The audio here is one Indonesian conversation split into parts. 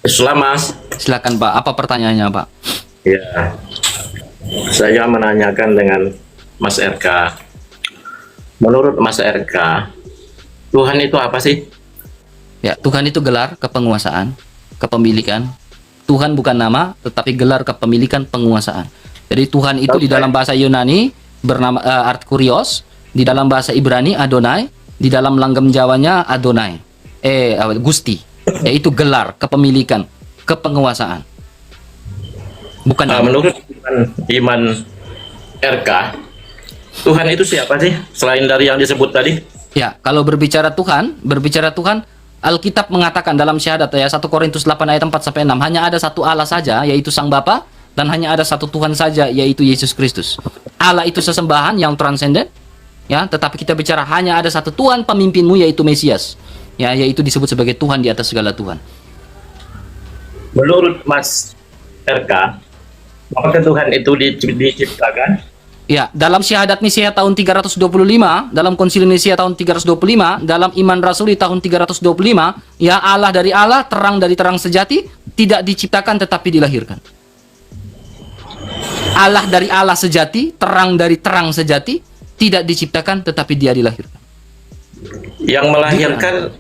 Islam, Mas. Silakan Pak, apa pertanyaannya Pak? Ya, saya menanyakan dengan Mas RK. Menurut Mas RK, Tuhan itu apa sih? Ya, Tuhan itu gelar kepenguasaan, kepemilikan. Tuhan bukan nama, tetapi gelar kepemilikan penguasaan. Jadi Tuhan itu di dalam bahasa Yunani bernama art kurios, di dalam bahasa Ibrani Adonai, di dalam langgam Jawanya Adonai. Gusti. Yaitu gelar kepemilikan, kepenguasaan. Bukan nama. Menurut iman RK, Tuhan itu siapa sih selain dari yang disebut tadi? Ya, kalau berbicara Tuhan, Alkitab mengatakan dalam syahadat ya 1 Korintus 8 ayat 4 sampai 6, hanya ada satu Allah saja yaitu Sang Bapa, dan hanya ada satu Tuhan saja yaitu Yesus Kristus. Allah itu sesembahan yang transenden, ya, tetapi kita bicara hanya ada satu Tuhan pemimpinmu yaitu Mesias. Ya, yaitu disebut sebagai Tuhan di atas segala Tuhan. Menurut Mas RK, apakah Tuhan itu diciptakan? Ya, dalam syahadat Nisia tahun 325, dalam konsili Nisia tahun 325, dalam iman rasuli tahun 325, ya Allah dari Allah, terang dari terang sejati, tidak diciptakan tetapi dilahirkan. Allah dari Allah sejati, terang dari terang sejati, tidak diciptakan tetapi dia dilahirkan. Yang melahirkan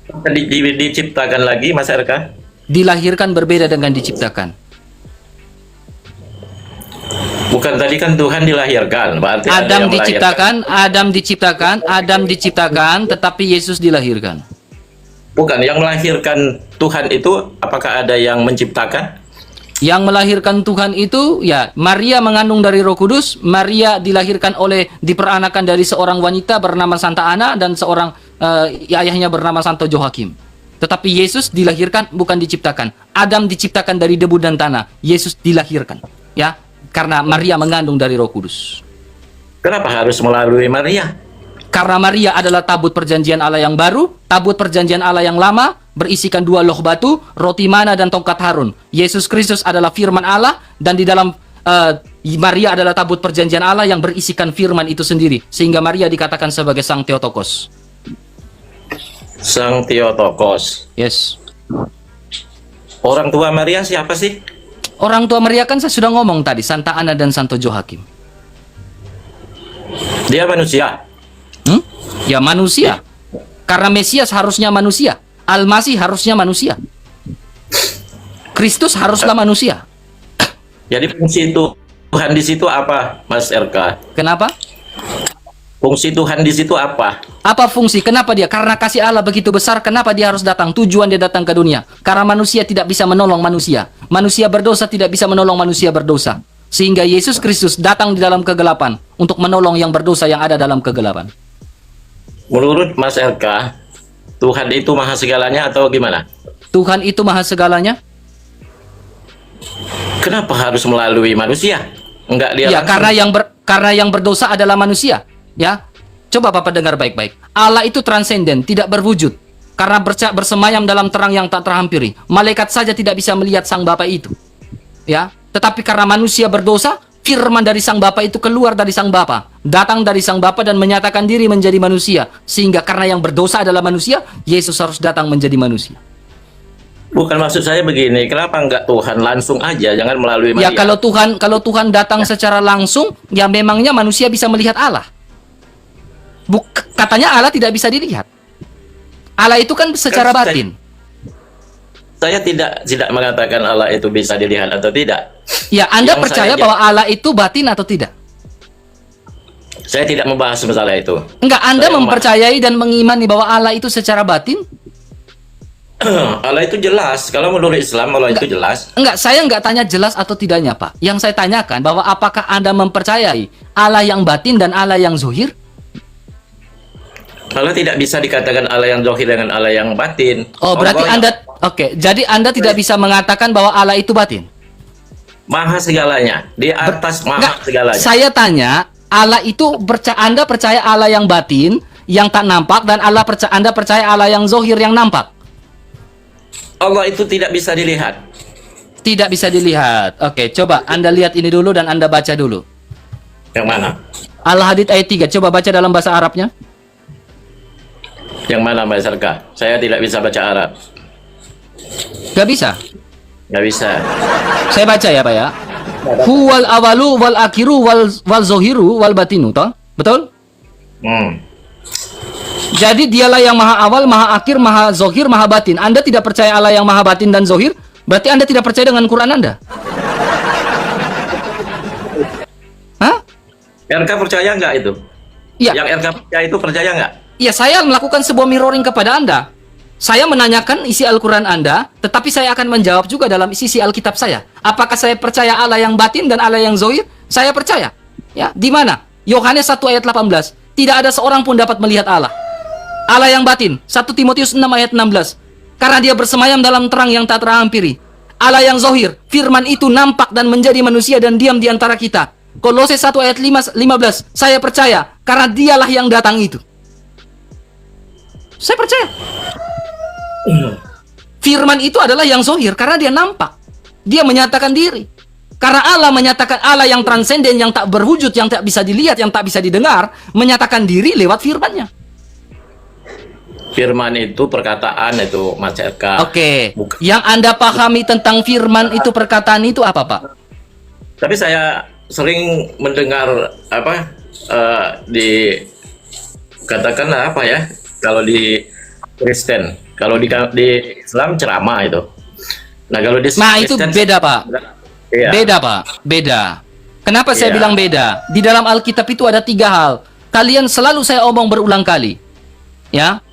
diciptakan lagi, Mas RK? Dilahirkan berbeda dengan diciptakan. Bukan tadi kan Tuhan dilahirkan, berarti Adam diciptakan, tetapi Yesus dilahirkan. Bukan, yang melahirkan Tuhan itu apakah ada yang menciptakan? Yang melahirkan Tuhan itu, ya, Maria mengandung dari Roh Kudus. Maria dilahirkan diperanakan dari seorang wanita bernama Santa Ana dan seorang ayahnya bernama Santo Joakim. Tetapi Yesus dilahirkan, bukan diciptakan. Adam diciptakan dari debu dan tanah. Yesus dilahirkan, ya, karena Maria mengandung dari Roh Kudus. Kenapa harus melalui Maria? Karena Maria adalah tabut perjanjian Allah yang baru, tabut perjanjian Allah yang lama, berisikan 2 loh batu, roti mana dan tongkat Harun. Yesus Kristus adalah firman Allah, dan di dalam Maria adalah tabut perjanjian Allah yang berisikan firman itu sendiri. Sehingga Maria dikatakan sebagai Sang Theotokos. Sang Theotokos. Yes. Orang tua Maria siapa sih? Orang tua Maria kan saya sudah ngomong tadi, Santa Ana dan Santo Joakim. Dia manusia. Ya manusia. Karena Mesias harusnya manusia. Al-Masih harusnya manusia. Kristus haruslah manusia. Jadi fungsi Tuhan di situ apa, Mas RK? Kenapa? Fungsi Tuhan di situ apa? Apa fungsi? Kenapa dia? Karena kasih Allah begitu besar, kenapa dia harus datang? Tujuan dia datang ke dunia. Karena manusia tidak bisa menolong manusia. Manusia berdosa tidak bisa menolong manusia berdosa. Sehingga Yesus Kristus datang di dalam kegelapan untuk menolong yang berdosa yang ada dalam kegelapan. Menurut Mas RK, Tuhan itu maha segalanya atau gimana? Tuhan itu maha segalanya? Kenapa harus melalui manusia? Enggak dia Ya, langsung. karena yang berdosa adalah manusia. Ya, coba Bapak dengar baik-baik. Allah itu transenden, tidak berwujud. Karena bersemayam dalam terang yang tak terhampiri. Malaikat saja tidak bisa melihat Sang Bapa itu. Ya, tetapi karena manusia berdosa, firman dari Sang Bapa itu keluar dari Sang Bapa, datang dari Sang Bapa dan menyatakan diri menjadi manusia. Sehingga karena yang berdosa adalah manusia, Yesus harus datang menjadi manusia. Bukan, maksud saya begini, kenapa enggak Tuhan langsung aja, jangan melalui Ya, Maria? kalau Tuhan datang secara langsung, ya memangnya manusia bisa melihat Allah. Katanya Allah tidak bisa dilihat. Allah itu kan secara batin. Saya tidak mengatakan Allah itu bisa dilihat atau tidak. Ya, Anda Yang percaya saya- bahwa Allah itu batin atau tidak? Saya tidak membahas masalah itu. Enggak, Anda Saya mempercayai dan mengimani bahwa Allah itu secara batin? Allah itu jelas. Kalau menurut Islam Allah itu jelas. Enggak, saya enggak tanya jelas atau tidaknya, Pak. Yang saya tanyakan bahwa apakah Anda mempercayai Allah yang batin dan Allah yang zuhir? Allah tidak bisa dikatakan Allah yang zahir dengan Allah yang batin. Oh, berarti Allah Oke, jadi Anda tidak bisa mengatakan bahwa Allah itu batin? maha segalanya, di atas maha Enggak, segalanya. saya tanya, Allah itu Anda percaya Allah yang batin, yang tak nampak, dan Anda percaya Allah yang zohir, yang nampak? Allah itu tidak bisa dilihat. Tidak bisa dilihat. Oke, coba Anda lihat ini dulu dan Anda baca dulu. Yang mana? Al-Hadid ayat 3, coba baca dalam bahasa Arabnya. Yang mana, Mas Sarka? Saya tidak bisa baca Arab. Gak bisa? Nggak bisa. Saya baca ya Pak ya. Huwal awalu wal akhiru wal zohiru wal batinu, toh? Betul? Hmm. Jadi dialah yang maha awal, maha akhir, maha zohir, maha batin. Anda tidak percaya Allah yang maha batin dan zohir, berarti Anda tidak percaya dengan Quran Anda. Hah? RK percaya nggak itu? Iya. Yang RK percaya itu percaya nggak? Ya, saya melakukan sebuah mirroring kepada Anda. Saya menanyakan isi Al-Quran Anda, tetapi saya akan menjawab juga dalam isi Alkitab saya. Apakah saya percaya Allah yang batin dan Allah yang zohir? Saya percaya. Ya, di mana? Yohanes 1 ayat 18. Tidak ada seorang pun dapat melihat Allah. Allah yang batin, 1 Timotius 6 ayat 16. Karena dia bersemayam dalam terang yang tak terhampiri. Allah yang zohir, firman itu nampak dan menjadi manusia dan diam di antara kita. Kolose 1 ayat 15. Saya percaya, karena dialah yang datang itu. Saya percaya. Firman itu adalah yang zohir karena dia nampak. Dia menyatakan diri. Karena Allah menyatakan, Allah yang transenden, yang tak berwujud, yang tak bisa dilihat, yang tak bisa didengar, menyatakan diri lewat firman-Nya. Firman itu perkataan itu, Mas RK. Oke. Bukan. Yang Anda pahami tentang firman itu, perkataan itu apa, Pak? Tapi saya sering mendengar apa katakanlah apa ya, kalau di Kristen, kalau di Islam ceramah itu. Nah, kalau di Nah, itu Kristen, beda, Pak. iya. Beda, Pak. Beda. Kenapa saya Iya. bilang beda? Di dalam Alkitab itu ada 3 hal. Kalian selalu saya omong berulang kali. Ya.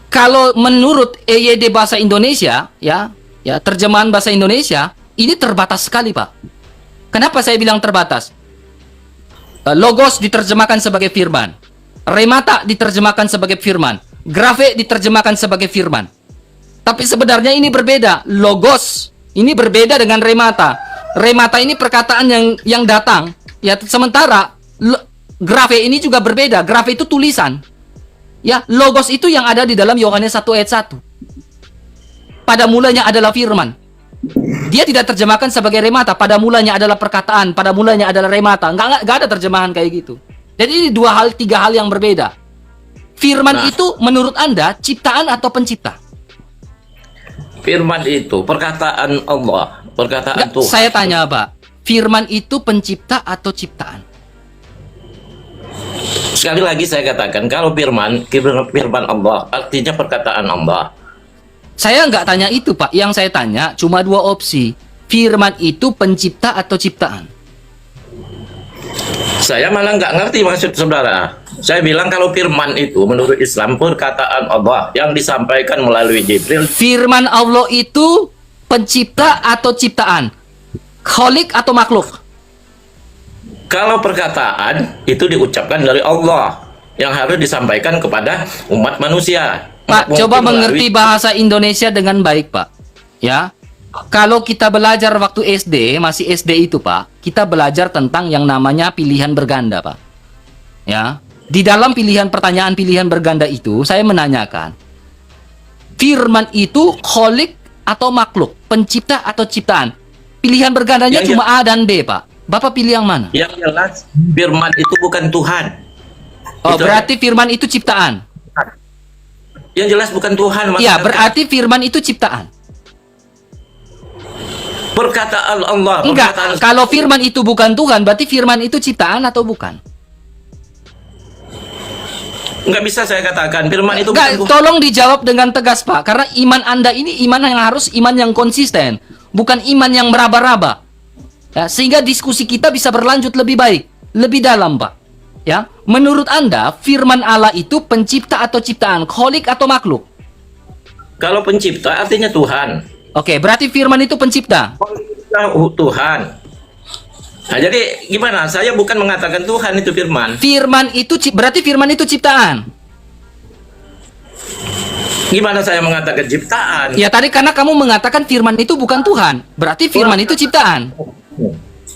Kalau menurut EYD bahasa Indonesia, ya, terjemahan bahasa Indonesia, ini terbatas sekali, Pak. Kenapa saya bilang terbatas? Logos diterjemahkan sebagai firman. Remata diterjemahkan sebagai firman. Grafe diterjemahkan sebagai firman. Tapi sebenarnya ini berbeda. Logos ini berbeda dengan remata. Remata ini perkataan yang datang. Ya, sementara grafe ini juga berbeda. Grafe itu tulisan. Ya, logos itu yang ada di dalam Yohanes 1 ayat 1. Pada mulanya adalah firman. Dia tidak terjemahkan sebagai remata. Pada mulanya adalah perkataan. Pada mulanya adalah remata. Nggak ada terjemahan kayak gitu. Jadi ini 3 hal yang berbeda. Firman itu menurut Anda ciptaan atau pencipta? Firman itu perkataan Allah, perkataan Tuhan. Saya tanya, Pak. Firman itu pencipta atau ciptaan? Sekali lagi saya katakan, kalau firman Allah artinya perkataan Allah. Saya nggak tanya itu, Pak. Yang saya tanya cuma 2 opsi. Firman itu pencipta atau ciptaan? Saya malah nggak ngerti maksud saudara. Saya bilang kalau firman itu menurut Islam perkataan Allah yang disampaikan melalui Jibril. Firman Allah itu pencipta atau ciptaan? Kholik atau makhluk? Kalau perkataan itu diucapkan dari Allah yang harus disampaikan kepada umat manusia. Pak, Mungkin coba melalui- mengerti bahasa Indonesia dengan baik, Pak. Ya. Kalau kita belajar waktu SD, masih SD itu, Pak, kita belajar tentang yang namanya pilihan berganda, Pak. Ya. Di dalam pilihan berganda itu, saya menanyakan, firman itu kholik atau makhluk, pencipta atau ciptaan? Pilihan bergandanya Yang cuma A dan B, Pak. Bapak pilih yang mana? Yang jelas firman itu bukan Tuhan. Oh, Itu- berarti firman itu ciptaan. Yang jelas bukan Tuhan. Mas Iya, RK. berarti firman itu ciptaan. Perkataan Allah. Enggak, perkataan- kalau firman itu bukan Tuhan, berarti firman itu ciptaan atau bukan? Nggak bisa saya katakan firman itu Enggak, bukan Tuhan. tolong dijawab dengan tegas, Pak. Karena iman Anda ini iman yang harus iman yang konsisten, bukan iman yang meraba-raba. Ya, sehingga diskusi kita bisa berlanjut lebih baik, lebih dalam, Pak. Ya, menurut Anda, firman Allah itu pencipta atau ciptaan, kholik atau makhluk? Kalau pencipta artinya Tuhan. Oke, berarti firman itu pencipta. Tuhan. Nah, jadi gimana? Saya bukan mengatakan Tuhan itu firman. Firman itu berarti firman itu ciptaan. Gimana saya mengatakan ciptaan? Ya tadi karena kamu mengatakan firman itu bukan Tuhan, berarti firman itu ciptaan.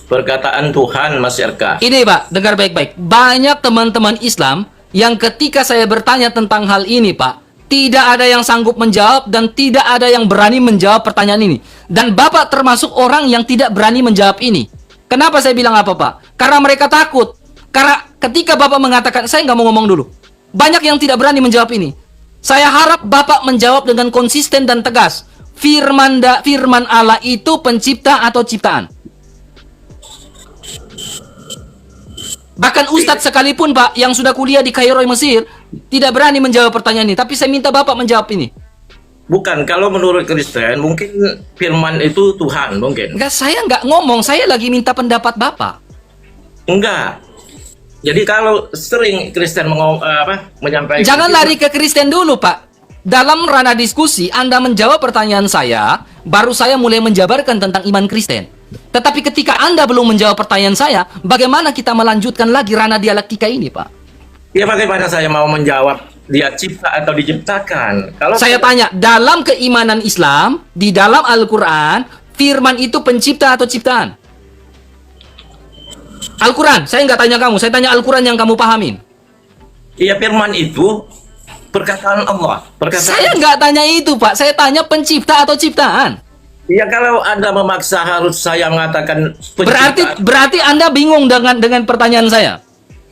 Perkataan Tuhan, Mas RK. Ini Pak, dengar baik-baik. Banyak teman-teman Islam yang ketika saya bertanya tentang hal ini, Pak, tidak ada yang sanggup menjawab dan tidak ada yang berani menjawab pertanyaan ini. Dan Bapak termasuk orang yang tidak berani menjawab ini. Kenapa saya bilang apa, Pak? Karena mereka takut. Karena ketika Bapak mengatakan, saya nggak mau ngomong dulu. Banyak yang tidak berani menjawab ini. Saya harap Bapak menjawab dengan konsisten dan tegas. firman Allah itu pencipta atau ciptaan? Bahkan Ustadz sekalipun Pak yang sudah kuliah di Kairo Mesir tidak berani menjawab pertanyaan ini. Tapi saya minta Bapak menjawab ini. Bukan, kalau menurut Kristen mungkin firman itu Tuhan mungkin. Enggak, saya nggak ngomong, saya lagi minta pendapat Bapak. Enggak. Jadi kalau sering Kristen menyampaikan, Jangan lari ke Kristen dulu, Pak. Dalam ranah diskusi, Anda menjawab pertanyaan saya, baru saya mulai menjabarkan tentang iman Kristen. Tetapi ketika Anda belum menjawab pertanyaan saya, bagaimana kita melanjutkan lagi ranah dialektika ini, Pak? ya bagaimana saya mau menjawab dia cipta atau diciptakan? Kalau Saya tanya, dalam keimanan Islam, di dalam Al-Quran, firman itu pencipta atau ciptaan? Al-Quran, saya nggak tanya kamu, saya tanya Al-Quran yang kamu pahamin. Iya, firman itu perkataan Allah. Saya nggak tanya itu, Pak. Saya tanya pencipta atau ciptaan. Iya, kalau Anda memaksa harus saya mengatakan pencipta. Berarti Anda bingung dengan pertanyaan saya.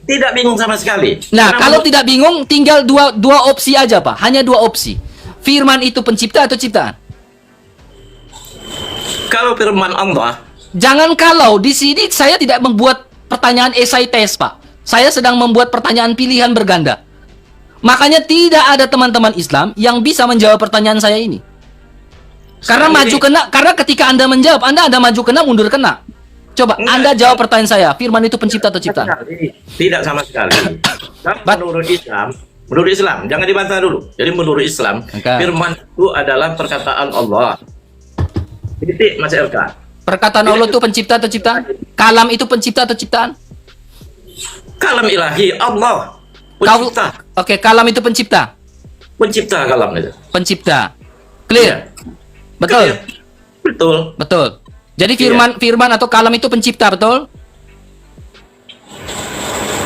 Tidak bingung sama sekali. Nah, Karena kalau tidak bingung, tinggal dua opsi aja, Pak. Hanya dua opsi. Firman itu pencipta atau ciptaan? kalau firman Allah, Jangan kalau. Di sini saya tidak membuat pertanyaan esai tes, Pak. Saya sedang membuat pertanyaan pilihan berganda. Makanya tidak ada teman-teman Islam yang bisa menjawab pertanyaan saya ini. Karena Saya maju ini- kena, karena ketika Anda menjawab, Anda ada maju kena, mundur kena. Coba, Enggak. Anda jawab pertanyaan saya. Firman itu pencipta atau ciptaan? tidak sama sekali. Kalau menurut Islam, jangan dibantah dulu. Jadi menurut Islam, Oke. firman itu adalah perkataan Allah. Titik, Mas LK. Perkataan Allah itu pencipta atau ciptaan? Kalam itu pencipta atau ciptaan? Kalam ilahi Allah. Kau- Pencipta. Oke, kalam itu pencipta. Pencipta kalam itu. Pencipta. Clear? Iya. Betul. Clear. Betul. Betul. Jadi firman atau kalam itu pencipta, betul?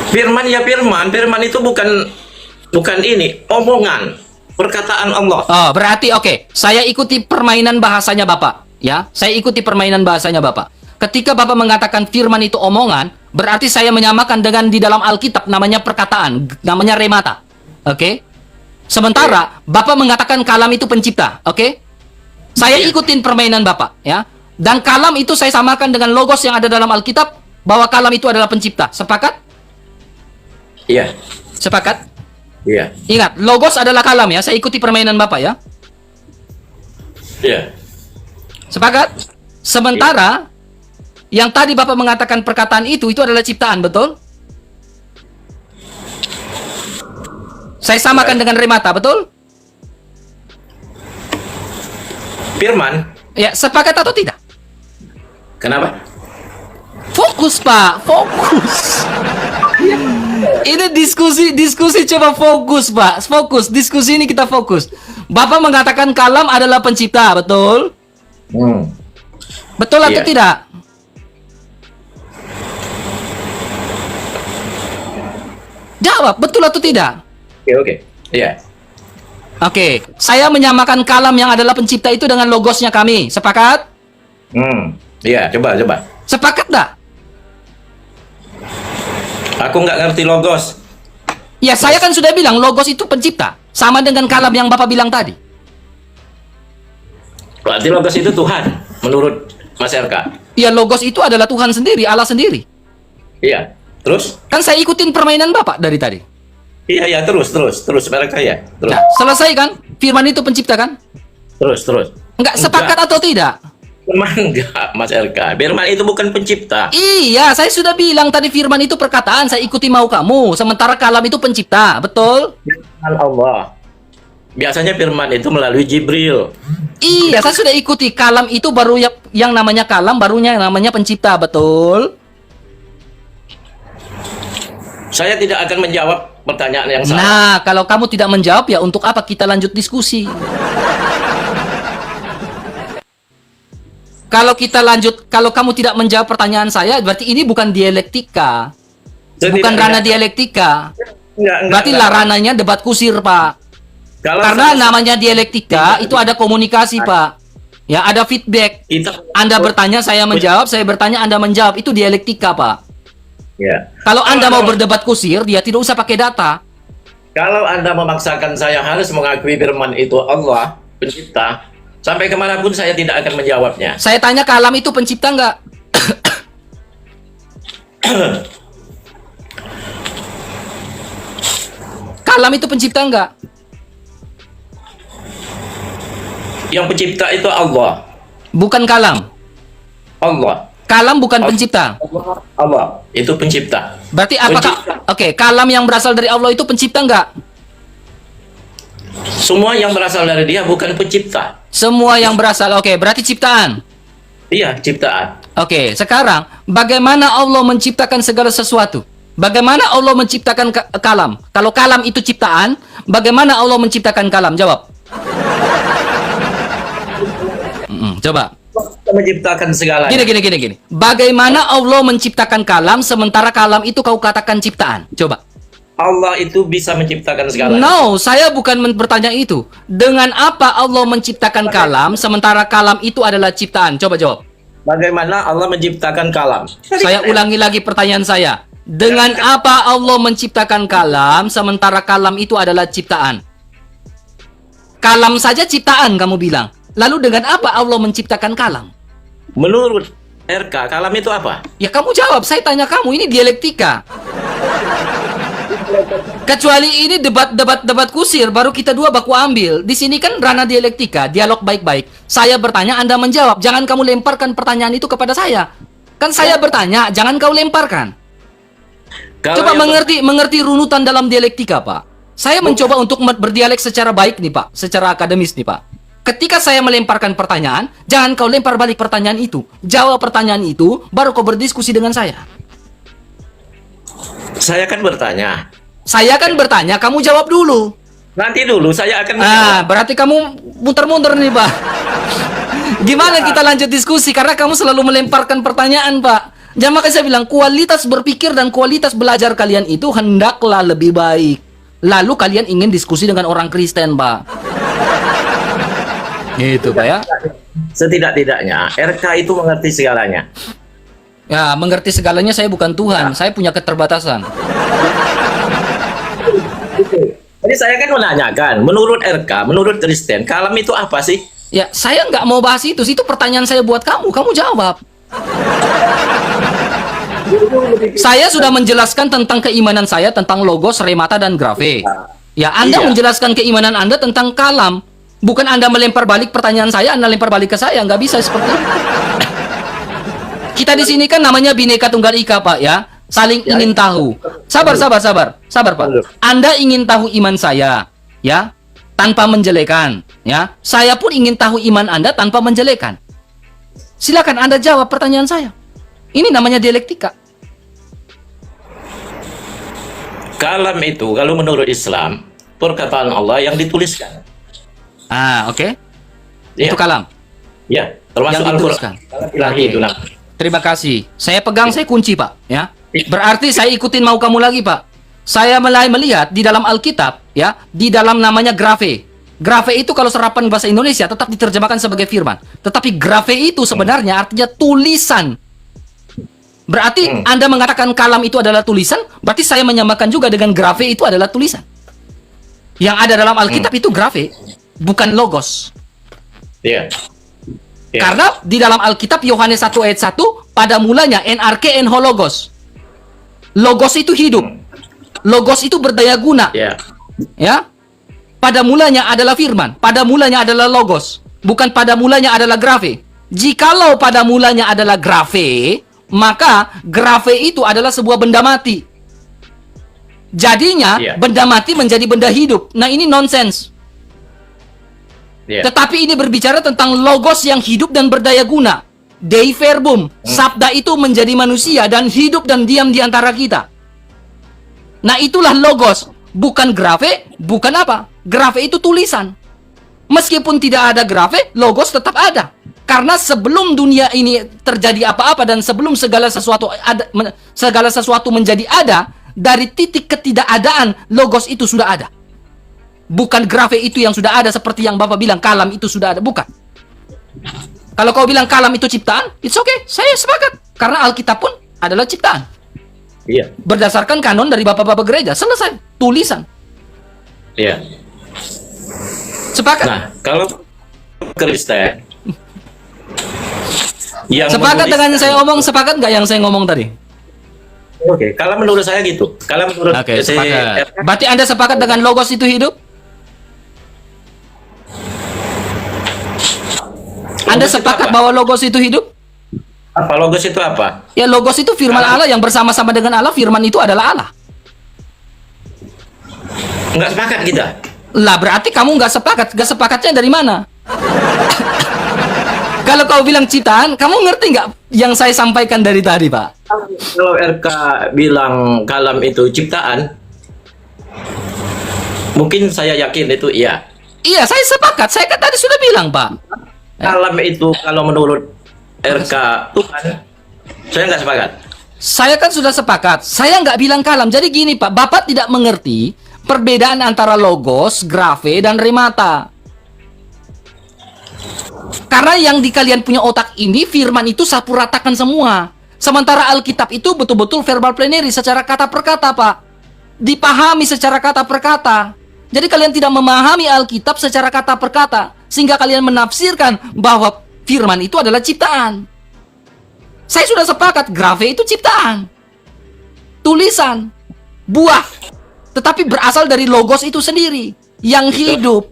Firman ya firman. Firman itu bukan ini, omongan, perkataan Allah. Oh, berarti oke. Saya ikuti permainan bahasanya Bapak, ya. Saya ikuti permainan bahasanya Bapak. Ketika Bapak mengatakan firman itu omongan, berarti saya menyamakan dengan di dalam Alkitab namanya perkataan, namanya remata. Oke? Sementara Bapak mengatakan kalam itu pencipta, oke? Saya Iya. ikutin permainan Bapak, ya. Dan kalam itu saya samakan dengan logos yang ada dalam Alkitab bahwa kalam itu adalah pencipta. Sepakat? Iya. Sepakat? Iya. Ingat, logos adalah kalam ya. Saya ikuti permainan Bapak ya. Iya. Sepakat? Sementara yang tadi Bapak mengatakan perkataan itu adalah ciptaan, betul? Saya samakan dengan remata, betul? Firman. Ya, sepakat atau tidak? Kenapa? Fokus, Pak. Fokus. Ini diskusi coba fokus, Pak. Fokus. Diskusi ini kita fokus. Bapak mengatakan kalam adalah pencipta, betul? Betul atau Iya. tidak? Jawab, betul atau tidak? Oke. Iya. Oke, saya menyamakan kalam yang adalah pencipta itu dengan logosnya kami. Sepakat? Iya, coba. Sepakat nggak? Aku nggak ngerti logos. Ya, saya kan sudah bilang logos itu pencipta. Sama dengan kalam yang Bapak bilang tadi. Berarti logos itu Tuhan, menurut Mas RK. Ya, logos itu adalah Tuhan sendiri, Allah sendiri. Iya. Terus? Kan saya ikutin permainan Bapak dari tadi. Iya, terus mereka ya. Terus. Nah, selesai kan? Firman itu pencipta kan? Terus. Enggak, sepakat atau tidak? Firman enggak, Mas RK. Firman itu bukan pencipta. Iya, saya sudah bilang tadi firman itu perkataan, saya ikuti mau kamu. Sementara kalam itu pencipta, betul? Firman Allah. Biasanya firman itu melalui Jibril. Iya, saya sudah ikuti. Kalam itu baru yang namanya kalam, barunya yang namanya pencipta, betul? Saya tidak akan menjawab pertanyaan yang salah. Nah, kalau kamu tidak menjawab, ya untuk apa kita lanjut diskusi? Kalau kamu tidak menjawab pertanyaan saya, berarti ini bukan dialektika. Bukan ranah dialektika. Berarti lah ranahnya debat kusir, Pak. Karena namanya dialektika, itu ada komunikasi, Pak. Ya, ada feedback. Anda bertanya, saya menjawab, saya bertanya, Anda menjawab. Itu dialektika, Pak. Ya. Kalau Anda mau berdebat kusir, dia tidak usah pakai data. Kalau Anda memaksakan saya harus mengakui firman itu Allah, pencipta, Sampai kemanapun saya tidak akan menjawabnya. Saya tanya kalam itu pencipta nggak? Kalam itu pencipta nggak? Yang pencipta itu Allah. Bukan kalam. Allah. Kalam bukan pencipta. Allah itu pencipta. Berarti apakah Pencipta. kalam yang berasal dari Allah itu pencipta nggak? Semua yang berasal dari dia bukan pencipta. Semua yang berasal, berarti ciptaan. Iya, ciptaan. Oke, sekarang bagaimana Allah menciptakan segala sesuatu? Bagaimana Allah menciptakan kalam? Kalau kalam itu ciptaan, bagaimana Allah menciptakan kalam? Jawab. Coba. Menciptakan segalanya. Gini. Bagaimana Allah menciptakan kalam sementara kalam itu kau katakan ciptaan? Coba. Allah itu bisa menciptakan segalanya. No, saya bukan bertanya itu. Dengan apa Allah menciptakan kalam sementara kalam itu adalah ciptaan? Coba jawab. Bagaimana Allah menciptakan kalam? Saya ulangi lagi pertanyaan saya. Dengan apa Allah menciptakan kalam sementara kalam itu adalah ciptaan? Kalam saja ciptaan kamu bilang. Lalu dengan apa Allah menciptakan kalam? Menurut RK, kalam itu apa? Ya kamu jawab, saya tanya kamu, ini dialektika. Kecuali ini debat kusir, baru kita dua baku ambil. Di sini kan ranah dialektika, dialog baik-baik. Saya bertanya, Anda menjawab. Jangan kamu lemparkan pertanyaan itu kepada saya. Kan saya bertanya, jangan kau lemparkan. Coba mengerti runutan dalam dialektika, Pak. Saya mencoba untuk berdialek secara baik nih, Pak. Secara akademis nih, Pak. Ketika saya melemparkan pertanyaan, jangan kau lempar balik pertanyaan itu. Jawab pertanyaan itu, baru kau berdiskusi dengan saya. Saya kan bertanya. Saya kan bertanya, kamu jawab dulu. Nanti dulu saya akan Berarti kamu muter-muter nih, Pak. Gimana kita lanjut diskusi? Karena kamu selalu melemparkan pertanyaan, Pak. Jangan, makanya saya bilang, kualitas berpikir dan kualitas belajar kalian itu hendaklah lebih baik. Lalu kalian ingin diskusi dengan orang Kristen, Pak. Gitu, Pak ya. Setidak-tidaknya RK itu mengerti segalanya. Ya, mengerti segalanya saya bukan Tuhan. Saya punya keterbatasan. Jadi saya kan menanyakan, menurut RK, menurut Kristen, kalam itu apa sih? Ya, saya nggak mau bahas itu. Itu pertanyaan saya buat kamu. Kamu jawab. Saya sudah menjelaskan tentang keimanan saya tentang logos, remata, dan grafe. Ya, Anda menjelaskan keimanan Anda tentang kalam. Bukan Anda melempar balik pertanyaan saya, Anda lempar balik ke saya. Nggak bisa seperti itu. Kita di sini kan namanya Bhinneka Tunggal Ika, Pak, ya. Saling ingin tahu. Sabar, Pak. Anda ingin tahu iman saya, ya, tanpa menjelekan, ya. Saya pun ingin tahu iman Anda tanpa menjelekan. Silakan Anda jawab pertanyaan saya. Ini namanya dialektika. Kalam itu kalau menurut Islam perkataan Allah yang dituliskan. Oke. Ya. Itu kalam. Ya, termasuk Yang dituliskan. Al-Qur'an. Ilahi itu lah. Terima kasih. Saya pegang, saya kunci, Pak, ya. Berarti saya ikutin mau kamu lagi, Pak. Saya mulai melihat di dalam Alkitab, ya, di dalam namanya grafe. Grafe itu kalau serapan bahasa Indonesia tetap diterjemahkan sebagai firman. Tetapi grafe itu sebenarnya artinya tulisan. Berarti Anda mengatakan kalam itu adalah tulisan, berarti saya menyamakan juga dengan grafe itu adalah tulisan. Yang ada dalam Alkitab itu grafe, bukan logos. Iya. Ya. Karena di dalam Alkitab Yohanes 1 ayat 1, pada mulanya NRK en hologos. Logos itu hidup. Logos itu berdaya guna. Ya. Ya. Pada mulanya adalah firman, pada mulanya adalah logos, bukan pada mulanya adalah grafe. Jikalau pada mulanya adalah grafe, maka grafe itu adalah sebuah benda mati. Jadinya benda mati menjadi benda hidup. Nah, ini nonsens. Tetapi ini berbicara tentang logos yang hidup dan berdaya guna. Dei verbum, sabda itu menjadi manusia dan hidup dan diam di antara kita. Nah, itulah logos, bukan grafe, bukan apa? Grafe itu tulisan. Meskipun tidak ada grafe, logos tetap ada. Karena sebelum dunia ini terjadi apa-apa dan sebelum segala sesuatu menjadi ada, dari titik ketidakadaan, logos itu sudah ada. Bukan grafe itu yang sudah ada seperti yang Bapak bilang kalam itu sudah ada, bukan. Kalau kau bilang kalam itu ciptaan, it's okay, saya sepakat. Karena Alkitab pun adalah ciptaan. Iya. Berdasarkan kanon dari Bapak-Bapak gereja, selesai, tulisan. Iya. Sepakat. Nah, kalau Kristen yang Sepakat dengan menuliskan- saya omong, sepakat nggak yang saya ngomong tadi? Oke, kalau menurut saya gitu. Kalau menurut Oke, si sepakat. RK, Berarti Anda sepakat dengan logos itu hidup? Anda Logos itu sepakat apa? bahwa logos itu hidup? apa logos itu apa? Ya logos itu firman Allah yang bersama-sama dengan Allah, firman itu adalah Allah. Enggak sepakat kita. Lah berarti kamu nggak sepakat. Nggak sepakatnya dari mana? Kalau kau bilang ciptaan, kamu ngerti nggak yang saya sampaikan dari tadi, Pak? Kalau RK bilang kalam itu ciptaan, mungkin saya yakin itu iya. Iya, saya sepakat. Saya kan tadi sudah bilang, Pak. Kalam itu kalau menurut RK Tuhan, saya nggak sepakat. Saya kan sudah sepakat. Saya nggak bilang kalam. Jadi gini, Pak. Bapak tidak mengerti perbedaan antara logos, grafe, dan remata. Karena yang di kalian punya otak ini, firman itu sapu ratakan semua. Sementara Alkitab itu betul-betul verbal plenary secara kata per kata, Pak. Dipahami secara kata per kata. Jadi kalian tidak memahami Alkitab secara kata per kata. Sehingga kalian menafsirkan bahwa firman itu adalah ciptaan. Saya sudah sepakat, grafe itu ciptaan. Tulisan. Buah. Tetapi berasal dari logos itu sendiri. Yang hidup.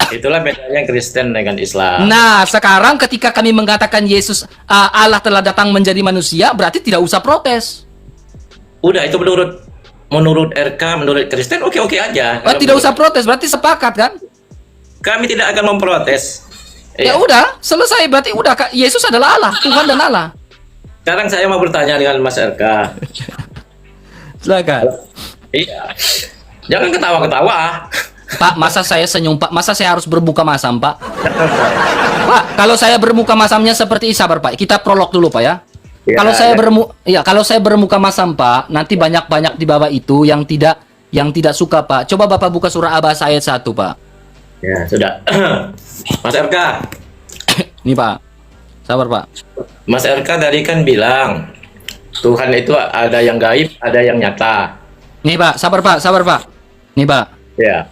Itulah bedanya Kristen dengan Islam. Nah, sekarang ketika kami mengatakan Yesus Allah telah datang menjadi manusia, berarti tidak usah protes. Udah itu menurut RK, menurut Kristen oke-oke aja. Kalau Tidak menurut- usah protes, berarti sepakat kan? Kami tidak akan memprotes. Ya Iya. udah, selesai. Berarti udah, Kak. Yesus adalah Allah, Tuhan dan Allah. Sekarang saya mau bertanya dengan Mas RK. Silakan. Iya. Jangan ketawa-ketawa. Pak, masa saya senyum, Pak? Masa saya harus berbuka masam, Pak? Pak, kalau saya bermuka masamnya seperti sabar, Pak. Kita prolog dulu, Pak ya. Ya, Kalau saya bermuka masam, Pak, nanti banyak-banyak di bawah itu yang tidak suka, Pak. Coba Bapak buka surah Abasa ayat 1, Pak. Ya, sudah. Mas RK. Nih, Pak. Sabar, Pak. Mas RK tadi kan bilang Tuhan itu ada yang gaib, ada yang nyata. Nih, Pak. Sabar, Pak. Sabar, Pak. Nih, Pak. Ya.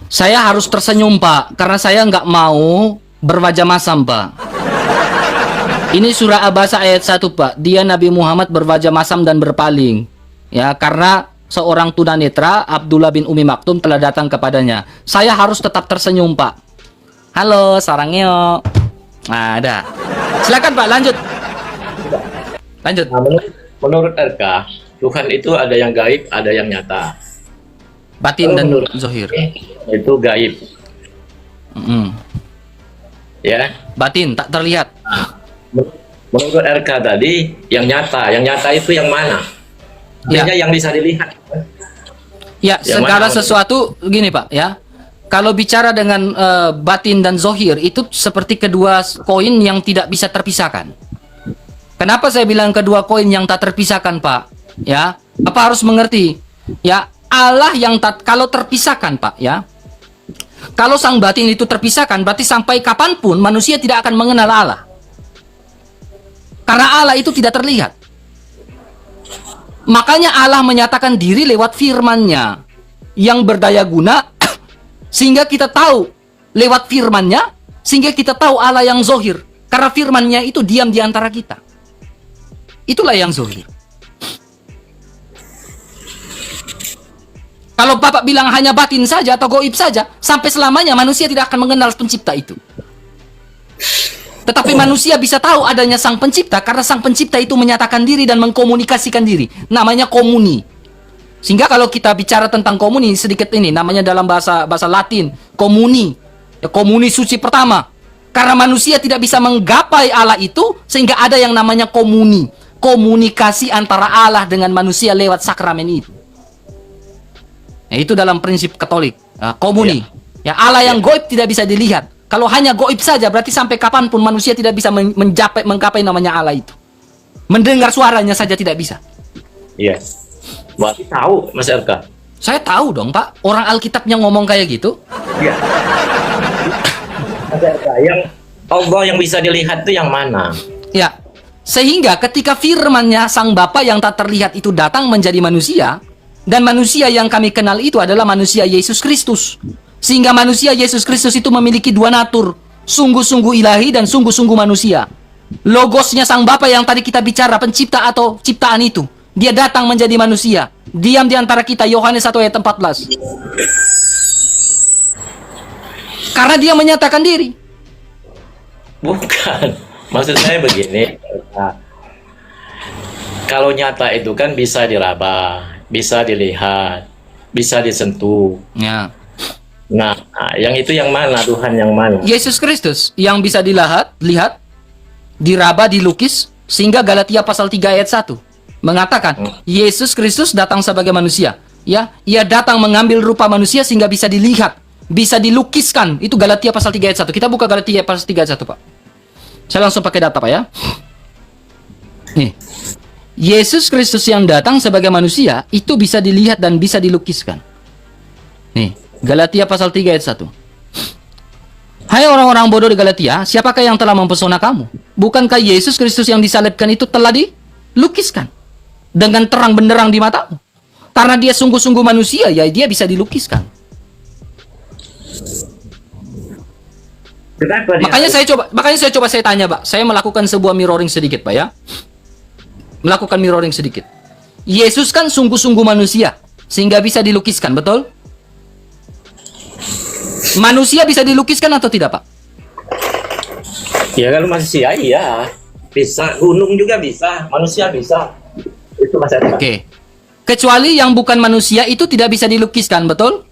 Saya harus tersenyum, Pak, karena saya nggak mau berwajah masam, Pak. Ini surah Abasa ayat 1, Pak. Dia Nabi Muhammad berwajah masam dan berpaling. Ya, karena seorang tunanetra, Abdullah bin Umi Maktum telah datang kepadanya. Saya harus tetap tersenyum, Pak. Halo, sarangnya. Nah, ada. Silakan, Pak, lanjut. Lanjut. Nah, menurut RK, Tuhan itu ada yang gaib, ada yang nyata. Batin dan Menurut zohir. Itu gaib, Mm-mm. ya. Batin, tak terlihat. Menurut RK tadi yang nyata itu yang mana? Ya. Artinya yang bisa dilihat. Ya, Yang segala mana? sesuatu gini, Pak, ya. Kalau bicara dengan batin dan zohir, itu seperti kedua koin yang tidak bisa terpisahkan. Kenapa saya bilang kedua koin yang tak terpisahkan, Pak? Ya, apa harus mengerti? Ya, Allah yang kalau terpisahkan, Pak, ya. Kalau sang batin itu terpisahkan, berarti sampai kapanpun manusia tidak akan mengenal Allah. Karena Allah itu tidak terlihat. Makanya Allah menyatakan diri lewat firman-Nya yang berdaya guna sehingga kita tahu lewat firman-Nya, sehingga kita tahu Allah yang zohir. Karena firman-Nya itu diam di antara kita. Itulah yang zohir. Kalau Bapak bilang hanya batin saja atau goib saja, sampai selamanya manusia tidak akan mengenal pencipta itu. Tetapi manusia bisa tahu adanya sang pencipta karena sang pencipta itu menyatakan diri dan mengkomunikasikan diri. Namanya komuni. Sehingga kalau kita bicara tentang komuni sedikit ini, namanya dalam bahasa Latin, komuni. Ya, komuni suci pertama. Karena manusia tidak bisa menggapai Allah itu, sehingga ada yang namanya komuni. Komunikasi antara Allah dengan manusia lewat sakramen itu. Nah, itu dalam prinsip Katolik, komuni. Ya, Allah yang goib tidak bisa dilihat. Kalau hanya goib saja, berarti sampai kapanpun manusia tidak bisa menggapai namanya Allah itu. Mendengar suaranya saja tidak bisa. Iya. Berarti tahu, Mas RK. Saya tahu dong, Pak. Orang Alkitabnya ngomong kayak gitu. Iya. Mas RK, yang Allah yang bisa dilihat itu yang mana? Ya. Sehingga ketika firman-Nya Sang Bapa yang tak terlihat itu datang menjadi manusia, dan manusia yang kami kenal itu adalah manusia Yesus Kristus. Sehingga manusia Yesus Kristus itu memiliki dua natur. Sungguh-sungguh ilahi dan sungguh-sungguh manusia. Logosnya Sang Bapa yang tadi kita bicara, pencipta atau ciptaan itu. Dia datang menjadi manusia. Diam di antara kita, Yohanes 1 ayat 14. Karena dia menyatakan diri. Bukan. Maksud saya begini. Kalau nyata itu kan bisa diraba, bisa dilihat, bisa disentuh. Ya. Nah, yang itu yang mana? Tuhan yang mana? Yesus Kristus yang bisa lihat, diraba, dilukis, sehingga Galatia pasal 3 ayat 1 mengatakan Yesus Kristus datang sebagai manusia. Ya, ia datang mengambil rupa manusia sehingga bisa dilihat, bisa dilukiskan. Itu Galatia pasal 3 ayat 1. Kita buka Galatia pasal 3 ayat 1, Pak. Saya langsung pakai data, Pak, ya. Nih. Yesus Kristus yang datang sebagai manusia itu bisa dilihat dan bisa dilukiskan. Nih, Galatia pasal 3 ayat 1. Hai orang-orang bodoh di Galatia, siapakah yang telah mempesona kamu? Bukankah Yesus Kristus yang disalibkan itu telah dilukiskan dengan terang benderang di matamu? Karena dia sungguh-sungguh manusia, ya dia bisa dilukiskan. Kenapa dia Makanya saya coba tanya, Pak. Saya melakukan sebuah mirroring sedikit, Pak, ya. Melakukan mirroring sedikit. Yesus kan sungguh-sungguh manusia sehingga bisa dilukiskan, betul? Manusia bisa dilukiskan atau tidak, Pak? Ya kalau manusia iya. Bisa, gunung juga bisa, manusia bisa. Itu masalah. Oke. Kecuali yang bukan manusia itu tidak bisa dilukiskan, betul?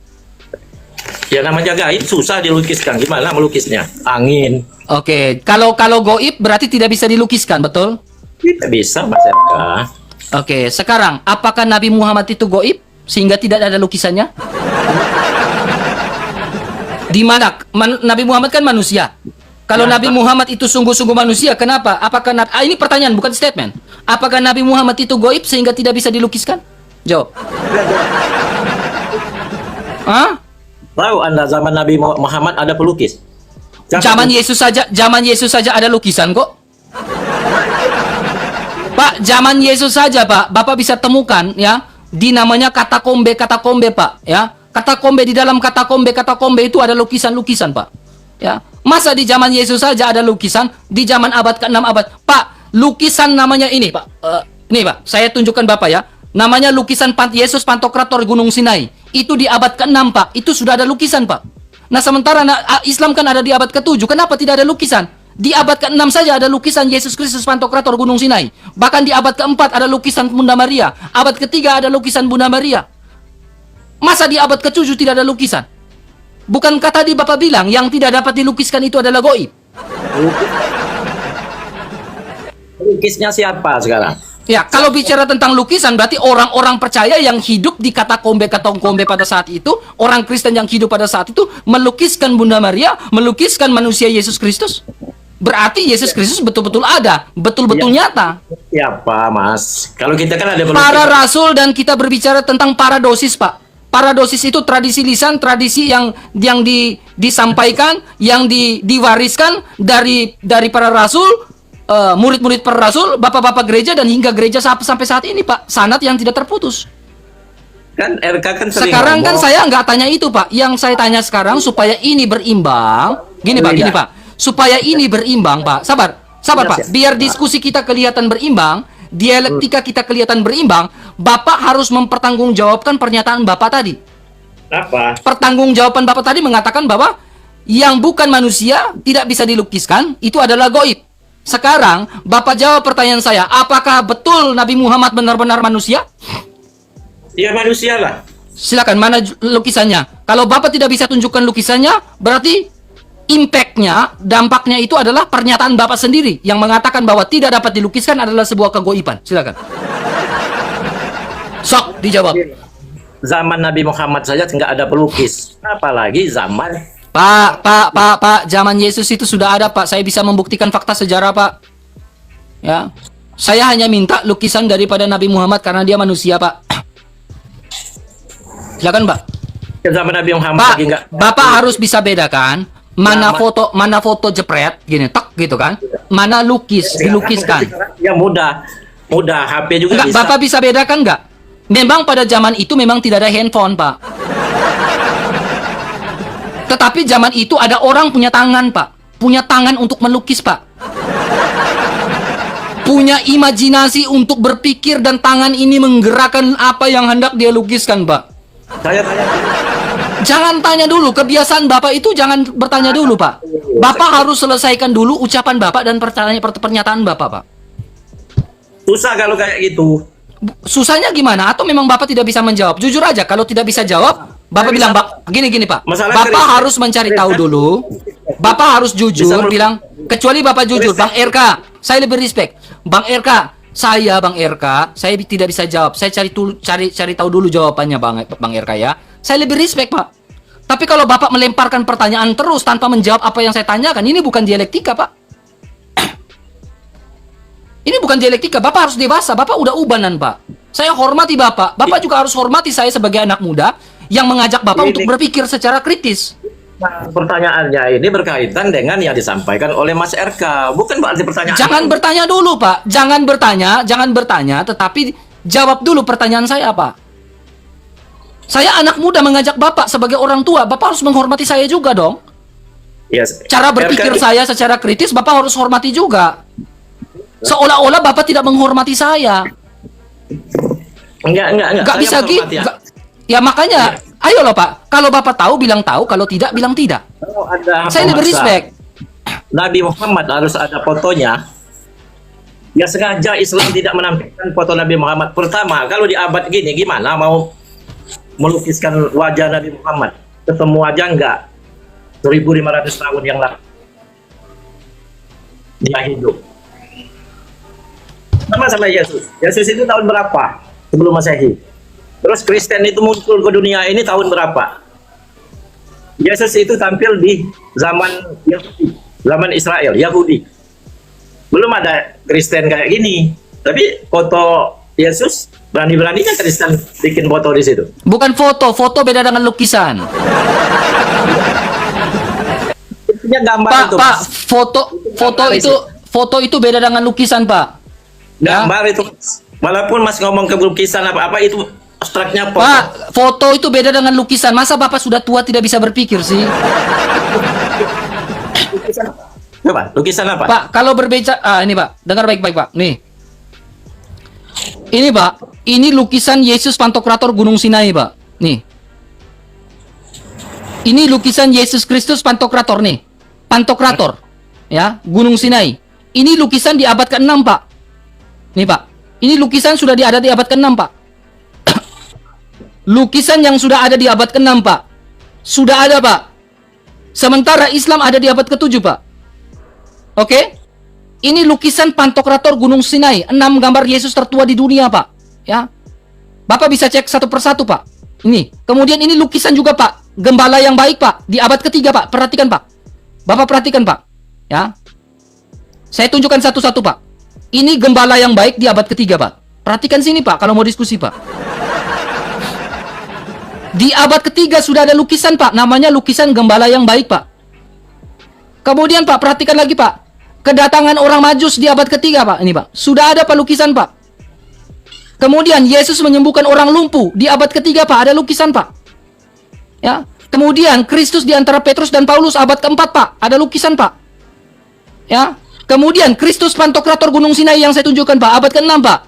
Ya namanya gaib susah dilukiskan. Gimana melukisnya? Angin. Oke. Kalau goib berarti tidak bisa dilukiskan, betul? Tidak bisa, Mas Eka. Oke, sekarang apakah Nabi Muhammad itu goib sehingga tidak ada lukisannya? Di mana Nabi Muhammad kan manusia. Kalau Nabi Muhammad itu sungguh-sungguh manusia, kenapa? Apakah ini pertanyaan bukan statement. Apakah Nabi Muhammad itu goib sehingga tidak bisa dilukiskan? Jawab. Hah? Tahu Anda zaman Nabi Muhammad ada pelukis? Zaman Yesus saja ada lukisan kok. Pak, zaman Yesus saja, Pak. Bapak bisa temukan ya di namanya katakombe, Pak, ya. Katakombe, di dalam katakombe itu ada lukisan-lukisan, Pak. Ya. Masa di zaman Yesus saja ada lukisan, di zaman abad ke-6 abad. Pak, lukisan namanya ini, Pak. Ini, Pak, saya tunjukkan Bapak ya. Namanya lukisan Yesus Pantokrator Gunung Sinai. Itu di abad ke-6, Pak. Itu sudah ada lukisan, Pak. Nah, sementara Islam kan ada di abad ke-7. Kenapa tidak ada lukisan? Di abad ke-6 saja ada lukisan Yesus Kristus Pantokrator Gunung Sinai. Bahkan di abad ke-4 ada lukisan Bunda Maria. Abad ke-3 ada lukisan Bunda Maria. Masa di abad ke-7 tidak ada lukisan? Bukankah tadi Bapak bilang yang tidak dapat dilukiskan itu adalah goib? Lukisnya siapa sekarang? Ya, kalau bicara tentang lukisan berarti orang-orang percaya yang hidup di katakombe pada saat itu, orang Kristen yang hidup pada saat itu melukiskan Bunda Maria, melukiskan manusia Yesus Kristus. Berarti Yesus Kristus betul-betul ada, betul-betul nyata. Siapa, Mas? Kalau kita kan ada Para rasul, dan kita berbicara tentang paradosis, Pak. Paradosis itu tradisi lisan, tradisi yang disampaikan, yang diwariskan dari para rasul, murid-murid para rasul, bapak-bapak gereja, dan hingga gereja sampai saat ini, Pak. Sanad yang tidak terputus. Kan RK kan sering Sekarang kan ngomong. saya nggak tanya itu, Pak. Yang saya tanya sekarang supaya ini berimbang. Gini, Pak. Supaya ini berimbang, Pak. Sabar, Pak. Biar diskusi kita kelihatan berimbang, dialektika kita kelihatan berimbang, Bapak harus mempertanggungjawabkan pernyataan Bapak tadi. Apa? Pertanggungjawaban Bapak tadi mengatakan bahwa yang bukan manusia tidak bisa dilukiskan, itu adalah goib. Sekarang, Bapak jawab pertanyaan saya, apakah betul Nabi Muhammad benar-benar manusia? Ya manusia lah. Silakan, mana lukisannya? Kalau Bapak tidak bisa tunjukkan lukisannya, berarti impact-nya, dampaknya itu adalah pernyataan Bapak sendiri yang mengatakan bahwa tidak dapat dilukiskan adalah sebuah kegoiban. Silakan. Sok, dijawab. Zaman Nabi Muhammad saja nggak ada pelukis. Apalagi zaman Pak, zaman Yesus itu sudah ada, Pak. Saya bisa membuktikan fakta sejarah, Pak. Ya. Saya hanya minta lukisan daripada Nabi Muhammad karena dia manusia, Pak. Silakan, Pak. zaman Nabi Muhammad Pak, lagi nggak. Bapak harus bisa bedakan mana foto jepret gini, tek gitu kan. Mana dilukiskan. Ya mudah HP juga Enggak, bisa. Bapak bisa bedakan nggak? Memang pada zaman itu memang tidak ada handphone, Pak. Tetapi zaman itu ada orang punya tangan, Pak. punya tangan untuk melukis, Pak. Punya imajinasi untuk berpikir dan tangan ini menggerakkan apa yang hendak dia lukiskan, Pak. Saya tanya, Jangan tanya dulu, kebiasaan Bapak itu jangan bertanya dulu, Pak. Bapak harus selesaikan dulu ucapan Bapak dan pernyataan Bapak, Pak. susah kalau kayak gitu. Susahnya gimana? Atau memang Bapak tidak bisa menjawab? Jujur aja, kalau tidak bisa jawab, Bapak Saya bilang, bisa- gini, Pak. Masalah Bapak Kristen- harus mencari tahu dulu. Bapak harus jujur Bisa bilang, kecuali Bapak jujur, Kristen- Bang RK, saya lebih respect. Bang RK, Bang RK, saya tidak bisa jawab. Saya cari tahu dulu jawabannya, Bang RK ya. Saya lebih respect, Pak. Tapi kalau Bapak melemparkan pertanyaan terus tanpa menjawab apa yang saya tanyakan, ini bukan dialektika, Pak. Ini bukan dialektika. Bapak harus dewasa. Bapak udah ubanan, Pak. Saya hormati Bapak. Bapak juga harus hormati saya sebagai anak muda yang mengajak Bapak untuk berpikir secara kritis. Nah, pertanyaannya ini berkaitan dengan yang disampaikan oleh Mas RK. Bukan berarti pertanyaan. Jangan bertanya dulu, Pak. Jangan bertanya, tetapi jawab dulu pertanyaan saya, Pak. Saya anak muda mengajak Bapak sebagai orang tua. Bapak harus menghormati saya juga dong. Ya, Cara berpikir RK saya secara kritis, Bapak harus hormati juga. Seolah-olah Bapak tidak menghormati saya. Enggak. Nggak Saya bisa gitu. menghormati ya. Ya makanya, ayo loh Pak. Kalau Bapak tahu, bilang tahu. Kalau tidak, bilang tidak. Kalau ada Saya lebih memaksa respect. Nabi Muhammad harus ada fotonya. Ya sengaja Islam tidak menampilkan foto Nabi Muhammad. Pertama, kalau di abad gini gimana mau melukiskan wajah Nabi Muhammad? Ketemu wajah enggak? 1500 tahun yang lalu. Dia hidup. Sama Yesus. Yesus itu tahun berapa sebelum Masehi? Terus Kristen itu muncul ke dunia ini tahun berapa? Yesus itu tampil di zaman Yahudi, zaman Israel, Yahudi. Belum ada Kristen kayak gini. Tapi foto Yesus, berani-beraninya Kristen bikin foto di situ. Bukan foto beda dengan lukisan. Intinya gambar Pak, itu. Pak, Mas. foto itu beda dengan lukisan, Pak. Gambar itu. Walaupun Mas ngomong ke lukisan apa-apa itu abstraknya foto. Pak, foto itu beda dengan lukisan. Masa Bapak sudah tua tidak bisa berpikir sih? Coba, lukisan apa? Pak, kalau berbicara, ini Pak, dengar baik-baik Pak. Nih, ini Pak, ini lukisan Yesus Pantokrator Gunung Sinai Pak. Nih, ini lukisan Yesus Kristus Pantokrator nih, Pantokrator, ya, Gunung Sinai. Ini lukisan di abad ke-6 Pak. Nih Pak, ini lukisan sudah ada di abad ke-6 Pak. Lukisan yang sudah ada di abad ke-6 Pak, sudah ada Pak. Sementara Islam ada di abad ke-7 Pak. Oke? Ini lukisan Pantokrator Gunung Sinai, 6 gambar Yesus tertua di dunia, Pak. Ya. Bapak bisa cek satu persatu, Pak. Ini. Kemudian ini lukisan juga, Pak. Gembala yang baik, Pak. Di abad ketiga, Pak. Perhatikan, Pak. Bapak perhatikan, Pak. Ya. Saya tunjukkan satu-satu, Pak. Ini gembala yang baik di abad ketiga, Pak. Perhatikan sini, Pak, kalau mau diskusi, Pak. Di abad ketiga sudah ada lukisan, Pak. Namanya lukisan gembala yang baik, Pak. Kemudian, Pak, perhatikan lagi, Pak. Kedatangan orang Majus di abad ketiga, Pak. Ini, Pak. Sudah ada, Pak, lukisan, Pak. Kemudian, Yesus menyembuhkan orang lumpuh. Di abad ketiga, Pak. Ada lukisan, Pak. Ya. Kemudian, Kristus di antara Petrus dan Paulus, abad keempat, Pak. Ada lukisan, Pak. Ya. Kemudian, Kristus Pantokrator Gunung Sinai yang saya tunjukkan, Pak. Abad ke-6, Pak.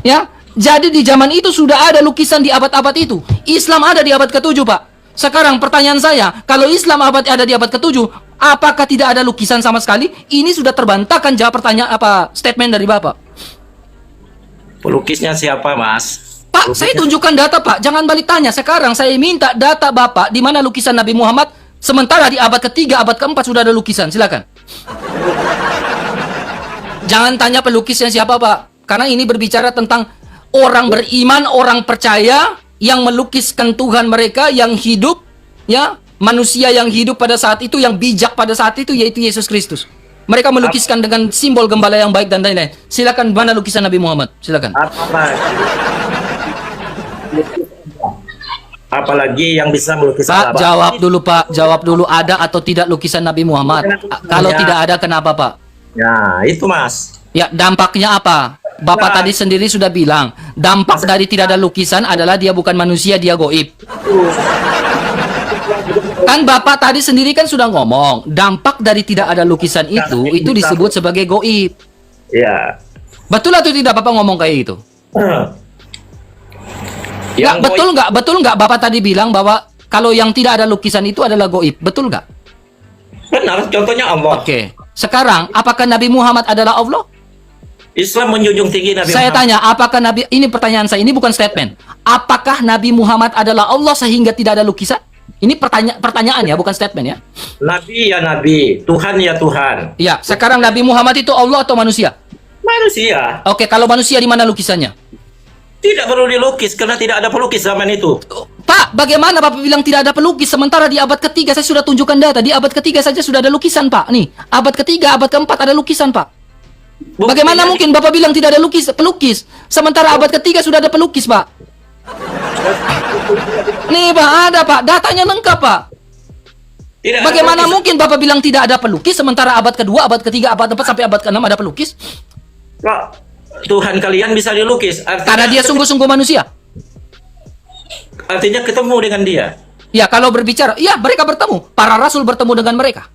Ya. Jadi, di zaman itu sudah ada lukisan di abad-abad itu. Islam ada di abad ke-7, Pak. Sekarang pertanyaan saya, kalau Islam ada di abad ke-7, apakah tidak ada lukisan sama sekali? Ini sudah terbantahkan jawab pertanyaan statement dari Bapak. Pelukisnya siapa, Mas? Pak, saya tunjukkan data, Pak. Jangan balik tanya. Sekarang saya minta data Bapak di mana lukisan Nabi Muhammad, sementara di abad ketiga, abad keempat sudah ada lukisan. Silakan. Jangan tanya pelukisnya siapa, Pak. Karena ini berbicara tentang orang beriman, orang percaya yang melukiskan Tuhan mereka yang hidup, ya, manusia yang hidup pada saat itu, yang bijak pada saat itu, yaitu Yesus Kristus. Mereka melukiskan dengan simbol gembala yang baik dan lain-lain. Silakan, mana lukisan Nabi Muhammad? Silakan. Apalagi yang bisa melukis Pak, apa? jawab dulu Pak. Jawab dulu, ada atau tidak lukisan Nabi Muhammad? Kalau Ya. tidak ada, kenapa Pak? Ya, itu Mas. Ya, dampaknya apa? Bapak tadi sendiri sudah bilang, dampak dari tidak ada lukisan adalah dia bukan manusia, dia goib. Kan Bapak tadi sendiri kan sudah ngomong, dampak dari tidak ada lukisan itu disebut sebagai goib. Ya. Betul atau tidak Bapak ngomong kayak gitu? Yang Betul nggak Bapak tadi bilang bahwa kalau yang tidak ada lukisan itu adalah goib, betul nggak? benar, contohnya Allah. Oke. Sekarang, apakah Nabi Muhammad adalah Allah? Islam menjunjung tinggi Nabi Saya Muhammad. tanya, apakah Nabi, ini pertanyaan saya, ini bukan statement. Apakah Nabi Muhammad adalah Allah sehingga tidak ada lukisan? Ini pertanyaan ya, bukan statement ya. Nabi ya Nabi, Tuhan ya Tuhan. Ya, sekarang Nabi Muhammad itu Allah atau manusia? Manusia Oke, kalau manusia di mana lukisannya? tidak perlu dilukis karena tidak ada pelukis zaman itu. Pak, bagaimana Bapak bilang tidak ada pelukis sementara di abad ketiga saya sudah tunjukkan data, di abad ketiga saja sudah ada lukisan, Pak. Nih, abad ketiga, abad keempat ada lukisan, Pak. Bagaimana mungkin Bapak bilang tidak ada pelukis sementara abad ketiga sudah ada pelukis, Pak? Nih, Pak, ada, Pak. Datanya lengkap, Pak. Tidak ada Bagaimana pelukis. mungkin Bapak bilang tidak ada pelukis sementara abad kedua, abad ketiga, abad keempat sampai abad keenam ada pelukis? Kok Tuhan kalian bisa dilukis? Karena dia sungguh-sungguh manusia. Artinya ketemu dengan dia. Ya, kalau berbicara, ya mereka bertemu. Para rasul bertemu dengan mereka.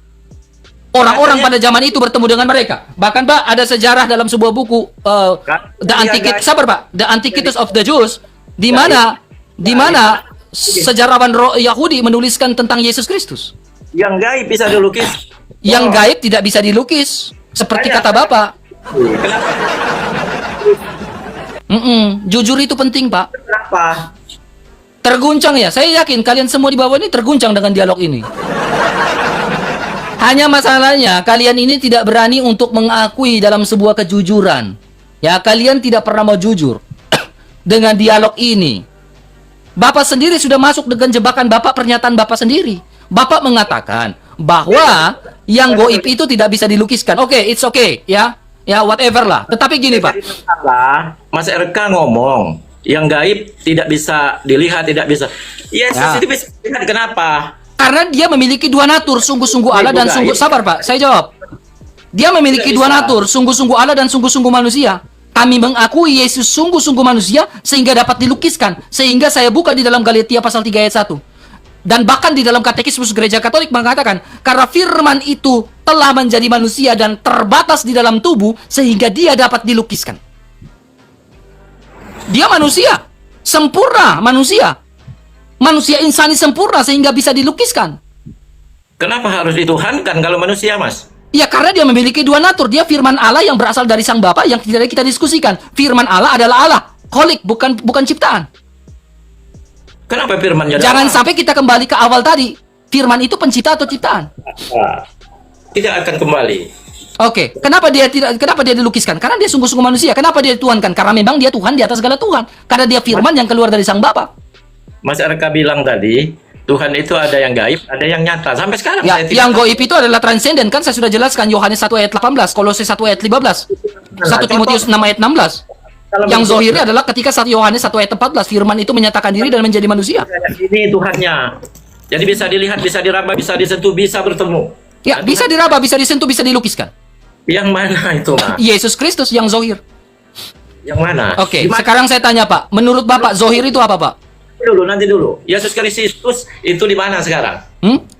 Orang-orang pada zaman itu bertemu dengan mereka. Bahkan Pak, ada sejarah dalam sebuah buku The Antiquities, sabar Pak, The Antiquities of the Jews, di mana sejarawan Yahudi menuliskan tentang Yesus Kristus. Yang gaib bisa dilukis. Yang gaib tidak bisa dilukis, seperti kata Bapak. Kenapa? Jujur itu penting, Pak. Kenapa? Terguncang ya, saya yakin kalian semua di bawah ini terguncang dengan dialog ini. Hanya masalahnya, kalian ini tidak berani untuk mengakui dalam sebuah kejujuran. Ya, kalian tidak pernah mau jujur dengan dialog ini. Bapak sendiri sudah masuk dengan jebakan Bapak, pernyataan Bapak sendiri. Bapak mengatakan bahwa yang goib itu tidak bisa dilukiskan. Oke, it's okay, ya. Ya, whatever lah. Tetapi gini, Pak. Mas RK ngomong, yang gaib tidak bisa dilihat, tidak bisa. Yesus Ya. itu bisa dilihat, kenapa? Karena dia memiliki dua natur, sungguh-sungguh Allah dan sungguh... Sabar, Pak. Saya jawab. Dia memiliki dua natur, sungguh-sungguh Allah dan sungguh-sungguh manusia. Kami mengakui Yesus sungguh-sungguh manusia sehingga dapat dilukiskan. Sehingga saya buka di dalam Galatia pasal 3 ayat 1. Dan bahkan di dalam katekismus gereja Katolik mengatakan, karena firman itu telah menjadi manusia dan terbatas di dalam tubuh sehingga dia dapat dilukiskan. Dia manusia, sempurna manusia. Manusia insani sempurna sehingga bisa dilukiskan. Kenapa harus dituhankan kalau manusia, Mas? Ya, karena dia memiliki dua natur. Dia firman Allah yang berasal dari Sang Bapa yang tidak kita diskusikan. Firman Allah adalah Allah, kholik, bukan ciptaan. Kenapa firman-Nya? Jangan sampai kita kembali ke awal tadi. Firman itu pencipta atau ciptaan? Tidak akan kembali. Oke, kenapa dia dilukiskan? Karena dia sungguh-sungguh manusia. Kenapa dia dituhankan? Karena memang dia Tuhan di atas segala Tuhan. Karena dia firman yang keluar dari Sang Bapa. Mas RK bilang tadi, Tuhan itu ada yang gaib, ada yang nyata. Sampai sekarang Ya, saya tidak yang tahu. goib itu adalah transenden. Kan saya sudah jelaskan Yohanes 1 ayat 18, Kolose 1 ayat 15, 1 Timotius 6 ayat 16. Yang zohirnya adalah ketika 1 Yohanes 1 ayat 14, firman itu menyatakan diri dan menjadi manusia. Ini Tuhannya. Jadi bisa dilihat, bisa diraba, bisa disentuh, bisa bertemu. Ya, bisa diraba, bisa disentuh, bisa dilukiskan. Yang mana itu, Mas? Yesus Kristus yang zohir. Yang mana? Oke, Di mana? sekarang saya tanya Pak, menurut Bapak zohir itu apa Pak? Nanti dulu. Yesus Kristus itu di mana sekarang?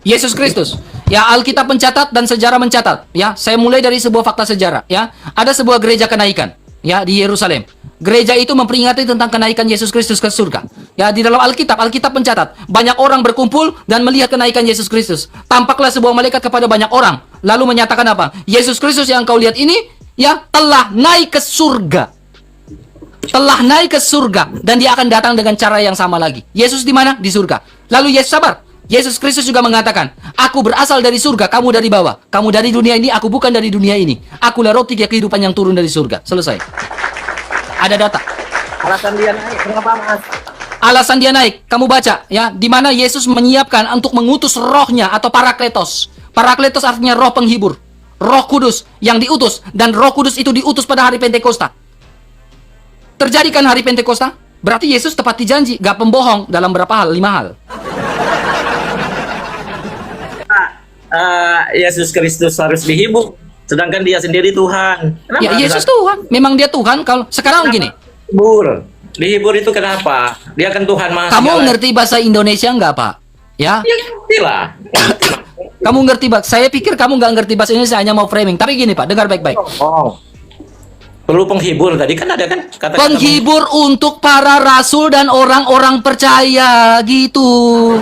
Yesus Kristus. Ya, Alkitab mencatat dan sejarah mencatat. Ya, saya mulai dari sebuah fakta sejarah. Ya, ada sebuah gereja kenaikan. Ya, di Yerusalem. Gereja itu memperingati tentang kenaikan Yesus Kristus ke surga. Ya, di dalam Alkitab mencatat banyak orang berkumpul dan melihat kenaikan Yesus Kristus. Tampaklah sebuah malaikat kepada banyak orang, lalu menyatakan apa? Yesus Kristus yang kau lihat ini, ya, telah naik ke surga. Telah naik ke surga dan dia akan datang dengan cara yang sama lagi. Yesus di mana? Di surga. Lalu Yesus sabar. Yesus Kristus juga mengatakan, aku berasal dari surga, kamu dari bawah. Kamu dari dunia ini, aku bukan dari dunia ini. Akulah roti kehidupan yang turun dari surga. Selesai. Ada data. Alasan dia naik, kenapa, Mas? Alasan dia naik, kamu baca ya, di mana Yesus menyiapkan untuk mengutus rohnya atau parakletos. Parakletos artinya roh penghibur. Roh Kudus yang diutus, dan Roh Kudus itu diutus pada hari Pentakosta. Terjadikan hari Pentakosta? Berarti Yesus tepati janji, gak pembohong dalam berapa hal? 5 hal. Yesus Kristus harus dihibur, sedangkan dia sendiri Tuhan. Kenapa Ya, Yesus Tuhan, memang dia Tuhan. Kalau sekarang gini, dihibur itu kenapa? Dia kan Tuhan Maha kamu Segala. ngerti bahasa Indonesia nggak Pak? Ya, Inilah. Kamu ngerti, Pak? Saya pikir kamu nggak ngerti bahasa Indonesia, hanya mau framing. Tapi gini, Pak, dengar baik-baik. Oh. Perlu penghibur tadi kan ada kan kata-kata Penghibur untuk para rasul dan orang-orang percaya, gitu.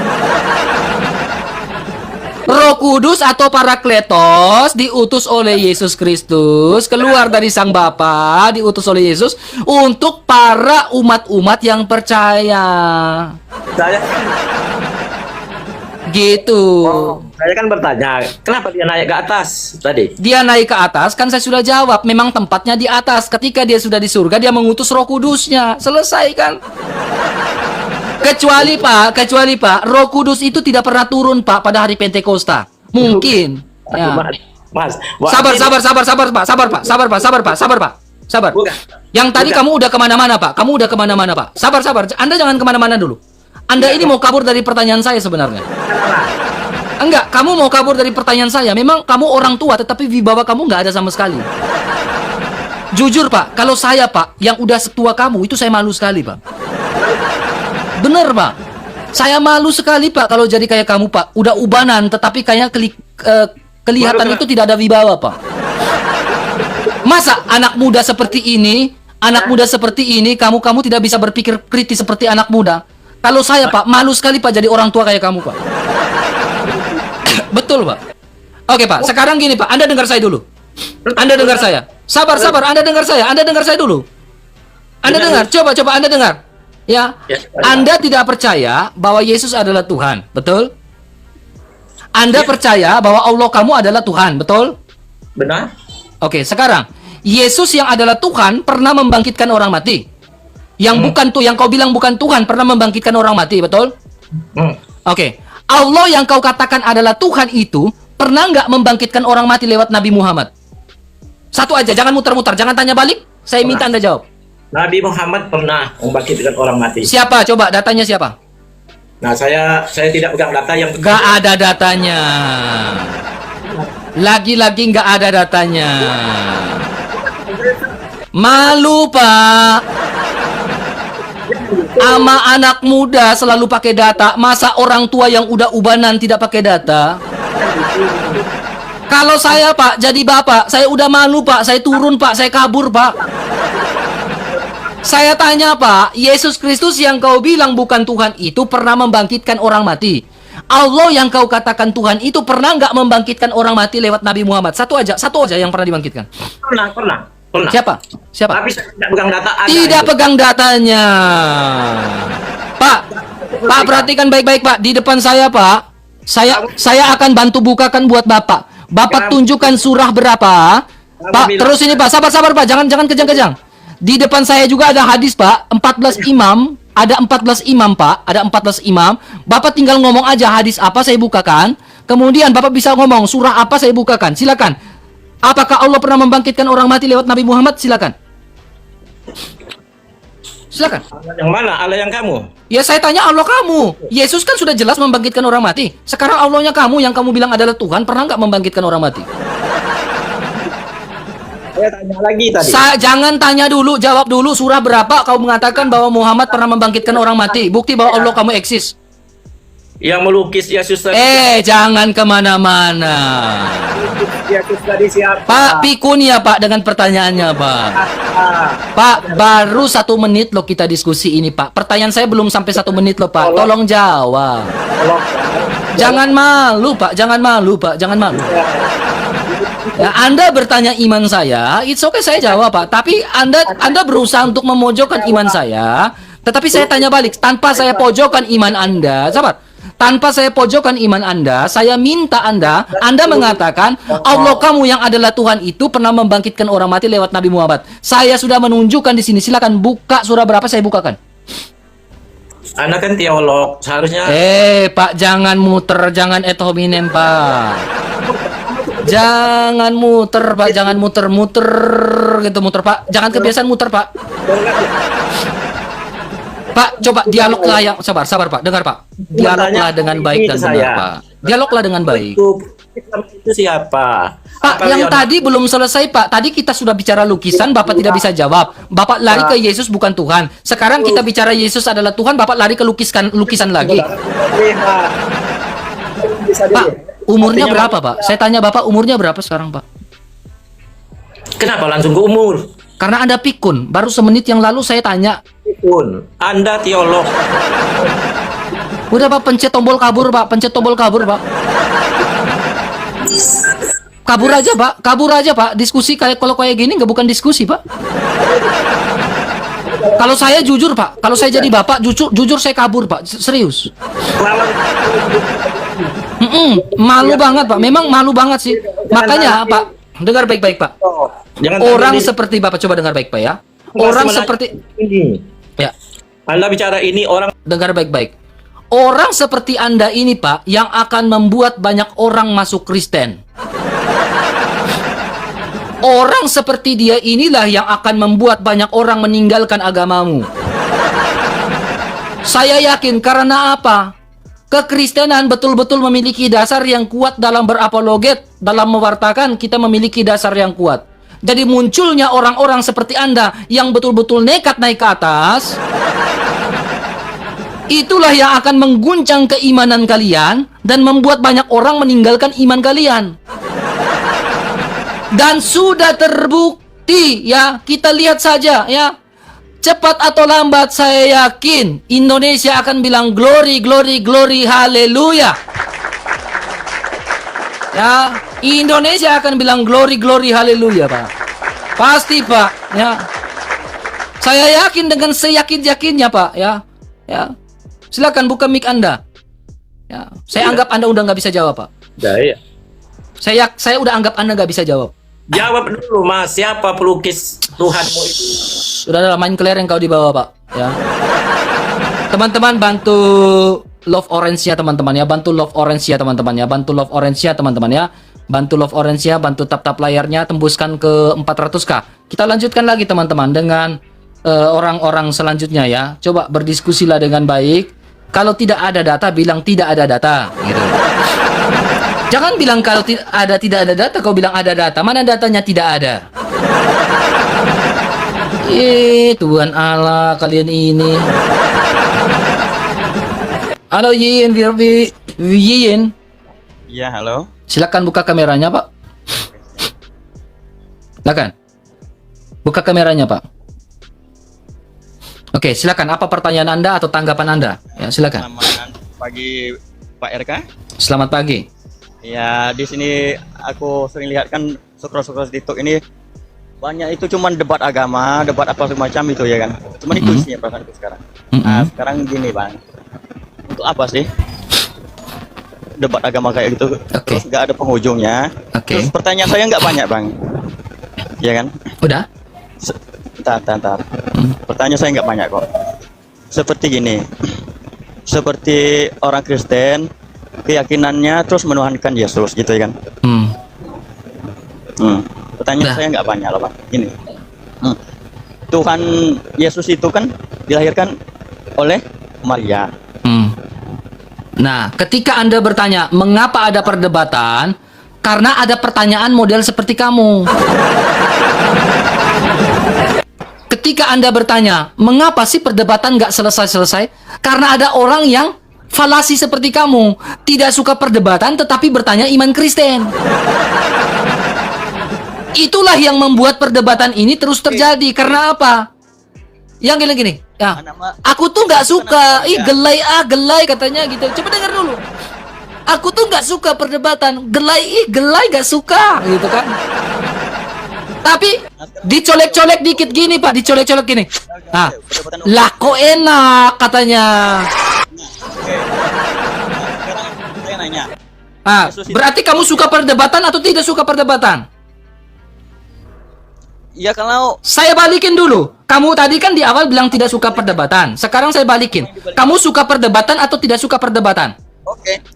Roh Kudus atau Parakletos diutus oleh Yesus Kristus, keluar dari Sang Bapa, diutus oleh Yesus untuk para umat-umat yang percaya. saya Gitu. saya kan bertanya, kenapa dia naik ke atas tadi? Dia naik ke atas, kan saya sudah jawab, memang tempatnya di atas. Ketika dia sudah di surga, dia mengutus Roh Kudusnya. Selesai kan? Kecuali Pak, Roh Kudus itu tidak pernah turun, Pak, pada hari Pentakosta. Mungkin. Ya. Mas, Sabar, Pak. Sabar. Bukan. Yang tadi Bukan. kamu udah kemana-mana, Pak. Kamu udah kemana-mana, Pak. Sabar. Anda jangan kemana-mana dulu. Anda ini mau kabur dari pertanyaan saya sebenarnya. Enggak, kamu mau kabur dari pertanyaan saya. Memang kamu orang tua, tetapi wibawa kamu nggak ada sama sekali. Jujur, Pak, kalau saya, Pak, yang udah setua kamu, itu saya malu sekali, Pak. Bener, Pak. Saya malu sekali, Pak, kalau jadi kayak kamu, Pak. Udah ubanan, tetapi kayak kelihatan itu tidak ada wibawa, Pak. Masa anak muda seperti ini, kamu tidak bisa berpikir kritis seperti anak muda? Kalau saya, Pak, malu sekali, Pak, jadi orang tua kayak kamu, Pak. Betul, Pak. Oke, Pak. Sekarang gini, Pak. Anda dengar saya dulu. Anda dengar saya. Sabar. Anda dengar saya dulu. Anda dengar. Coba Anda dengar. Ya. Anda tidak percaya bahwa Yesus adalah Tuhan, betul? Anda percaya bahwa Allah kamu adalah Tuhan, betul? Benar? Oke, sekarang Yesus yang adalah Tuhan pernah membangkitkan orang mati. Yang bukan tuh, yang kau bilang bukan Tuhan pernah membangkitkan orang mati, betul? Oke. Allah yang kau katakan adalah Tuhan itu pernah nggak membangkitkan orang mati lewat Nabi Muhammad? Satu aja, jangan muter-muter, jangan tanya balik. Saya minta Anda jawab. Nabi Muhammad pernah membangkitkan orang mati. Siapa? Coba datanya siapa? Nah, saya tidak pegang data yang Nggak ada datanya. Lagi-lagi nggak ada datanya. Malu, Pak. Ama anak muda selalu pakai data. Masa orang tua yang udah ubanan tidak pakai data? Kalau saya, Pak, jadi bapak, saya udah malu, Pak. Saya turun, Pak. Saya kabur, Pak. Saya tanya, Pak, Yesus Kristus yang kau bilang bukan Tuhan itu pernah membangkitkan orang mati. Allah yang kau katakan Tuhan itu pernah nggak membangkitkan orang mati lewat Nabi Muhammad? Satu aja yang pernah dibangkitkan. Pernah. Siapa? Tapi saya tidak pegang data. Tidak pegang datanya. Pak, perhatikan baik-baik, Pak. Di depan saya, Pak. Saya akan bantu bukakan buat Bapak. Bapak tunjukkan surah berapa? Pak, terus ini, Pak. Sabar, Pak. Jangan kejang-kejang. Di depan saya juga ada hadis, Pak. 14 imam. Ada 14 imam, Pak. Ada 14 imam. Bapak tinggal ngomong aja hadis apa saya bukakan. Kemudian Bapak bisa ngomong surah apa saya bukakan. Silakan. Apakah Allah pernah membangkitkan orang mati lewat Nabi Muhammad? Silakan. Yang mana? Allah yang kamu? Ya, saya tanya Allah kamu. Yesus kan sudah jelas membangkitkan orang mati. Sekarang Allahnya kamu yang kamu bilang adalah Tuhan pernah nggak membangkitkan orang mati? Saya tanya lagi tadi. Jangan tanya dulu, jawab dulu surah berapa kau mengatakan bahwa Muhammad pernah membangkitkan orang mati. Bukti bahwa Allah kamu eksis. Yang melukis Yesus tadi. Jangan kemana-mana. Yesus tadi siapa? Pak, pikun ya, Pak, dengan pertanyaannya, Pak. Pak, baru 1 menit loh kita diskusi ini, Pak. Pertanyaan saya belum sampai 1 menit loh, Pak. Tolong jawab. Jangan malu, Pak. Jangan malu. Ya, Anda bertanya iman saya, it's okay saya jawab, Pak. Tapi Anda berusaha untuk memojokkan iman saya. Tetapi saya tanya balik, tanpa saya pojokkan iman Anda, sabar. Tanpa saya pojokkan iman Anda, saya minta Anda mengatakan Allah kamu yang adalah Tuhan itu pernah membangkitkan orang mati lewat Nabi Muhammad. Saya sudah menunjukkan di sini. Silakan buka surah berapa saya bukakan. Anda kan teolog, seharusnya. Pak, jangan muter, jangan ad hominem, Pak. Jangan muter, Pak. Jangan muter-muter gitu, Pak. Jangan kebiasaan muter, Pak. Pak, coba dialoglah yang sabar, Pak. Dengar, Pak. Dialoglah dengan baik dan benar, Pak. Dialoglah dengan baik. Itu siapa? Pak, yang tadi belum selesai, Pak. Tadi kita sudah bicara lukisan, Bapak tidak bisa jawab. Bapak lari ke Yesus bukan Tuhan. Sekarang kita bicara Yesus adalah Tuhan, Bapak lari ke lukisan lagi. bisa Pak, dilihat. umurnya Artinya berapa, Pak? Saya tanya Bapak, umurnya berapa sekarang, Pak? Kenapa langsung ke umur? Karena Anda pikun. Baru semenit yang lalu saya tanya. Pun Anda teolog. Udah, Pak, pencet tombol kabur, Pak. Pencet tombol kabur, Pak. Kabur aja, Pak. Kabur aja, Pak. Diskusi kayak kalau kayak gini nggak bukan diskusi, Pak. Kalau saya jujur, Pak. Kalau saya jadi Bapak, jujur saya kabur, Pak. Serius. Lawan Malu banget, Pak. Memang malu banget sih. Makanya, Pak, dengar baik-baik, Pak. jangan Orang tampil di- seperti Bapak, coba dengar baik-baik ya. Masih Orang menanya seperti ini. ya, Anda bicara ini orang dengar baik-baik. Orang seperti Anda ini, Pak, yang akan membuat banyak orang masuk Kristen. Orang seperti dia inilah yang akan membuat banyak orang meninggalkan agamamu. Saya yakin karena apa? Kekristenan betul-betul memiliki dasar yang kuat dalam berapologet, dalam mewartakan kita memiliki dasar yang kuat. Jadi munculnya orang-orang seperti Anda yang betul-betul nekat naik ke atas, itulah yang akan mengguncang keimanan kalian dan membuat banyak orang meninggalkan iman kalian. Dan sudah terbukti ya, kita lihat saja ya. Cepat atau lambat saya yakin Indonesia akan bilang glory, glory, glory, haleluya. Ya, Indonesia akan bilang glory, glory, haleluya, Pak. Pasti, Pak, ya. Saya yakin dengan seyakin-yakinnya, Pak, ya. Ya. Silakan buka mic Anda. Ya, saya anggap Anda udah nggak bisa jawab, Pak. ya. Saya udah anggap Anda nggak bisa jawab. Jawab dulu, Mas. Siapa pelukis Tuhanmu itu? Sudah main kelereng kau di bawah, Pak. Ya. Teman-teman bantu love orange ya, teman-teman ya. Bantu love orange ya, teman-teman ya. Bantu love orange ya, teman-teman ya. Bantu love orange ya, bantu tap-tap layarnya tembuskan ke 400k. Kita lanjutkan lagi, teman-teman, dengan orang-orang selanjutnya ya. Coba berdiskusilah dengan baik. Kalau tidak ada data, bilang tidak ada data, gitu. Jangan bilang kalau tidak ada data, kau bilang ada data. Mana datanya tidak ada? Tuhan Allah, kalian ini. Halo Yin, Yin. Iya, halo. Silakan buka kameranya, Pak. Silakan. Buka kameranya, Pak. Oke, silakan. Apa pertanyaan Anda atau tanggapan Anda? Ya, silakan. Selamat pagi Pak RK. Selamat pagi. Ya, di sini aku sering lihat kan scroll-scroll di TikTok ini banyak itu cuman debat agama, debat apa semacam itu ya kan. Cuman itu isinya perasaan itu sekarang. Nah, sekarang gini, Bang. Untuk apa sih debat agama kayak gitu? Oke. Terus nggak ada penghujungnya. Oke. Terus pertanyaan saya nggak banyak, Bang. Ya kan? Udah? Bentar. Pertanyaan saya nggak banyak kok. Seperti gini. Seperti orang Kristen, keyakinannya terus menuhankan Yesus gitu ya kan. Pertanyaan Nah. saya nggak banyak loh, Pak. Gini. Tuhan Yesus itu kan dilahirkan oleh Maria. Nah, ketika Anda bertanya, mengapa ada perdebatan? Karena ada pertanyaan model seperti kamu. Ketika Anda bertanya, mengapa sih perdebatan nggak selesai-selesai? Karena ada orang yang falasi seperti kamu. Tidak suka perdebatan, tetapi bertanya iman Kristen. Itulah yang membuat perdebatan ini terus terjadi. Karena apa? Yang gini-gini. Ya, aku tuh nggak suka. Ih, gelai katanya gitu. Coba dengar dulu. Aku tuh nggak suka perdebatan. Gelai nggak suka gitu kan. Tapi dicolek-colek dikit gini, Pak, dicolek-colek gini. Nah, lah kok enak katanya. Sekarang saya nanya. Berarti kamu suka perdebatan atau tidak suka perdebatan? Ya kalau Saya balikin dulu. Kamu tadi kan di awal bilang tidak suka perdebatan. Sekarang saya balikin. Kamu suka perdebatan atau tidak suka perdebatan? oke.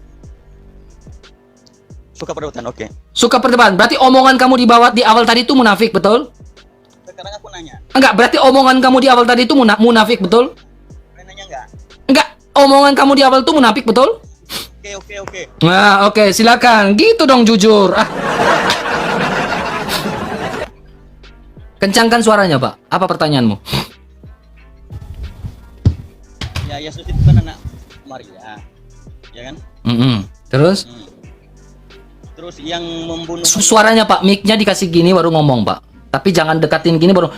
Suka perdebatan, oke. Suka perdebatan. Berarti omongan kamu di awal tadi itu munafik, betul? Sekarang aku nanya. Enggak, berarti omongan kamu di awal tadi itu munafik, betul? Saya nanya enggak? Enggak, omongan kamu di awal itu munafik, betul? Oke. Nah, oke, silakan. Gitu dong jujur. Kencangkan suaranya, Pak. Apa pertanyaanmu? Ya, Yesus itu kan anak Maria. Ya kan? Terus? Terus yang membunuh Suaranya Pak, mic-nya dikasih gini baru ngomong Pak. Tapi jangan dekatin gini baru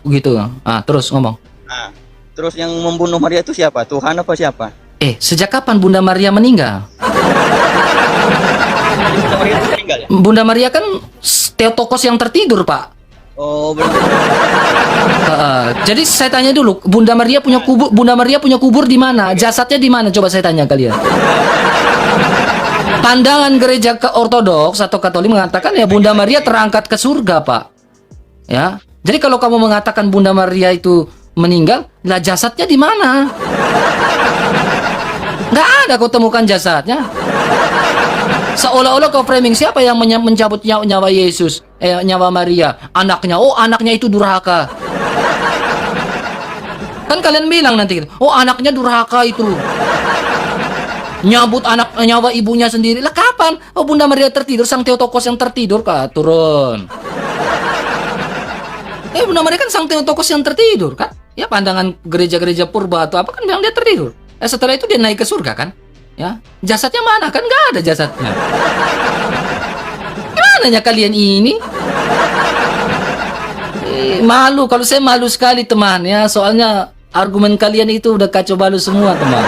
gitu. Terus ngomong. Nah, terus yang membunuh Maria itu siapa? Tuhan apa siapa? Sejak kapan Bunda Maria meninggal? Jadi Bunda Maria itu meninggal ya? Bunda Maria kan Theotokos yang tertidur Pak. Oh, belum. Jadi saya tanya dulu, Bunda Maria punya kubur di mana? Jasadnya di mana? Coba saya tanya kalian. Pandangan gereja Ortodoks atau Katolik mengatakan ya Bunda Maria terangkat ke surga, Pak. Ya. Jadi kalau kamu mengatakan Bunda Maria itu meninggal, lah jasadnya di mana? Nggak ada kau temukan jasadnya. Seolah-olah kau framing siapa yang mencabut nyawa Yesus, nyawa Maria, anaknya. Oh, anaknya itu durhaka. Kan kalian bilang nanti, oh anaknya durhaka itu. Nyabut nyawa ibunya sendiri. Lah kapan? Oh Bunda Maria tertidur, Sang Theotokos yang tertidur kah? Turun. Bunda Maria kan Sang Theotokos yang tertidur kan? Ya pandangan gereja-gereja purba atau apa kan bilang dia tertidur. Setelah itu dia naik ke surga kan? Ya, jasadnya mana? Kan nggak ada jasadnya. Gimana ya kalian ini? Malu, kalau saya malu sekali teman ya, soalnya argumen kalian itu udah kacau balau semua teman.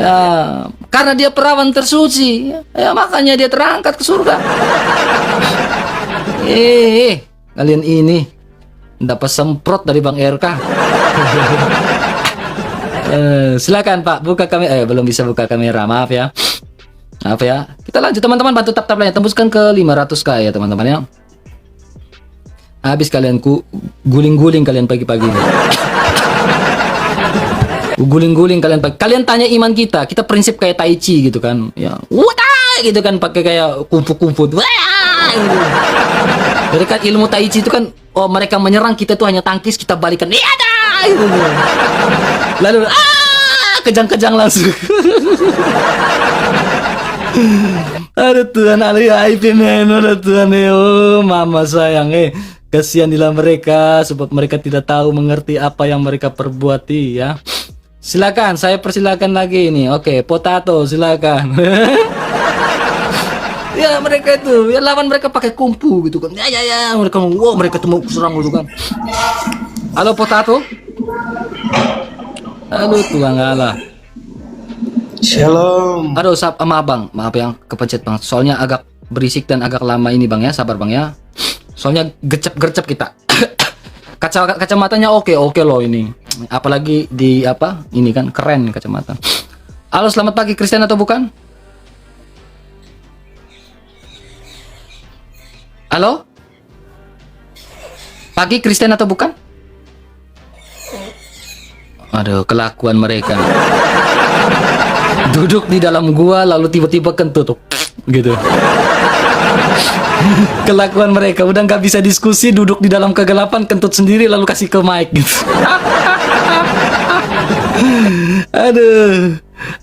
Ya, karena dia perawan tersuci, ya makanya dia terangkat ke surga. Kalian ini dapat semprot dari Bang RK. Silakan Pak, buka kamera. Belum bisa buka kamera, maaf ya. Maaf ya. Kita lanjut teman-teman, bantu tap-tap lainnya, tembuskan ke 500k ya teman-teman ya. Habis kalian guling-guling kalian pagi-pagi ini. Guling-guling kalian pagi. Kalian tanya iman kita prinsip kayak tai chi gitu kan. Ya, wah gitu kan, pakai kayak kungfu-kungfu. Wah. Gitu. Jadi kan ilmu tai chi itu kan, oh mereka menyerang kita tuh hanya tangkis, kita balikan. Iya dah. Gitu. Lalu kejang-kejang langsung. Aduh Tuhan, aduh Tuhan, oh mama sayang, kasianilah mereka sebab mereka tidak tahu mengerti apa yang mereka perbuati ya. Silakan, saya persilakan lagi ini. Oke, potato silakan. Ya mereka itu, ya lawan mereka pakai kungfu gitu kan. Ya mereka, wow mereka tuh mau serang gitu kan. Halo potato. Aduh Tuhan Allah. Shalom. Aduh, sama abang, maaf yang kepencet banget. Soalnya agak berisik dan agak lama ini bang ya, sabar bang ya. Soalnya gercep kita. Kacamatanya oke loh ini. Apalagi di apa? Ini kan keren kacamata. Halo, selamat pagi, Kristen atau bukan? Halo? Pagi, Kristen atau bukan? Aduh, kelakuan mereka. Duduk di dalam gua lalu tiba-tiba kentut gitu. Kelakuan mereka udah nggak bisa diskusi, duduk di dalam kegelapan, kentut sendiri lalu kasih ke mic gitu.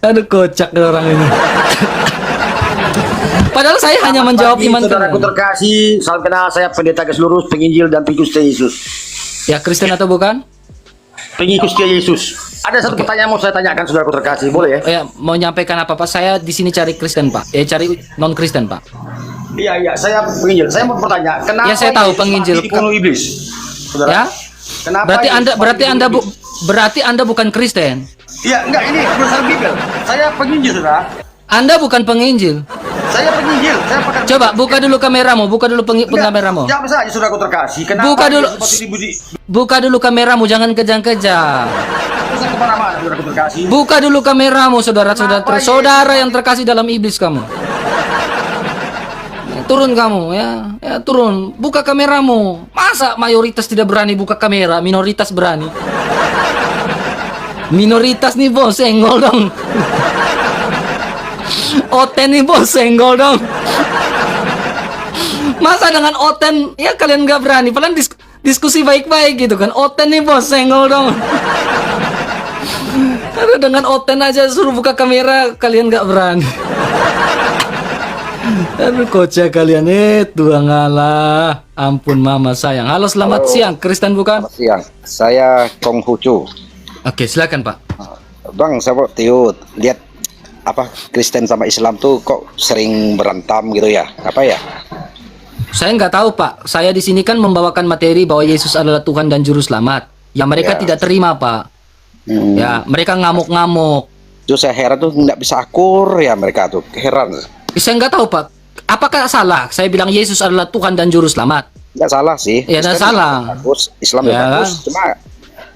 Aduh kocak orang ini. Padahal saya hanya menjawab iman. Saudaraku terkasih, salam kenal, saya pendeta Geslurus, penginjil dan pengikut setia Yesus. Ya, Kristen atau bukan? Pengikut setia Yesus. Ada satu pertanyaan mau saya tanyakan, saudaraku terkasih, boleh ya? Oh ya, mau nyampaikan apa Pak? Saya di sini cari Kristen Pak. Cari non Kristen Pak. Iya, saya penginjil. Saya mau bertanya, kenapa Ya saya tahu Yesus penginjil. mati dibunuh iblis? Saudara. Ya? Kenapa? Berarti Anda bukan Kristen. Iya, enggak, ini berdasarkan Bible. Saya penginjil, saudara. Anda bukan penginjil. Saya penginjil. Saya pakai. Coba buka dulu kameramu, kameramu. Jawab saja, saudaraku terkasih. Kenapa Buka dulu. Yesus mati dibunuh? Buka dulu kameramu, jangan kejang-kejang. Saya kemana-mana, saudaraku terkasih. Buka dulu kameramu, saudara yang terkasih dalam iblis kamu. Turun kamu ya, turun. Buka kameramu. Masa mayoritas tidak berani buka kamera, minoritas berani? Minoritas nih bos, senggol dong. Oten nih bos, senggol dong. Masa dengan Oten ya kalian nggak berani? Padahal diskusi baik-baik gitu kan. Oten nih bos, senggol dong. Aduh, dengan Oten aja suruh buka kamera kalian nggak berani. Aduh kocak kalian, Tuhan Allah. Ampun mama sayang. Halo, selamat siang, Kristen bukan? Selamat siang, saya Kong Hucu. Oke, silakan Pak. Bang, saya mau lihat apa Kristen sama Islam tuh kok sering berantem gitu ya? Apa ya? Saya nggak tahu Pak. Saya di sini kan membawakan materi bahwa Yesus adalah Tuhan dan Juru Selamat. Yang mereka Ya. tidak terima Pak. Ya, mereka ngamuk-ngamuk. Terus saya heran tuh nggak bisa akur ya mereka tuh, heran. Saya nggak tahu Pak. Apakah salah? Saya bilang Yesus adalah Tuhan dan Juru Selamat. Nggak salah sih. Ya, nggak Kristen salah. Bagus, Islam Ya. ya bagus. Cuma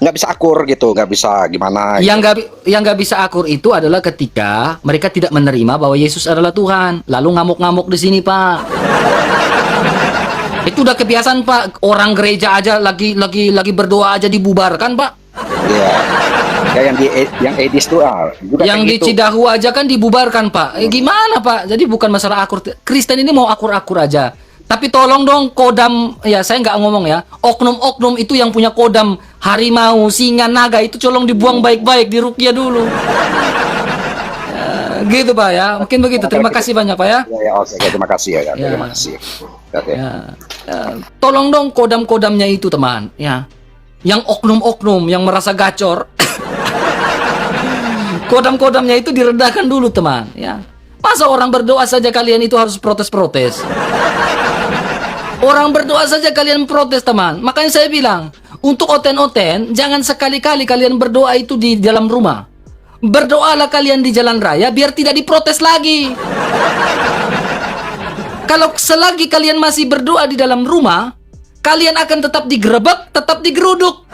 nggak bisa akur gitu, nggak bisa gimana. Yang nggak bisa akur itu adalah ketika mereka tidak menerima bahwa Yesus adalah Tuhan, lalu ngamuk-ngamuk di sini Pak. Itu udah kebiasaan Pak. Orang gereja aja lagi berdoa aja dibubarkan Pak. Iya. Ya yang Edis tuh juga Yang kayak di gitu. Cidahu aja kan dibubarkan Pak. Gimana Pak? Jadi bukan masalah akur. Kristen ini mau akur-akur aja. Tapi tolong dong kodam, ya saya nggak ngomong ya. Oknum-oknum itu yang punya kodam harimau, singa, naga itu tolong dibuang baik-baik, diruqyah dulu. Gitu Pak ya. Mungkin begitu. Terima kasih banyak Pak ya. Ya, oke, terima kasih ya. Ya. Terima kasih. Oke. Ya, tolong dong kodam-kodamnya itu teman ya, yang oknum-oknum yang merasa gacor. Kodam-kodamnya itu direndahkan dulu teman ya. Masa orang berdoa saja kalian itu harus protes-protes? Orang berdoa saja kalian protes teman. Makanya saya bilang, untuk oten-oten jangan sekali-kali kalian berdoa itu di dalam rumah. Berdoalah kalian di jalan raya biar tidak diprotes lagi. Kalau selagi kalian masih berdoa di dalam rumah, kalian akan tetap digerebek, tetap digeruduk.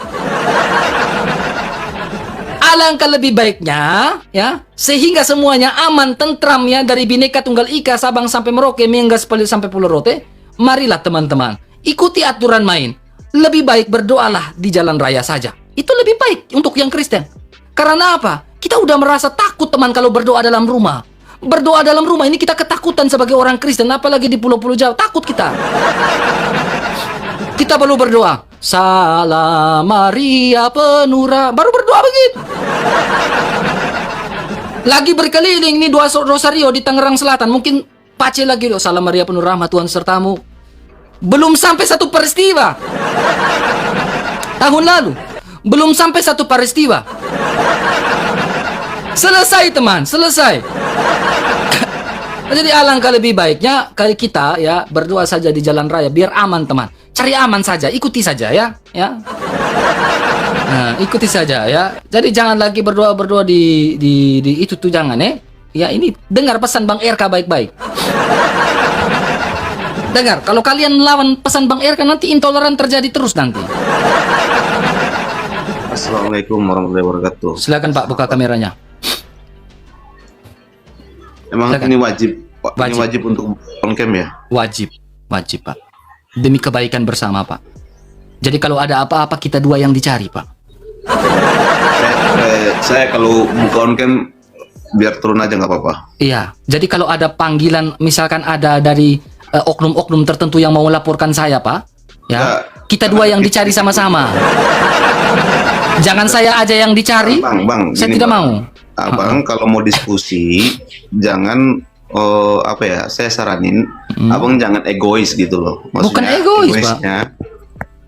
Alangkah lebih baiknya, ya, sehingga semuanya aman, tentram ya, dari Bhinneka Tunggal Ika, Sabang sampai Merauke, Menggas sampai Pulau Rote. Marilah teman-teman, ikuti aturan main. Lebih baik berdoalah di jalan raya saja. Itu lebih baik untuk yang Kristen. Karena apa? Kita udah merasa takut teman kalau berdoa dalam rumah. Berdoa dalam rumah ini kita ketakutan sebagai orang Kristen, apalagi di pulau-pulau Jawa, takut kita. Kita perlu berdoa. Salam Maria penura. Baru berdoa begitu. Lagi berkeliling nih dua rosario di Tangerang Selatan. Mungkin pace lagi loh. Salam Maria penuh rahmat Tuhan sertamu. Belum sampai satu peristiwa. Tahun lalu. Belum sampai satu peristiwa. Selesai teman, selesai. Jadi alangkah lebih baiknya kali kita ya berdoa saja di jalan raya biar aman teman. Cari aman saja, ikuti saja ya. Nah, ikuti saja ya. Jadi jangan lagi berdoa di itu tuh jangan ya. Ini dengar pesan Bang RK baik-baik. Dengar, kalau kalian melawan pesan Bang RK nanti intoleran terjadi terus nanti. Assalamualaikum warahmatullahi wabarakatuh. Silakan Pak buka kameranya. Emang Silakan. ini wajib Wajib. untuk on cam ya? Wajib Pak. Demi kebaikan bersama Pak. Jadi kalau ada apa-apa kita dua yang dicari Pak. Saya kalau buka on cam biar turun aja nggak apa-apa. Iya. Jadi kalau ada panggilan, misalkan ada dari oknum-oknum tertentu yang mau laporkan saya Pak, ya Ya, kita dua yang dicari sama-sama. Jangan saya aja yang dicari. Bang, Saya gini, tidak Bang. mau. Abang kalau mau diskusi jangan apa ya? Saya saranin abang jangan egois gitu loh. Bukan egois, Pak. Maksudnya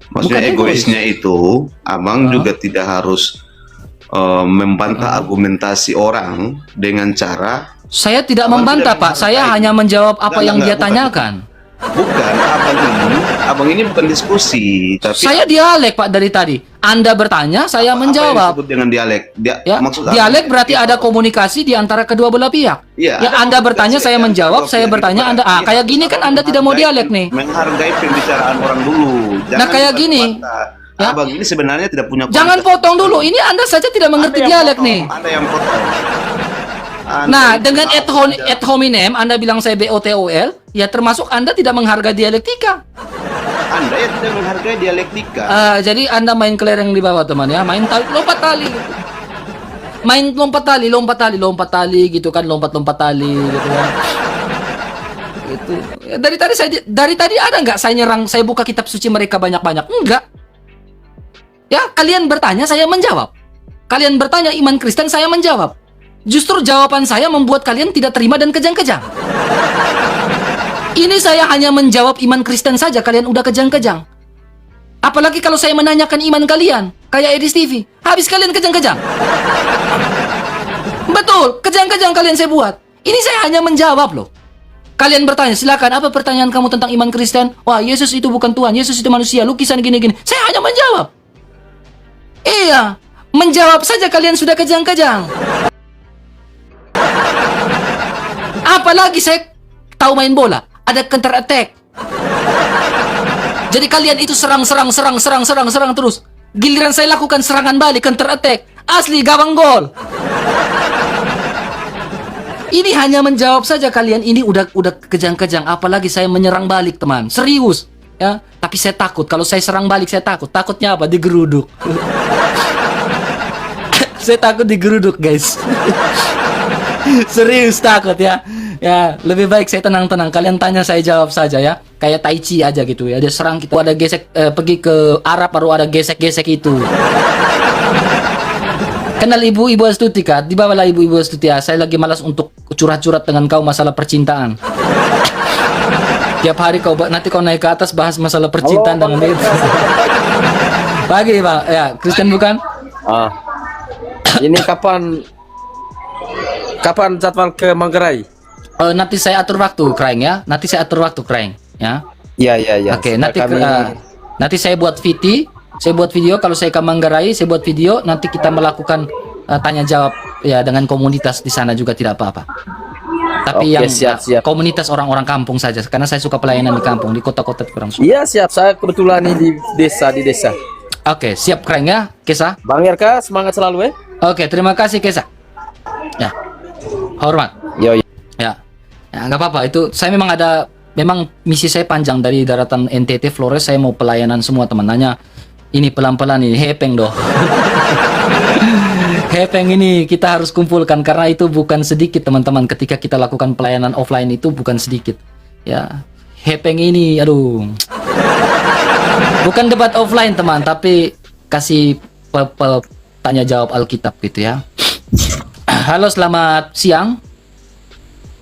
Bukan egois. egoisnya itu abang juga tidak harus membantah argumentasi orang dengan cara Saya tidak Abang membantah tidak Pak. bisa Saya terkait. hanya menjawab apa yang dia Bukan. tanyakan. bukan abang ini bukan diskusi tapi Saya dialek Pak dari tadi. Anda bertanya, saya apa yang menjawab. disebut dengan dialek. Ya, Maksud dialek abang berarti itu ada komunikasi di antara kedua belah pihak. Iya, Ya, ada Anda komunikasi bertanya, saya antara menjawab, kedua saya pihak. bertanya, Anda Iya, kayak gini kan Anda tidak mau dialek nih. Menghargai pembicaraan orang dulu. Nah, kayak gini. Ya. Abang ini sebenarnya tidak punya Jangan kualitas. potong dulu. Ini Anda saja tidak mengerti Anda yang dialek potong, nih. Anda yang potong. Anda Nah, itu dengan tahu aja. ad hominem Anda bilang saya BOTOL, ya termasuk Anda tidak menghargai dialektika. Anda yang tidak menghargai dialektika. Jadi Anda main kelereng di bawah teman ya, main lompat tali gitu. Main lompat tali gitu kan, lompat tali gitu kan. Itu. Ya, dari tadi ada nggak saya nyerang, saya buka kitab suci mereka banyak-banyak? Enggak. Ya, kalian bertanya, saya menjawab. Kalian bertanya iman Kristen, saya menjawab. Justru jawaban saya membuat kalian tidak terima dan kejang-kejang. Ini saya hanya menjawab iman Kristen saja, kalian udah kejang-kejang. Apalagi kalau saya menanyakan iman kalian, kayak Edis TV, habis kalian kejang-kejang. Betul, kejang-kejang kalian saya buat. Ini saya hanya menjawab loh. Kalian bertanya, silakan apa pertanyaan kamu tentang iman Kristen? Wah, Yesus itu bukan Tuhan, Yesus itu manusia, lukisan gini-gini. Saya hanya menjawab. Iya, menjawab saja kalian sudah kejang-kejang. Apalagi saya tahu main bola, ada counter attack. Jadi kalian itu serang terus. Giliran saya lakukan serangan balik, counter attack. Asli gawang gol. Ini hanya menjawab saja kalian, ini udah kejang-kejang, apalagi saya menyerang balik, teman. Serius, ya. Tapi saya takut kalau saya serang balik, saya takut. Takutnya apa? Digeruduk. Saya takut digeruduk, guys. Serius takut ya. Ya, lebih baik saya tenang-tenang. Kalian tanya saya jawab saja ya. Kayak tai chi aja gitu ya. Dia serang kita, ada gesek pergi ke Arab baru ada gesek-gesek itu. Kenal Ibu Astuti kan? Di bawahlah Ibu Astuti ya. Saya lagi malas untuk curhat-curhat dengan kau masalah percintaan. Tiap hari nanti kau naik ke atas bahas masalah percintaan dengan itu. Pagi Pak, ya Kristen bukan? Ini kapan jadwal ke Manggarai? Nanti saya atur waktu, Kreng ya. Nanti saya atur waktu, Kreng ya. Iya. Oke, nanti saya buat video. Kalau saya ke Manggarai, saya buat video. Nanti kita melakukan tanya jawab ya dengan komunitas di sana juga tidak apa-apa. Tapi Oke, yang siap. komunitas orang-orang kampung saja, karena saya suka pelayanan di kampung, di kota-kota kurang suka. Iya siap, saya kebetulan ini di desa. Oke, siap Kreng ya, Kesa. Bang RK semangat selalu ya. Oke, terima kasih Kesa. Ya, hormat. Yo. Ya, nggak apa-apa. Itu saya memang misi saya panjang dari daratan NTT Flores. Saya mau pelayanan semua teman. Nanya ini pelan-pelan ini hepeng doh. Hepeng ini kita harus kumpulkan karena itu bukan sedikit teman-teman. Ketika kita lakukan pelayanan offline itu bukan sedikit. Ya, hepeng ini, aduh. Bukan debat offline teman, tapi kasih tanya jawab Alkitab gitu ya. Halo, selamat siang.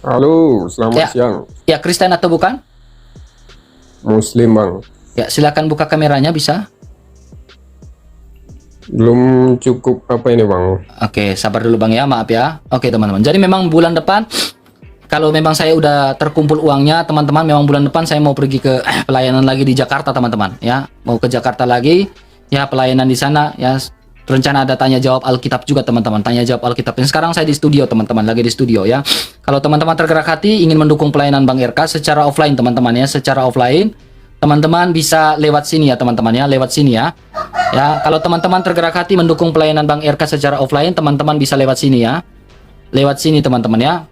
Halo, selamat siang. Ya, Kristen atau bukan? Muslim, Bang. Ya, silakan buka kameranya bisa. Belum cukup apa ini, Bang? Oke, sabar dulu Bang ya, maaf ya. Oke, teman-teman. Jadi memang bulan depan kalau memang saya udah terkumpul uangnya, teman-teman, memang bulan depan saya mau pergi ke pelayanan lagi di Jakarta, teman-teman, ya. Mau ke Jakarta lagi, ya pelayanan di sana, ya. Rencana ada tanya jawab Alkitab juga teman-teman, tanya jawab Alkitab. Dan sekarang saya di studio teman-teman, lagi di studio ya. Kalau teman-teman tergerak hati ingin mendukung pelayanan Bang RK secara offline teman-teman ya, secara offline teman-teman bisa lewat sini ya teman-teman ya, lewat sini ya. Ya, kalau teman-teman tergerak hati mendukung pelayanan Bang RK secara offline, teman-teman bisa lewat sini ya. Lewat sini teman-teman ya.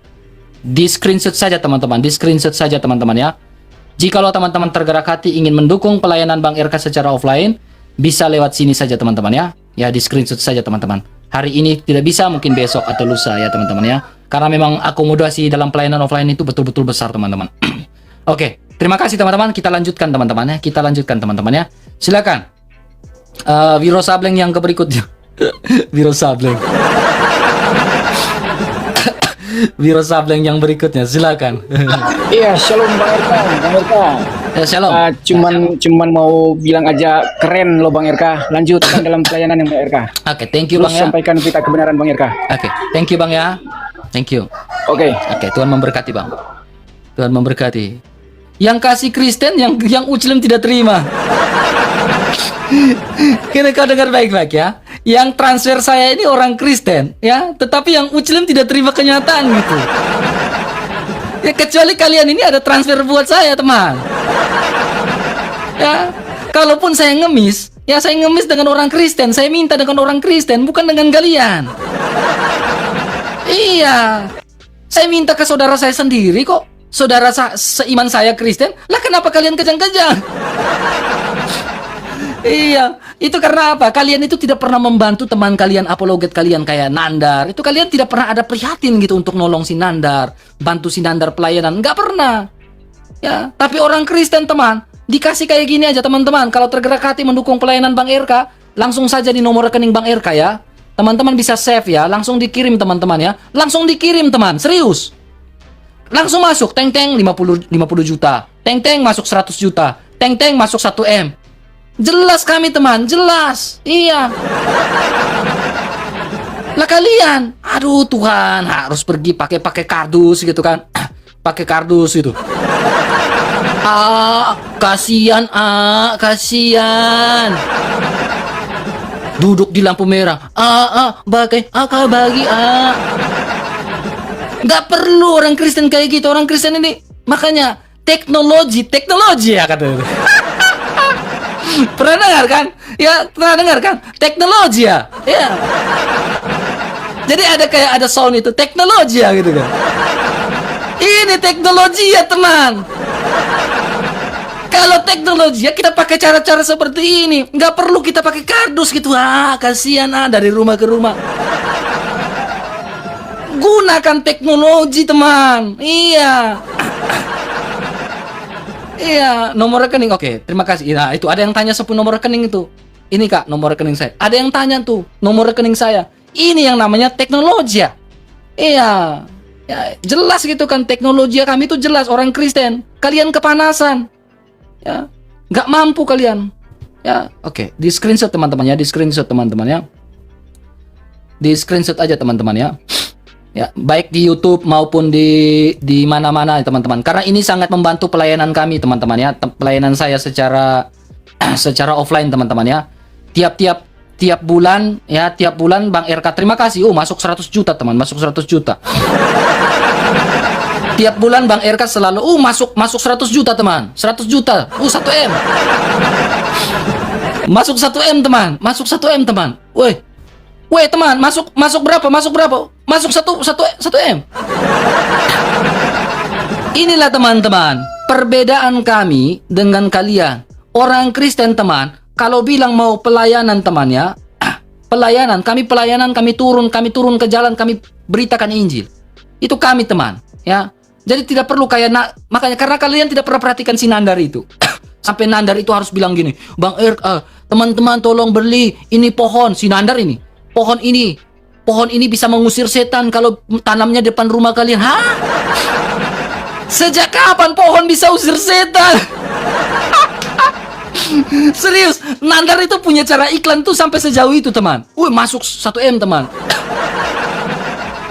Di screenshot saja teman-teman, di screenshot saja teman-teman ya. Jikalau teman-teman tergerak hati ingin mendukung pelayanan Bang RK secara offline, bisa lewat sini saja teman-teman ya. Ya, di screenshot saja teman-teman. Hari ini tidak bisa, mungkin besok atau lusa ya teman-teman ya. Karena memang akomodasi dalam pelayanan offline itu betul-betul besar teman-teman. Oke, terima kasih teman-teman. Kita lanjutkan teman-teman ya. Kita lanjutkan teman-teman ya. Silakan. Wiro Sableng yang berikutnya. Wiro Sableng. Wiro Sableng yang berikutnya. Silakan. Iya, shalom Bang Erka. Ya, shalom. Cuman mau bilang aja keren loh Bang Erka. Lanjutkan dalam pelayanan yang Bang Erka. Oke, thank you Terus Bang ya. sampaikan berita kebenaran Bang Erka. Oke, thank you Bang ya. Thank you. Oke. Oke, Tuhan memberkati Bang. Tuhan memberkati. Yang kasih Kristen, yang Muslim tidak terima. Kira kau dengar baik-baik ya. Yang transfer saya ini orang Kristen ya, tetapi yang Muslim tidak terima kenyataan gitu. Ya kecuali kalian ini ada transfer buat saya teman. Ya, kalaupun saya ngemis, ya saya ngemis dengan orang Kristen, saya minta dengan orang Kristen, bukan dengan kalian. Iya, saya minta ke saudara saya sendiri kok. Saudara seiman saya Kristen, lah kenapa kalian kejang-kejang? Iya, itu karena apa? Kalian itu tidak pernah membantu teman kalian, apologet kalian kayak Nandar. Itu kalian tidak pernah ada prihatin gitu untuk nolong si Nandar, bantu si Nandar pelayanan, nggak pernah. Ya, tapi orang Kristen teman, dikasih kayak gini aja teman-teman. Kalau tergerak hati mendukung pelayanan Bang RK, langsung saja di nomor rekening Bang RK ya. Teman-teman bisa save ya, langsung dikirim teman-teman ya. Langsung dikirim teman, serius. Langsung masuk, teng-teng 50 juta. Teng-teng masuk 100 juta. Teng-teng masuk 1M. Jelas kami teman, jelas. Iya. Lah kalian, aduh Tuhan, harus pergi pakai kardus gitu kan. Pakai kardus gitu. Kasihan, kasihan. Duduk di lampu merah. Bagi. Nggak perlu orang Kristen kayak gitu. Orang Kristen ini, makanya teknologi ya katanya. Pernah dengar kan? Ya, pernah dengar kan? Teknologi ya. Ya. Jadi ada sound itu, teknologi ya gitu kan. Ini teknologi ya teman. Kalau teknologi ya kita pakai cara-cara seperti ini. Nggak perlu kita pakai kardus gitu. Kasihan dari rumah ke rumah. Gunakan teknologi teman. Iya. Iya, nomor rekening. Oke, terima kasih. Nah, itu ada yang tanya 10 nomor rekening itu. Ini Kak, nomor rekening saya. Ada yang tanya tuh, nomor rekening saya. Ini yang namanya teknologi ya. Iya. Ya, jelas gitu kan, teknologi kami itu jelas orang Kristen. Kalian kepanasan. Ya, nggak mampu kalian. Ya, oke. Di screenshot teman-teman ya, di screenshot teman-teman ya. Di screenshot aja teman-teman ya. Ya, baik di YouTube maupun di mana-mana teman-teman. Karena ini sangat membantu pelayanan kami teman-teman ya. Pelayanan saya secara offline teman-teman ya. Tiap bulan ya, tiap bulan Bang RK terima kasih. Masuk 100 juta teman, masuk 100 juta. Tiap bulan Bang RK selalu masuk 100 juta teman. 100 juta. 1 M. Masuk 1 M teman, masuk 1 M teman. Weh teman, masuk berapa? Masuk 1 M. Inilah teman-teman, perbedaan kami dengan kalian. Orang Kristen teman, kalau bilang mau pelayanan teman ya, kami turun ke jalan, kami beritakan Injil. Itu kami teman, ya. Jadi tidak perlu makanya karena kalian tidak pernah perhatikan si Nandar itu. Sampai Nandar itu harus bilang gini, Bang teman-teman tolong beli ini pohon, si Nandar ini. Pohon ini bisa mengusir setan kalau tanamnya depan rumah kalian. Sejak kapan pohon bisa usir setan? Serius, Nandar itu punya cara iklan tuh sampai sejauh itu teman. Masuk 1 M teman.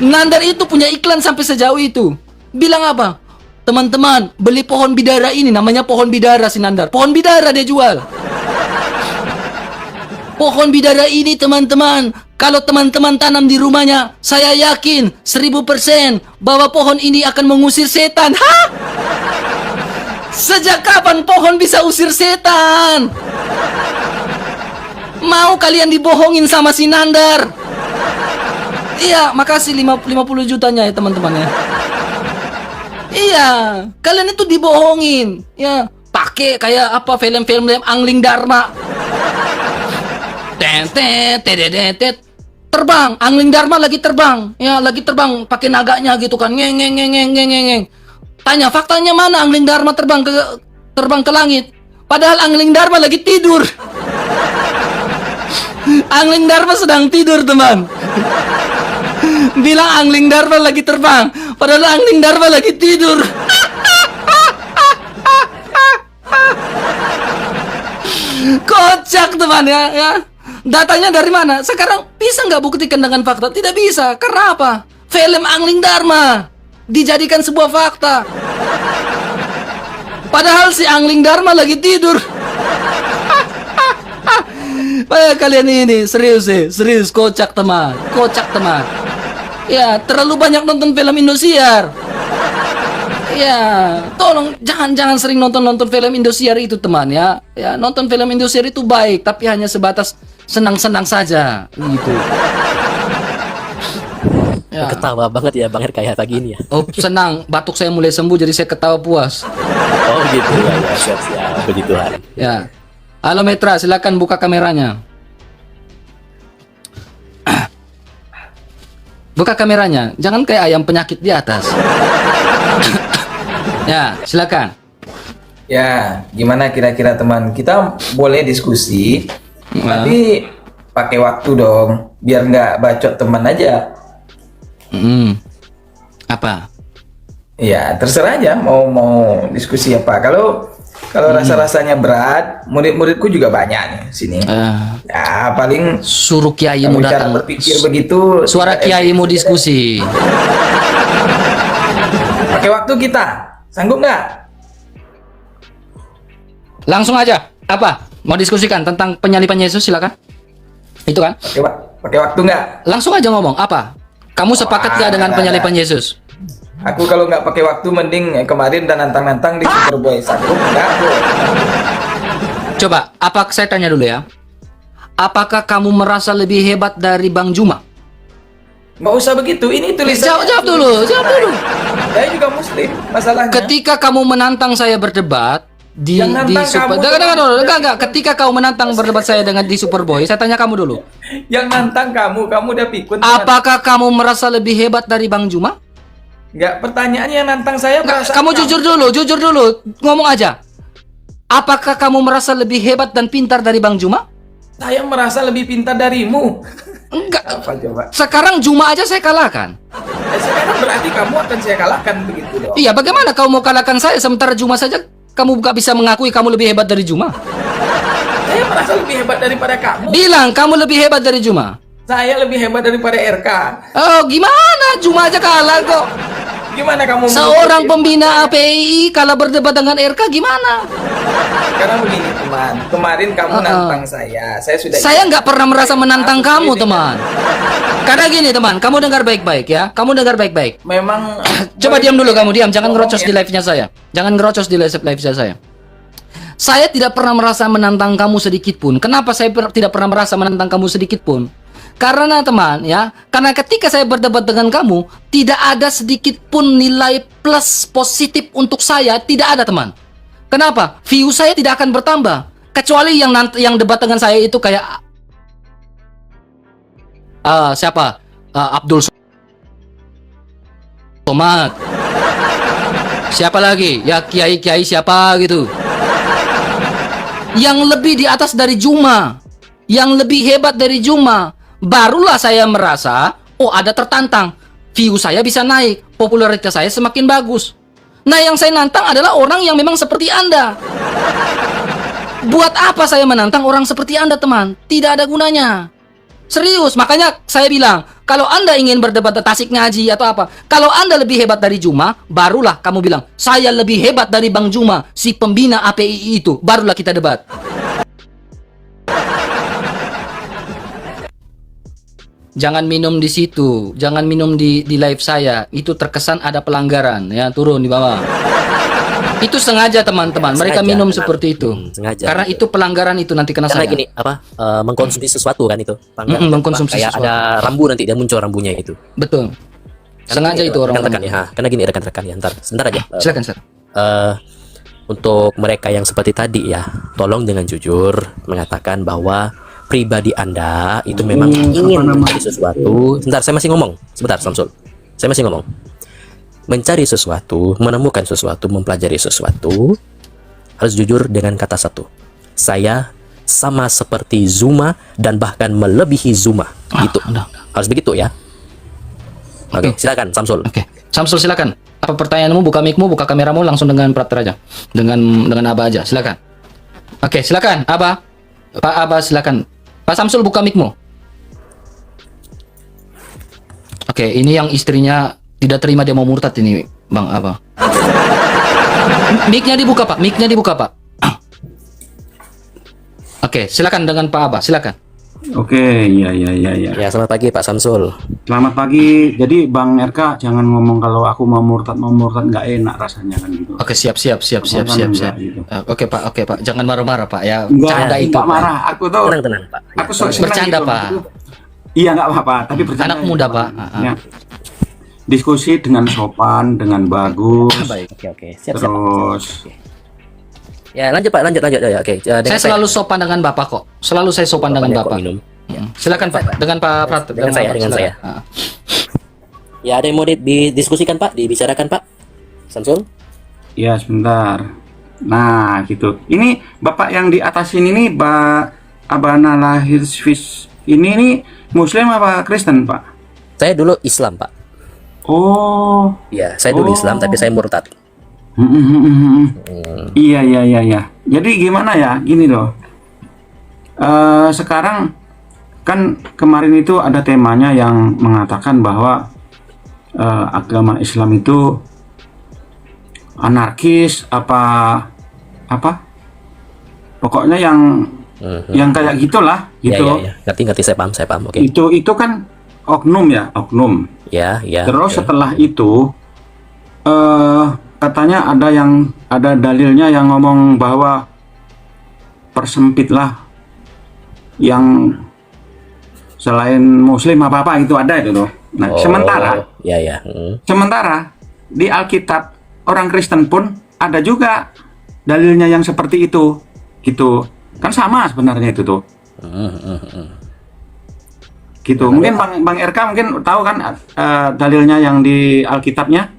Nandar itu punya iklan sampai sejauh itu. Bilang apa? Teman-teman, beli pohon bidara ini, namanya pohon bidara si Nandar. Pohon bidara dia jual. Pohon bidara ini teman-teman, kalau teman-teman tanam di rumahnya, saya yakin 1000% bahwa pohon ini akan mengusir setan. Sejak kapan pohon bisa usir setan? Mau kalian dibohongin sama si Nandar? Iya, makasih 50 jutanya ya teman-teman ya. Iya, kalian itu dibohongin. Ya, pakai kayak apa film-film Angling Dharma. Terbang, Angling Dharma lagi terbang. Ya, lagi terbang pakai naganya gitu kan. Ngeng. Tanya faktanya mana Angling Dharma terbang ke langit. Padahal Angling Dharma lagi tidur. Angling Dharma sedang tidur, teman. Bilang Angling Dharma lagi terbang, padahal Angling Dharma lagi tidur. Kocak teman ya. Datanya dari mana? Sekarang bisa nggak buktikan dengan fakta? Tidak bisa. Karena apa? Film Angling Dharma dijadikan sebuah fakta. Padahal si Angling Dharma lagi tidur. Kalian ini serius kocak teman. Ya, terlalu banyak nonton film Indosiar. Ya, tolong jangan sering nonton film Indosiar itu teman ya. Ya, nonton film Indosiar itu baik, tapi hanya sebatas senang-senang saja gitu. Ya. Ketawa banget ya Bang RK kayak pagi ini ya. Senang, batuk saya mulai sembuh jadi saya ketawa puas. Oh gitu ya, siap puji Tuhan. Ya. Halo Metra, silakan buka kameranya. Buka kameranya, jangan kayak ayam penyakit di atas. Ya, silakan. Ya, gimana kira-kira teman? Kita boleh diskusi, tapi pakai waktu dong, biar nggak bacot teman aja. Apa? Ya, terserah aja mau diskusi apa. Kalau rasa-rasanya berat, murid-muridku juga banyak nih sini. Ya paling Suruh kalau kiaimu cara datang. berpikir begitu. Suara kiaimu diskusi. Pakai waktu kita, sanggup nggak? Langsung aja. Apa? Mau diskusikan tentang penyalipan Yesus, silakan. Itu kan? Pakai waktu nggak? Langsung aja ngomong. Apa? Kamu sepakat nggak dengan penyalipan Yesus? Aku kalau nggak pakai waktu mending kemarin dan nantang-nantang di Superboy. Sanggup nggak? Coba, saya tanya dulu ya. Apakah kamu merasa lebih hebat dari Bang Juma? Nggak usah begitu. Ini tulisan. Jawab dulu. Saya juga Muslim. Masalahnya. Ketika kamu menantang saya berdebat di Yang nantang enggak. Ketika kamu menantang berdebat saya dengan di Superboy, saya tanya kamu dulu. Yang nantang kamu udah pikun. Apakah kamu merasa lebih hebat dari Bang Juma? Nggak, pertanyaannya yang nantang saya. Kamu jujur dulu, ngomong aja. Apakah kamu merasa lebih hebat dan pintar dari Bang Juma? Saya merasa lebih pintar darimu. Enggak. Apa coba? Sekarang Juma aja saya kalahkan. Sekarang berarti kamu akan saya kalahkan begitu dong. Iya, bagaimana kau mau kalahkan saya sementara Juma saja kamu nggak bisa mengakui kamu lebih hebat dari Juma? Saya merasa lebih hebat daripada kamu. Bilang kamu lebih hebat dari Juma. Saya lebih hebat daripada RK. Oh, gimana? Juma aja kalah kok. Gimana kamu? Seorang pembina API kalau berdebat dengan RK gimana? Karena begini teman, kemarin kamu nantang saya sudah. Saya nggak pernah merasa menantang kamu teman. Karena gini teman, kamu dengar baik-baik ya. Kamu dengar baik-baik. Memang. Coba diam dulu kamu, diam. Jangan ngerocos di live-nya saya. Jangan ngerocos di live-nya saya. Saya tidak pernah merasa menantang kamu sedikit pun. Kenapa saya tidak pernah merasa menantang kamu sedikit pun? Karena teman ya, karena ketika saya berdebat dengan kamu, tidak ada sedikit pun nilai plus positif untuk saya, tidak ada teman. Kenapa? View saya tidak akan bertambah. Kecuali yang debat dengan saya itu kayak siapa? Abdul Somad. Siapa lagi? Ya kiai-kiai siapa gitu. Yang lebih di atas dari Juma, yang lebih hebat dari Juma, barulah saya merasa, oh ada tertantang, view saya bisa naik, popularitas saya semakin bagus. Nah yang saya nantang adalah orang yang memang seperti Anda. Buat apa saya menantang orang seperti Anda teman? Tidak ada gunanya. Serius, makanya saya bilang, kalau Anda ingin berdebat tasik ngaji atau apa, kalau Anda lebih hebat dari Juma, barulah kamu bilang, saya lebih hebat dari Bang Juma, si pembina API itu, barulah kita debat. Jangan minum di situ, jangan minum di live saya. Itu terkesan ada pelanggaran, ya turun di bawah. Itu sengaja teman-teman, mereka minum seperti itu. Sengaja. Karena itu pelanggaran itu nanti kena saya. Karena gini, mengkonsumsi sesuatu kan itu. Mengkonsumsi kayak sesuatu. ada rambu nanti dia muncul rambunya itu. Betul. Sengaja itu orang. Rekan-rekan ya, karena gini rekan-rekan ya, sebentar aja. Silakan, Sir. Untuk mereka yang seperti tadi ya, tolong dengan jujur mengatakan bahwa pribadi Anda itu memang ingin mencari sesuatu. Sebentar, saya masih ngomong. Sebentar, Samsul. Saya masih ngomong. Mencari sesuatu, menemukan sesuatu, mempelajari sesuatu, harus jujur dengan kata satu. Saya sama seperti Zuma dan bahkan melebihi Zuma. Gitu. Harus begitu ya. Oke, silakan Samsul. Oke. Samsul silakan. Apa pertanyaanmu? Buka mic-mu, buka kameramu langsung dengan Prater aja. Dengan Aba aja, silakan. Oke, silakan Aba. Pak Aba silakan. Pak Samsul buka mic-mu. Oke, ini yang istrinya tidak terima dia mau murtad ini, Bang Aba. Mic-nya dibuka, Pak. Mic-nya dibuka, Pak. Oke, silakan dengan Pak Aba, silakan. Oke, iya. Ya, selamat pagi Pak Samsul. Selamat pagi. Jadi Bang RK jangan ngomong kalau aku mau murtad nggak enak rasanya kan gitu. Oke, siap. Gitu. Oke Pak. Jangan marah-marah Pak ya. Enggak marah. Aku tuh tenang Pak. Aku bercanda gitu. Pak. Iya nggak apa-apa, tapi bercanda. Anak muda Pak. Ya. Diskusi dengan sopan, dengan bagus. Baik. Oke. Siap. Terus. Ya, lanjut Pak, lanjut ya. Oke. Saya selalu sopan dengan Bapak kok. Selalu saya sopan dengan Bapak. Silakan Pak, dengan Pak Prat. Dengan saya. Ya, ada yang mau didiskusikan Pak, dibicarakan Pak Samsul? Ya, sebentar. Nah, gitu. Ini Bapak yang di atas ini Pak Abana Lahirfis ini Muslim apa Kristen, Pak? Saya dulu Islam, Pak. Oh. Ya, saya dulu Islam tapi saya murtad. Iya, iya, iya, iya. Jadi gimana ya? Gini loh. Sekarang kan kemarin itu ada temanya yang mengatakan bahwa agama Islam itu anarkis apa pokoknya yang kayak gitulah gitu. Ya. Ngerti, saya paham. Oke. Itu kan oknum ya, oknum. Ya. Terus setelah itu katanya ada dalilnya yang ngomong bahwa persempitlah yang selain muslim apa gitu, ada itu loh. Nah, sementara di Alkitab orang Kristen pun ada juga dalilnya yang seperti itu gitu. Kan sama sebenarnya itu tuh. Gitu. Mungkin Bang RK mungkin tahu kan dalilnya yang di Alkitabnya?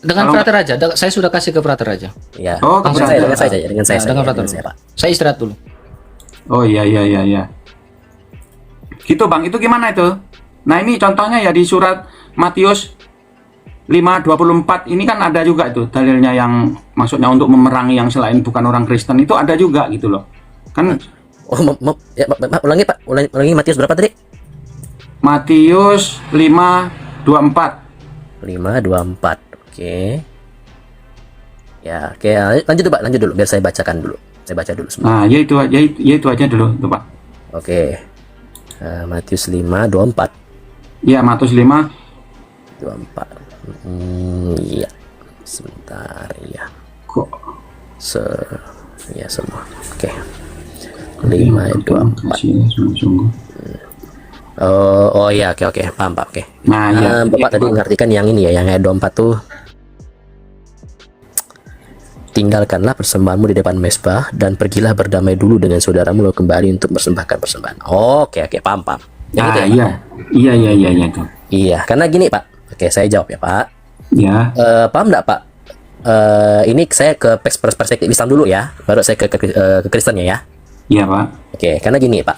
Dengan Frater aja, saya sudah kasih ke Frater aja. Ya. Oh, dengan saya. Dengan Frater. Saya istirahat dulu. Oh iya. Gitu Bang, itu gimana itu? Nah ini contohnya ya di surat Matius 5:24 ini kan ada juga itu dalilnya yang maksudnya untuk memerangi yang selain bukan orang Kristen itu ada juga gitu loh. Kan ulangi Pak, ulangi Matius berapa tadi? Matius 5:24. 5:24. Oke. Ya, oke. Lanjut dulu biar saya bacakan dulu. Saya baca dulu semua. Nah, ya itu aja dulu tuh Pak. Oke. Matius 5:24. Iya, Matius 5:24. Iya. Sebentar ya. Kok ya semua. Oke. 5:24. Oh ya, oke. Paham Pak. Oke. Nah, ya. Bapak tadi mengartikan yang ini ya, yang ayat 24 tuh. Tinggalkanlah persembahanmu di depan mezbah dan pergilah berdamai dulu dengan saudaramu lalu kembali untuk mempersembahkan persembahan. Oke, paham. Yang itu ya, Iya tuh. Iya, karena gini Pak. Oke, saya jawab ya Pak. Ya. Paham nggak Pak? Ini saya ke perspektif Islam dulu ya, baru saya ke Kristennya ya. Iya Pak. Oke, karena gini Pak.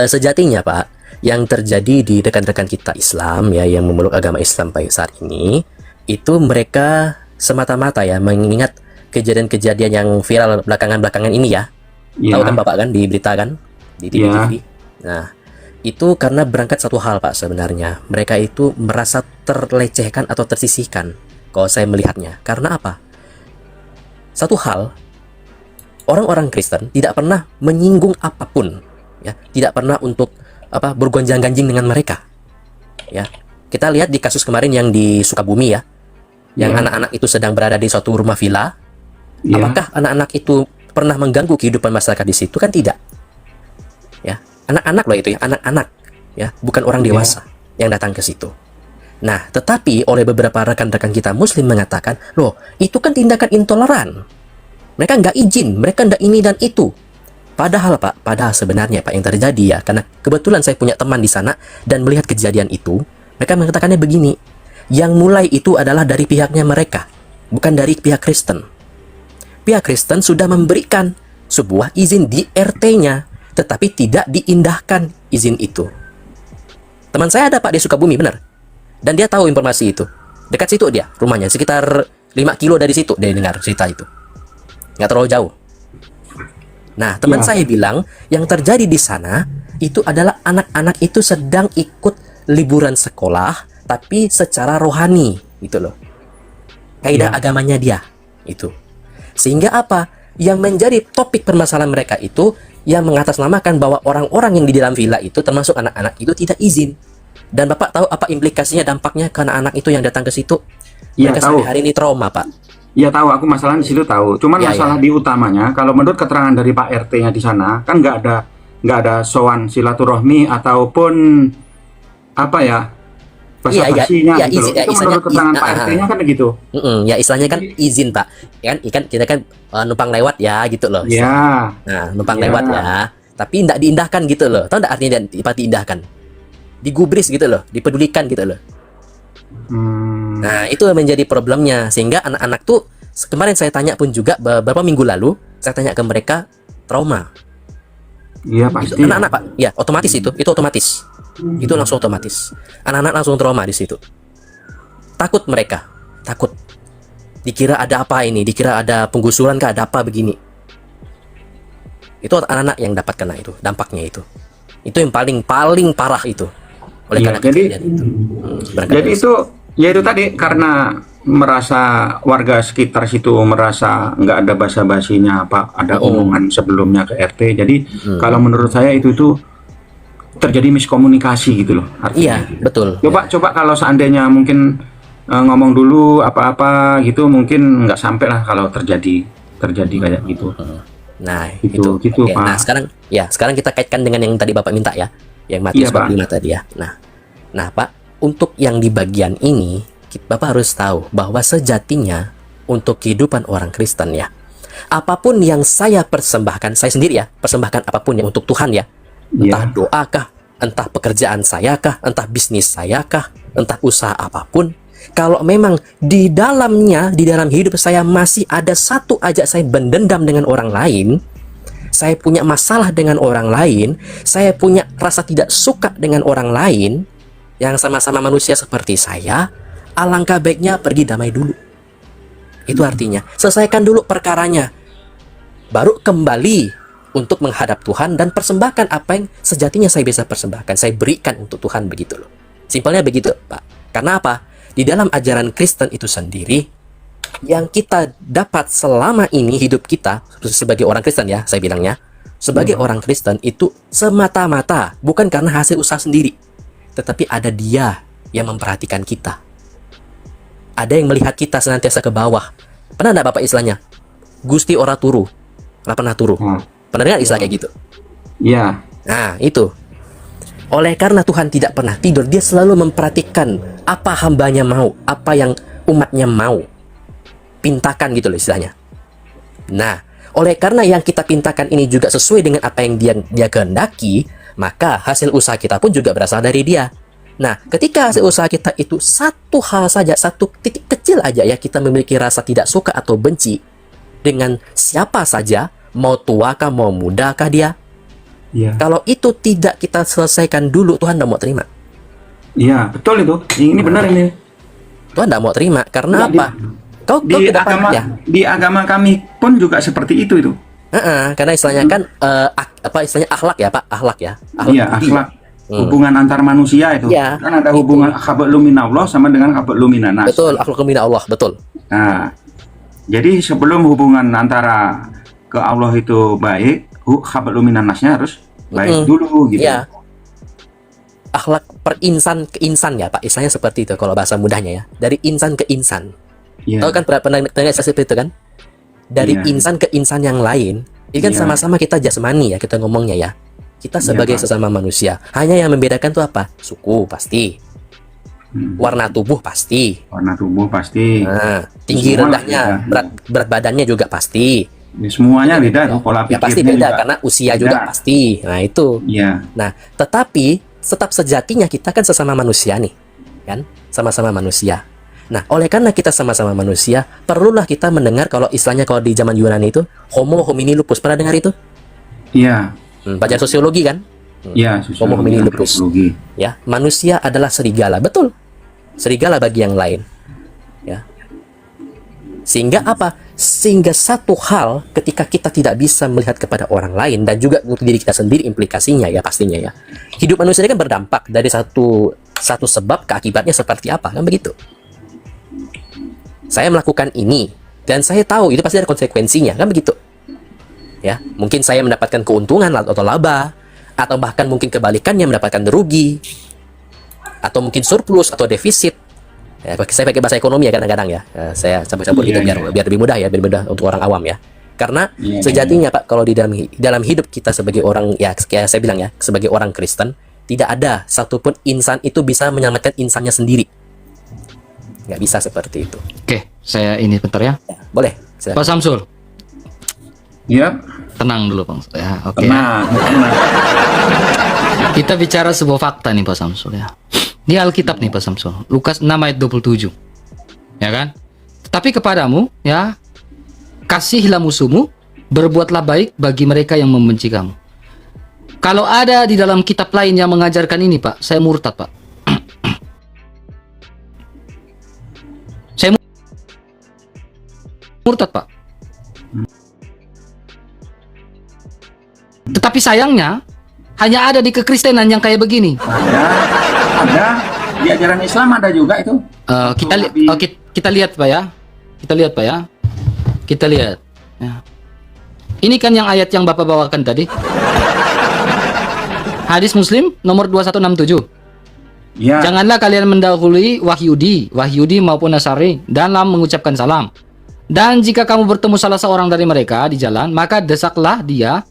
Sejatinya Pak, yang terjadi di rekan-rekan kita Islam ya, yang memeluk agama Islam pada saat ini, itu mereka semata-mata ya mengingat kejadian-kejadian yang viral belakangan ini ya. Tahu kan Bapak kan di berita kan, di TV. Nah, itu karena berangkat satu hal Pak sebenarnya. Mereka itu merasa terlecehkan atau tersisihkan kalau saya melihatnya. Karena apa? Satu hal, orang-orang Kristen tidak pernah menyinggung apapun ya, tidak pernah untuk bergonjang-ganjing dengan mereka. Ya. Kita lihat di kasus kemarin yang di Sukabumi ya. Yang anak-anak itu sedang berada di suatu rumah villa. Apakah anak-anak itu pernah mengganggu kehidupan masyarakat di situ? Kan tidak. Ya, anak-anak loh itu ya, anak-anak ya, bukan orang dewasa yang datang ke situ. Nah, tetapi oleh beberapa rekan-rekan kita Muslim mengatakan, loh, itu kan tindakan intoleran. Mereka nggak izin, mereka nggak ini dan itu. Padahal sebenarnya Pak yang terjadi ya, karena kebetulan saya punya teman di sana dan melihat kejadian itu, mereka mengatakannya begini. Yang mulai itu adalah dari pihaknya mereka, bukan dari pihak Kristen. Pihak Kristen sudah memberikan sebuah izin di RT-nya, tetapi tidak diindahkan izin itu. Teman saya ada Pak di Sukabumi, benar. Dan dia tahu informasi itu. Dekat situ dia, rumahnya, sekitar 5 kilo dari situ dia dengar cerita itu. Nggak terlalu jauh. Nah, teman saya bilang, yang terjadi di sana, itu adalah anak-anak itu sedang ikut liburan sekolah, tapi secara rohani gitu loh, kaidah agamanya dia itu. Sehingga apa yang menjadi topik permasalahan mereka itu yang mengatasnamakan bahwa orang-orang yang di dalam villa itu termasuk anak-anak itu tidak izin. Dan Bapak tahu apa implikasinya, dampaknya ke anak-anak itu yang datang ke situ? Mereka sampai hari ini trauma Pak. Iya tahu, aku masalah di situ tahu. Cuman masalah di utamanya, kalau menurut keterangan dari Pak RT-nya di sana kan nggak ada sowan silaturahmi ataupun basa-basinya gitu. Itu menurut keterangan Pak RT-nya kan begitu. Ya istilahnya kan izin Pak. Kan kita kan numpang lewat ya gitu loh. Iya. Nah, numpang lewat ya. Tapi tidak diindahkan gitu loh. Tahu enggak artinya diindahkan? Digubris gitu loh, dipedulikan gitu loh. Nah, itu menjadi problemnya, sehingga anak-anak tuh kemarin saya tanya pun juga beberapa minggu lalu, saya tanya ke mereka trauma. Iya pasti. Anak-anak Pak, ya otomatis itu otomatis. Itu langsung otomatis. Anak-anak langsung trauma di situ. Takut mereka, takut. Dikira ada apa ini? Dikira ada penggusuran kah? Ada apa begini? Itu anak-anak yang dapat kena itu, dampaknya itu. Itu yang paling parah itu. Oleh Iya, karena jadi kejadian itu. Berangkat jadi dari itu ya itu tadi karena merasa warga sekitar situ merasa nggak ada basa-basinya apa ada omongan sebelumnya ke RT. Jadi kalau menurut saya itu terjadi miskomunikasi gitu loh. Iya, betul. Coba kalau seandainya mungkin ngomong dulu apa-apa gitu mungkin nggak sampai lah kalau terjadi kayak gitu. Nah, gitu Oke, Pak. nah, sekarang kita kaitkan dengan yang tadi Bapak minta ya, yang Matius Iya, Pak. 45 tadi ya. Nah, Pak, untuk yang di bagian ini, Bapak harus tahu bahwa sejatinya untuk kehidupan orang Kristen ya, apapun yang saya persembahkan, saya sendiri ya, persembahkan apapun yang untuk Tuhan ya, entah doa kah, entah pekerjaan saya kah, entah bisnis saya kah, entah usaha apapun, kalau memang di dalamnya, di dalam hidup saya masih ada satu aja saya berdendam dengan orang lain, saya punya masalah dengan orang lain, saya punya rasa tidak suka dengan orang lain yang sama-sama manusia seperti saya, alangkah baiknya pergi damai dulu. Itu artinya selesaikan dulu perkaranya, baru kembali untuk menghadap Tuhan dan persembahkan apa yang sejatinya saya bisa persembahkan, saya berikan untuk Tuhan, begitu loh. Simpelnya begitu, Pak. Karena apa? Di dalam ajaran Kristen itu sendiri, yang kita dapat selama ini hidup kita sebagai orang Kristen ya, saya bilangnya, sebagai orang Kristen itu semata-mata bukan karena hasil usaha sendiri, tetapi ada Dia yang memperhatikan kita. Ada yang melihat kita senantiasa ke bawah. Pernah enggak Bapak istilahnya? Gusti ora turu, ora pernah turu. Pernah dengar istilah kayak gitu? Iya. Nah, itu. Oleh karena Tuhan tidak pernah tidur, Dia selalu memperhatikan apa hambanya mau, apa yang umatnya mau. Pintakan gitu loh istilahnya. Nah, oleh karena yang kita pintakan ini juga sesuai dengan apa yang dia kehendaki, maka hasil usaha kita pun juga berasal dari Dia. Nah, ketika hasil usaha kita itu satu hal saja, satu titik kecil aja ya, kita memiliki rasa tidak suka atau benci dengan siapa saja, mau tua kah, mau muda kah dia, kalau itu tidak kita selesaikan dulu, Tuhan tidak mau terima. Iya, betul itu. Ini benar ini. Tuhan tidak mau terima karena apa? Kau Di ke depan, agama ya. di agama kami pun juga seperti itu. Karena istilahnya kan apa istilahnya akhlak ya Pak, akhlak ya. Iya, budi. akhlak. Hubungan antar manusia itu. Iya, Kan ada hubungan hablum minallah sama dengan hablum minanas. Betul, akhlak mina Allah, betul. Nah, jadi sebelum hubungan antara ke Allah itu baik, hablum minanasnya harus baik dulu gitu. Iya. Akhlak perinsan ke insan ya Pak, istilahnya seperti itu kalau bahasa mudahnya ya. Dari insan ke insan. Iya. Tahu kan pernah dengar seperti itu kan? Dari Iya. insan ke insan yang lain, ini kan Iya. sama-sama kita jasmani ya, kita ngomongnya ya. Kita sebagai Pak. sesama manusia. Hanya yang membedakan tuh apa? Suku pasti. Warna tubuh pasti. Warna tubuh pasti. Nah, tinggi Semua rendahnya, beda. berat badannya juga pasti. Semuanya beda tuh, pola Ya pikirnya pasti beda juga karena usia beda. juga pasti. Nah, itu. Iya. Nah, tetapi tetap sejatinya kita kan sesama manusia nih. Kan? Sama-sama manusia. Nah, oleh karena kita sama-sama manusia, perlulah kita mendengar kalau istilahnya kalau di zaman Yunani itu homo homini lupus. Pernah dengar itu? Iya. Pelajaran sosiologi kan? Iya, Homo homini lupus. sosiologi. Ya, manusia adalah serigala, betul. Serigala bagi yang lain. Ya. Sehingga apa? Sehingga satu hal ketika kita tidak bisa melihat kepada orang lain dan juga untuk diri kita sendiri implikasinya ya pastinya ya. Hidup manusia ini kan berdampak dari satu sebab ke akibatnya seperti apa kan begitu. Saya melakukan ini dan saya tahu itu pasti ada konsekuensinya kan begitu. Ya, mungkin saya mendapatkan keuntungan atau laba atau bahkan mungkin kebalikannya mendapatkan rugi atau mungkin surplus atau defisit. Ya, saya pakai bahasa ekonomi ya kadang-kadang ya. Saya campur-campur gitu biar lebih mudah ya, biar mudah untuk orang awam ya. Karena sejatinya Pak, kalau di dalam hidup kita sebagai orang ya, kayak saya bilang ya, sebagai orang Kristen, tidak ada satupun insan itu bisa menyelamatkan insannya sendiri. Nggak bisa seperti itu. Oke, saya ini bentar ya. Boleh. Pak Samsul. Iya. Tenang dulu Bang. Ya, oke. Tenang. Kita bicara sebuah fakta nih Pak Samsul ya. Ini Alkitab nih Pak Samsul. Lukas 6 ayat 27. Ya kan? Tetapi kepadamu ya, kasihilah musuhmu, berbuatlah baik bagi mereka yang membenci kamu. Kalau ada di dalam kitab lain yang mengajarkan ini Pak, saya murtad Pak. murtad, Pak. Tetapi sayangnya hanya ada di kekristenan yang kayak begini. Ada di ajaran Islam ada juga itu. Kita lihat Pak ya. Kita lihat Pak ya. Kita lihat. Ya. Ini kan yang ayat yang Bapak bawakan tadi. Hadis Muslim nomor 2167. Ya. Janganlah kalian mendahului Wahyudi maupun Nasari dalam mengucapkan salam. Dan jika kamu bertemu salah seorang dari mereka di jalan, maka desaklah dia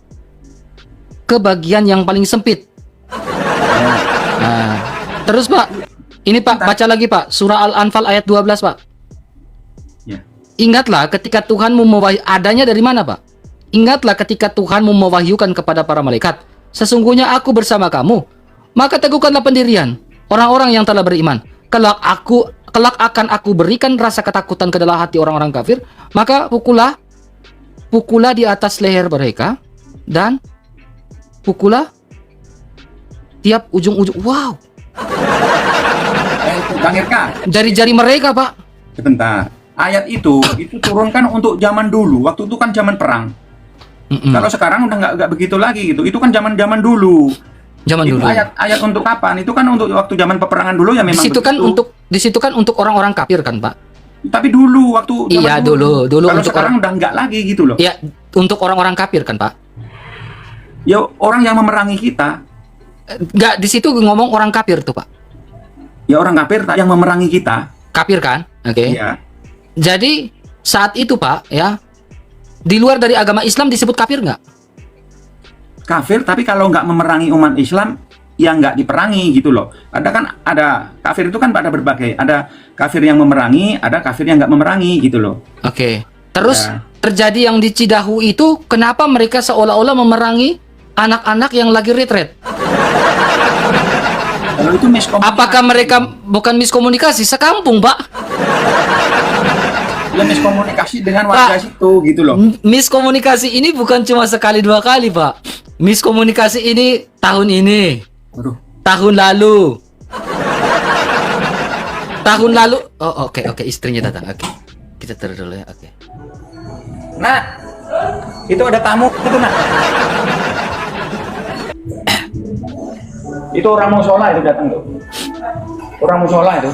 ke bagian yang paling sempit. Nah, terus Pak, ini Pak, baca lagi Pak, surah Al-Anfal ayat 12 Pak. Ya. Ingatlah ketika Tuhanmu adanya dari mana Pak? Ingatlah ketika Tuhanmu mewahyukan kepada para malaikat, sesungguhnya aku bersama kamu, maka teguhkanlah pendirian orang-orang yang telah beriman. Kelak akan aku berikan rasa ketakutan ke dalam hati orang-orang kafir, maka pukullah di atas leher mereka dan pukullah tiap ujung-ujung. Wow. Bang Irka, Jari-jari mereka, Pak. sebentar. Ayat itu turunkan untuk zaman dulu. Waktu itu kan zaman perang. Kalau sekarang udah nggak begitu lagi gitu. Itu kan zaman dulu. Zaman itu dulu. ayat untuk kapan? Itu kan untuk waktu zaman peperangan dulu ya memang. Di situ kan untuk orang-orang kafir kan, Pak. Tapi dulu waktu zaman Iya, dulu Kalau untuk sekarang udah nggak lagi gitu loh. Ya, untuk orang-orang kafir kan, Pak. Ya orang yang memerangi kita. Nggak, di situ ngomong orang kafir tuh, Pak. Ya orang kafir yang memerangi kita. Kafir kan? Oke. Iya. Jadi saat itu, Pak, ya, di luar dari agama Islam disebut kafir nggak? Kafir, tapi kalau nggak memerangi umat Islam, ya nggak diperangi gitu loh. Ada kafir itu kan ada berbagai. Ada kafir yang memerangi, ada kafir yang nggak memerangi gitu loh. Oke. Terus Ya. terjadi yang di Cidahu itu, kenapa mereka seolah-olah memerangi anak-anak yang lagi retret? Kalau itu miskomunikasi. Apakah mereka bukan miskomunikasi? Sekampung, Pak. Ya miskomunikasi dengan warga Pak, situ gitu loh. Miskomunikasi ini bukan cuma sekali dua kali, Pak. Miskomunikasi ini tahun ini. Waduh. Tahun lalu. Tahun lalu. Oh, oke, istrinya datang. Oke. Kita taruh dulu ya. Oke. Nah, itu ada tamu itu nak. Itu orang musola itu datang tuh. Orang musola itu.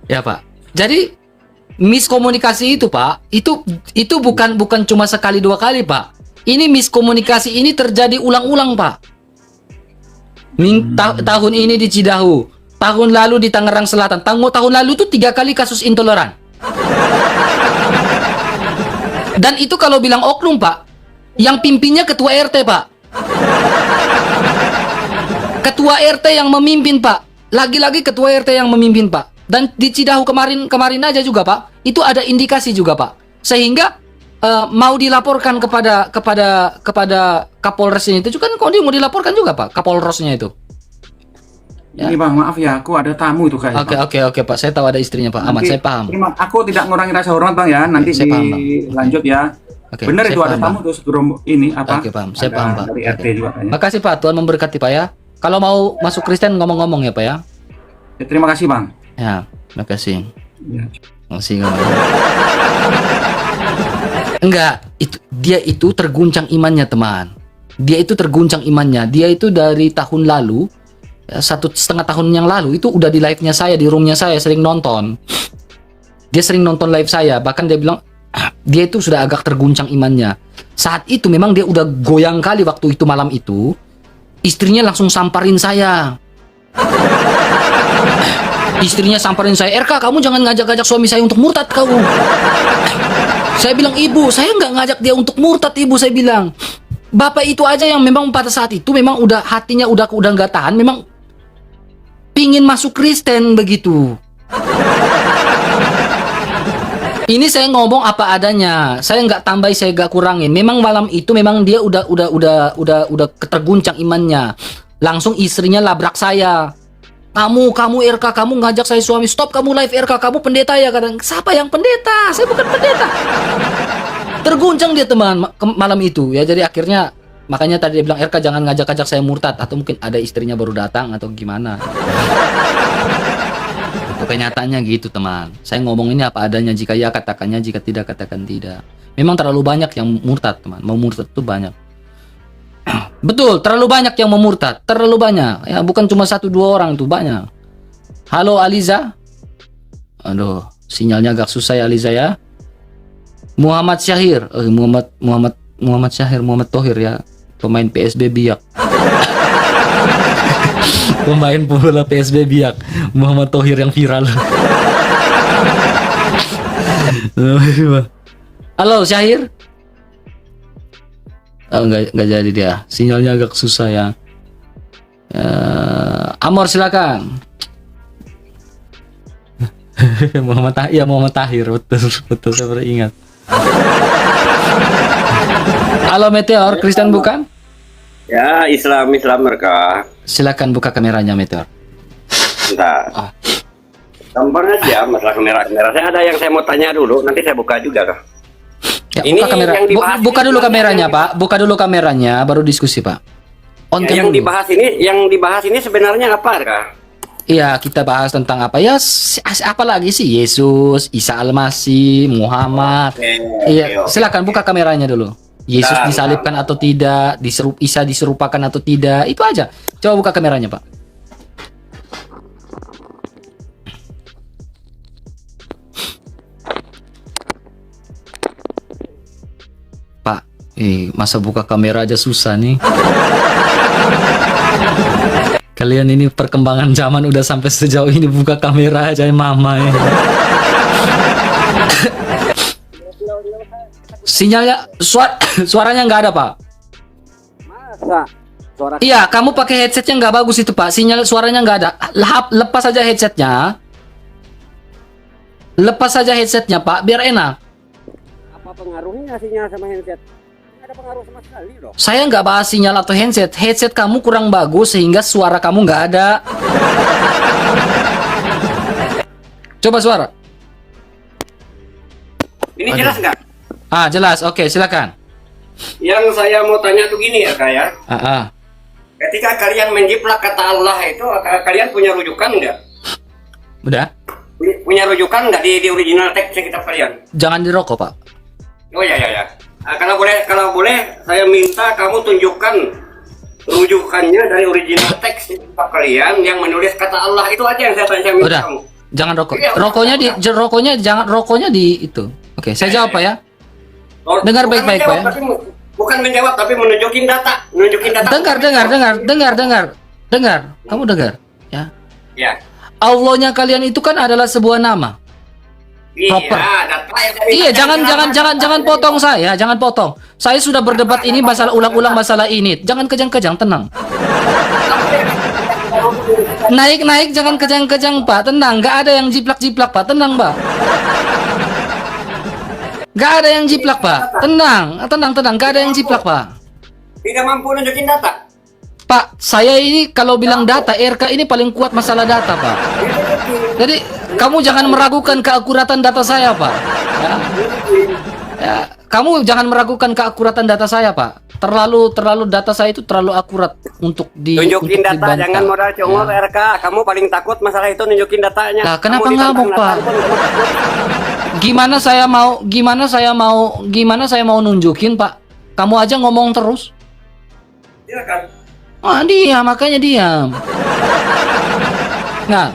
Ya, Pak. Jadi miskomunikasi itu, Pak, itu bukan cuma sekali dua kali, Pak. Ini miskomunikasi ini terjadi ulang-ulang, Pak. Tahun ini di Cidahu, tahun lalu di Tangerang Selatan, tahun lalu itu 3 kali kasus intoleran. Dan itu kalau bilang oknum, Pak, yang pimpinnya ketua RT, Pak. Ketua RT yang memimpin, Pak. Lagi-lagi ketua RT yang memimpin, Pak. Dan di Cidahu kemarin aja juga, Pak, itu ada indikasi juga, Pak. Sehingga mau dilaporkan kepada Kapolresnya itu juga kan dia mau dilaporkan juga, Pak, Kapolresnya itu. Ya. Ini Bang, maaf ya, aku ada tamu itu kayaknya. Oke, Pak. Saya tahu ada istrinya, Pak. Aman, saya paham. Aku tidak mengurangi rasa hormat, Bang ya. Nanti Saya paham, Bang. lanjut ya. Oke, Benar saya itu ada paham, tamu tuh sebelum ini apa? Oke, paham. Saya Ada paham, Pak. Dari RT juga kayaknya. Makasih, Pak. Tuhan memberkati, Pak ya. Kalau mau masuk Kristen ngomong-ngomong ya, Pak ya. Ya, terima kasih, Bang. Ya, makasih. Ya. Masih enggak, dia itu terguncang imannya, teman. Dia itu terguncang imannya. Dia itu dari tahun lalu, 1,5 tahun yang lalu itu udah di live-nya saya, di room-nya saya sering nonton. Dia sering nonton live saya, bahkan dia bilang dia itu sudah agak terguncang imannya. Saat itu memang dia udah goyang kali waktu itu malam itu. Istrinya langsung samparin saya. Istrinya samperin saya, RK, kamu jangan ngajak-ngajak suami saya untuk murtad kamu. Saya bilang, ibu, saya nggak ngajak dia untuk murtad, ibu. Saya bilang, bapak itu aja yang memang pada saat itu memang udah hatinya udah nggak tahan, memang pingin masuk Kristen begitu. Ini saya ngomong apa adanya, saya nggak tambahin, saya nggak kurangin. Memang malam itu memang dia udah keterguncang imannya. Langsung istrinya labrak saya. Kamu RK, kamu ngajak saya suami, stop kamu live RK, kamu pendeta ya kadang. Siapa yang pendeta? Saya bukan pendeta. Terguncang dia, teman, malam itu ya. Jadi akhirnya makanya tadi dia bilang, RK jangan ngajak-ngajak saya murtad, atau mungkin ada istrinya baru datang atau gimana. kenyataannya gitu teman. Saya ngomong ini apa adanya, jika ya katakannya, jika tidak katakan tidak. Memang terlalu banyak yang murtad teman, mau murtad itu banyak. Betul, terlalu banyak yang mau murtad, terlalu banyak. Ya bukan cuma 1-2 orang, itu banyak. Halo Aliza. Aduh, sinyalnya agak susah ya Aliza ya. Muhammad Syahir, Muhammad Syahir, Muhammad Thohir ya, pemain PSB Biak. Pemain bola PSB Biak, Muhammad Thohir yang viral. Halo Syahir. Oh, nggak jadi dia, sinyalnya agak susah ya. Amor silakan. Muhammad Tahir, betul saya baru ingat. Halo Meteor, Kristen bukan? Ya, Islam mereka. Silakan buka kameranya Meteor. Bentar. Gampang aja masalah kamera. Saya ada yang saya mau tanya dulu, nanti saya buka juga kah? Ya, Ini buka kamera. yang dibahas Buka dulu kameranya, Pak. Buka dulu kameranya, baru diskusi, Pak. On cam yang dulu. dibahas ini sebenarnya apa kah? Iya, kita bahas tentang apa ya? Apa lagi sih? Yesus, Isa Al-Masih, Muhammad. Iya, silakan buka kameranya dulu. Yesus disalibkan atau tidak? Isa diserupakan atau tidak? Itu aja. Coba buka kameranya, Pak. Pak, masa buka kamera aja susah nih. Kalian ini perkembangan zaman udah sampai sejauh ini buka kamera aja mama ya. Sinyalnya suaranya nggak ada Pak. Masa? Iya, kamu pakai headsetnya nggak bagus itu Pak. Suaranya nggak ada. Lepas saja headsetnya. Lepas saja headsetnya Pak, biar enak. Apa pengaruhnya sinyal sama handset? Ada pengaruh sama sekali loh. Saya nggak bahas sinyal atau handset. Headset kamu kurang bagus sehingga suara kamu nggak ada. Coba suara. Ini jelas nggak? Jelas. Oke, silakan. Yang saya mau tanya tuh gini ya kak ya. Ketika kalian menjiplak kata Allah itu, kalian punya rujukan nggak? Udah? Punya rujukan nggak di original teks kitab kalian? Jangan dirokok Pak. Oh ya. Kalau boleh, saya minta kamu tunjukkan rujukannya dari original teks kitab kalian yang menulis kata Allah. Itu aja yang saya minta. Udah. Kamu. Jangan rokok. Rokoknya di itu. Oke, saya jawab Pak ya. Dengar baik-baik Pak ya. Bukan menjawab tapi menunjukin data. Dengar. Kamu dengar ya? Ya. Allahnya kalian itu kan adalah sebuah nama. Proper. Iya, jangan potong saya, jangan potong. Saya sudah berdebat ini masalah ulang-ulang masalah ini. Jangan kejang-kejang, tenang. Naik, jangan kejang-kejang Pak, tenang. Nggak ada yang jiplak-jiplak Pak, tenang Pak. Nggak ada yang jiplak Pak, tenang. Nggak ada yang jiplak Pak. Tidak mampu nunjukin data. Pak, saya ini kalau bilang data, RK ini paling kuat masalah data Pak. Jadi kamu jangan meragukan keakuratan data saya Pak. Ya, kamu jangan meragukan keakuratan data saya Pak. Terlalu data saya itu terlalu akurat untuk tunjukin data, dibantah. jangan modal congol RK. Kamu paling takut masalah itu nunjukin datanya. Nah, kenapa ngamuk Pak? Gimana saya mau nunjukin Pak? Kamu aja ngomong terus. Silakan. Diam, makanya diam. Nah,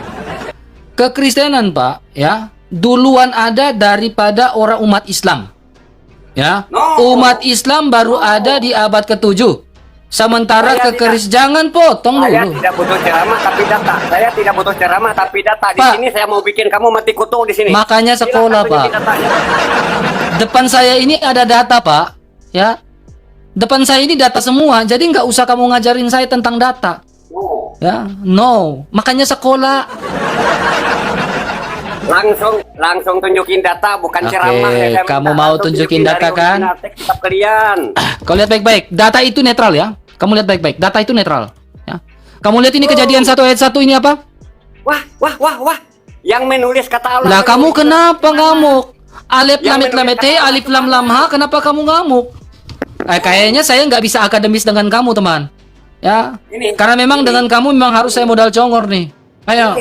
kekristenan Pak, ya, duluan ada daripada orang umat Islam. Ya, umat Islam baru ada di abad ke-7. Sementara jangan potong dulu. Saya tidak butuh ceramah tapi data. Di Pak, sini saya mau bikin kamu mati kutu di sini. Makanya sekolah Pak. Depan saya ini ada data Pak, ya. Depan saya ini data semua, jadi nggak usah kamu ngajarin saya tentang data. Ya, no. Makanya sekolah. Langsung tunjukin data, bukan ceramah. Oke, kamu mau tunjukin data kan? Kitab kalian. Kau lihat baik-baik. Data itu netral ya. Kamu lihat baik-baik. Data itu netral. Ya. Kamu lihat ini kejadian 1 ayat 1 ini apa? Wah. Yang menulis kata Allah. Lah kamu kenapa ngamuk? Alif lam he, alif lam ha. Kenapa kamu ngamuk? Kayaknya saya nggak bisa akademis dengan kamu teman. Ya. Karena memang dengan kamu memang harus saya modal congor nih. Ayo.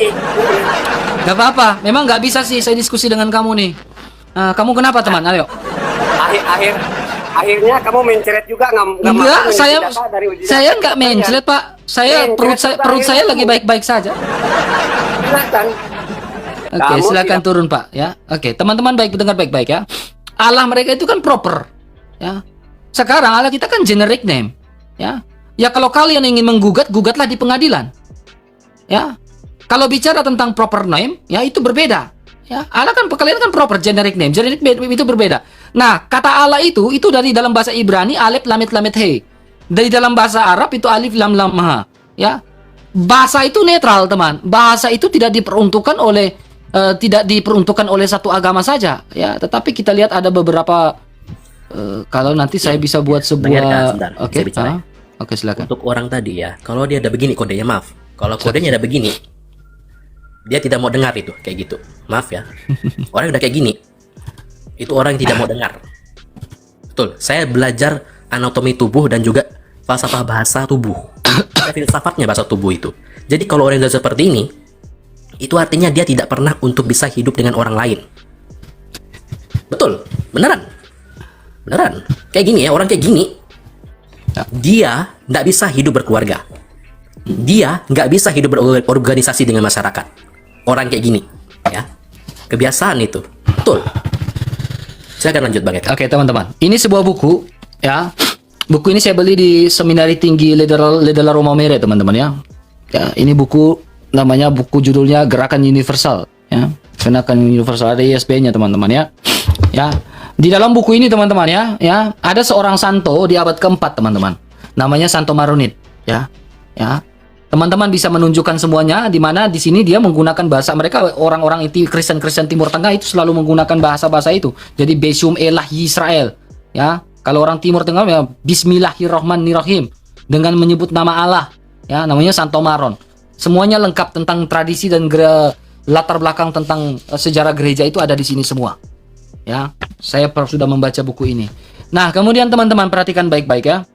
Gak apa-apa. Memang nggak bisa sih saya diskusi dengan kamu nih. Kamu kenapa teman? Ayo. Akhirnya kamu mencret juga nggak Enggak, makan saya data dari uji saya data nggak kalian. mencret Pak. Perut saya lagi baik-baik saja. Silakan. Oke, Kamu silakan tidak- turun Pak ya. Oke, teman-teman dengar baik-baik ya. Allah mereka itu kan proper ya. Sekarang Allah kita kan generic name ya. Ya kalau kalian ingin menggugat, gugatlah di pengadilan. Ya. Kalau bicara tentang proper name, ya itu berbeda. Ya, Allah kan kalian kan proper generic name. Generic name itu berbeda. Nah, kata Allah itu dari dalam bahasa Ibrani alif lam mim he. Dari dalam bahasa Arab itu alif lam lam ha. Ya. Bahasa itu netral, teman. Bahasa itu tidak diperuntukkan oleh satu agama saja, ya. Tetapi kita lihat ada beberapa. Kalau nanti saya bisa buat sebuah. Sebentar, Oke, saya bicara. oke silakan. Untuk orang tadi ya, kalau dia ada begini kodenya, maaf. Kalau kodenya ada begini, dia tidak mau dengar itu kayak gitu. Maaf ya. Orang udah kayak gini, itu orang yang tidak mau dengar. Betul. Saya belajar anatomi tubuh dan juga falsafah bahasa tubuh. Ada filsafatnya bahasa tubuh itu. Jadi kalau orang yang sudah seperti ini, itu artinya dia tidak pernah untuk bisa hidup dengan orang lain. Betul, beneran. Beneran. Kayak gini ya, orang kayak gini, dia nggak bisa hidup berkeluarga. Dia nggak bisa hidup berorganisasi dengan masyarakat. Orang kayak gini, ya. Kebiasaan itu. Betul. Silakan lanjut Bang Eka. Oke, teman-teman. Ini sebuah buku, ya. Buku ini saya beli di Seminari Tinggi Ledala Roma Mere, teman-teman ya. Ya, ini buku namanya judulnya Gerakan Universal, ya. Gerakan Universal, ada ISBN-nya, teman-teman ya. Ya. Di dalam buku ini, teman-teman ya, ada seorang santo di abad keempat, teman-teman. Namanya Santo Maronid, ya. Ya. Teman-teman bisa menunjukkan semuanya di mana di sini dia menggunakan bahasa mereka, orang-orang Kristen Timur Tengah itu selalu menggunakan bahasa-bahasa itu. Jadi Besum Elah Yisrael, ya. Kalau orang Timur Tengah ya Bismillahirrahmanirrahim dengan menyebut nama Allah, ya, namanya Santo Maron. Semuanya lengkap tentang tradisi dan latar belakang tentang sejarah gereja itu ada di sini semua. Ya, saya sudah membaca buku ini. Nah, kemudian teman-teman perhatikan baik-baik ya.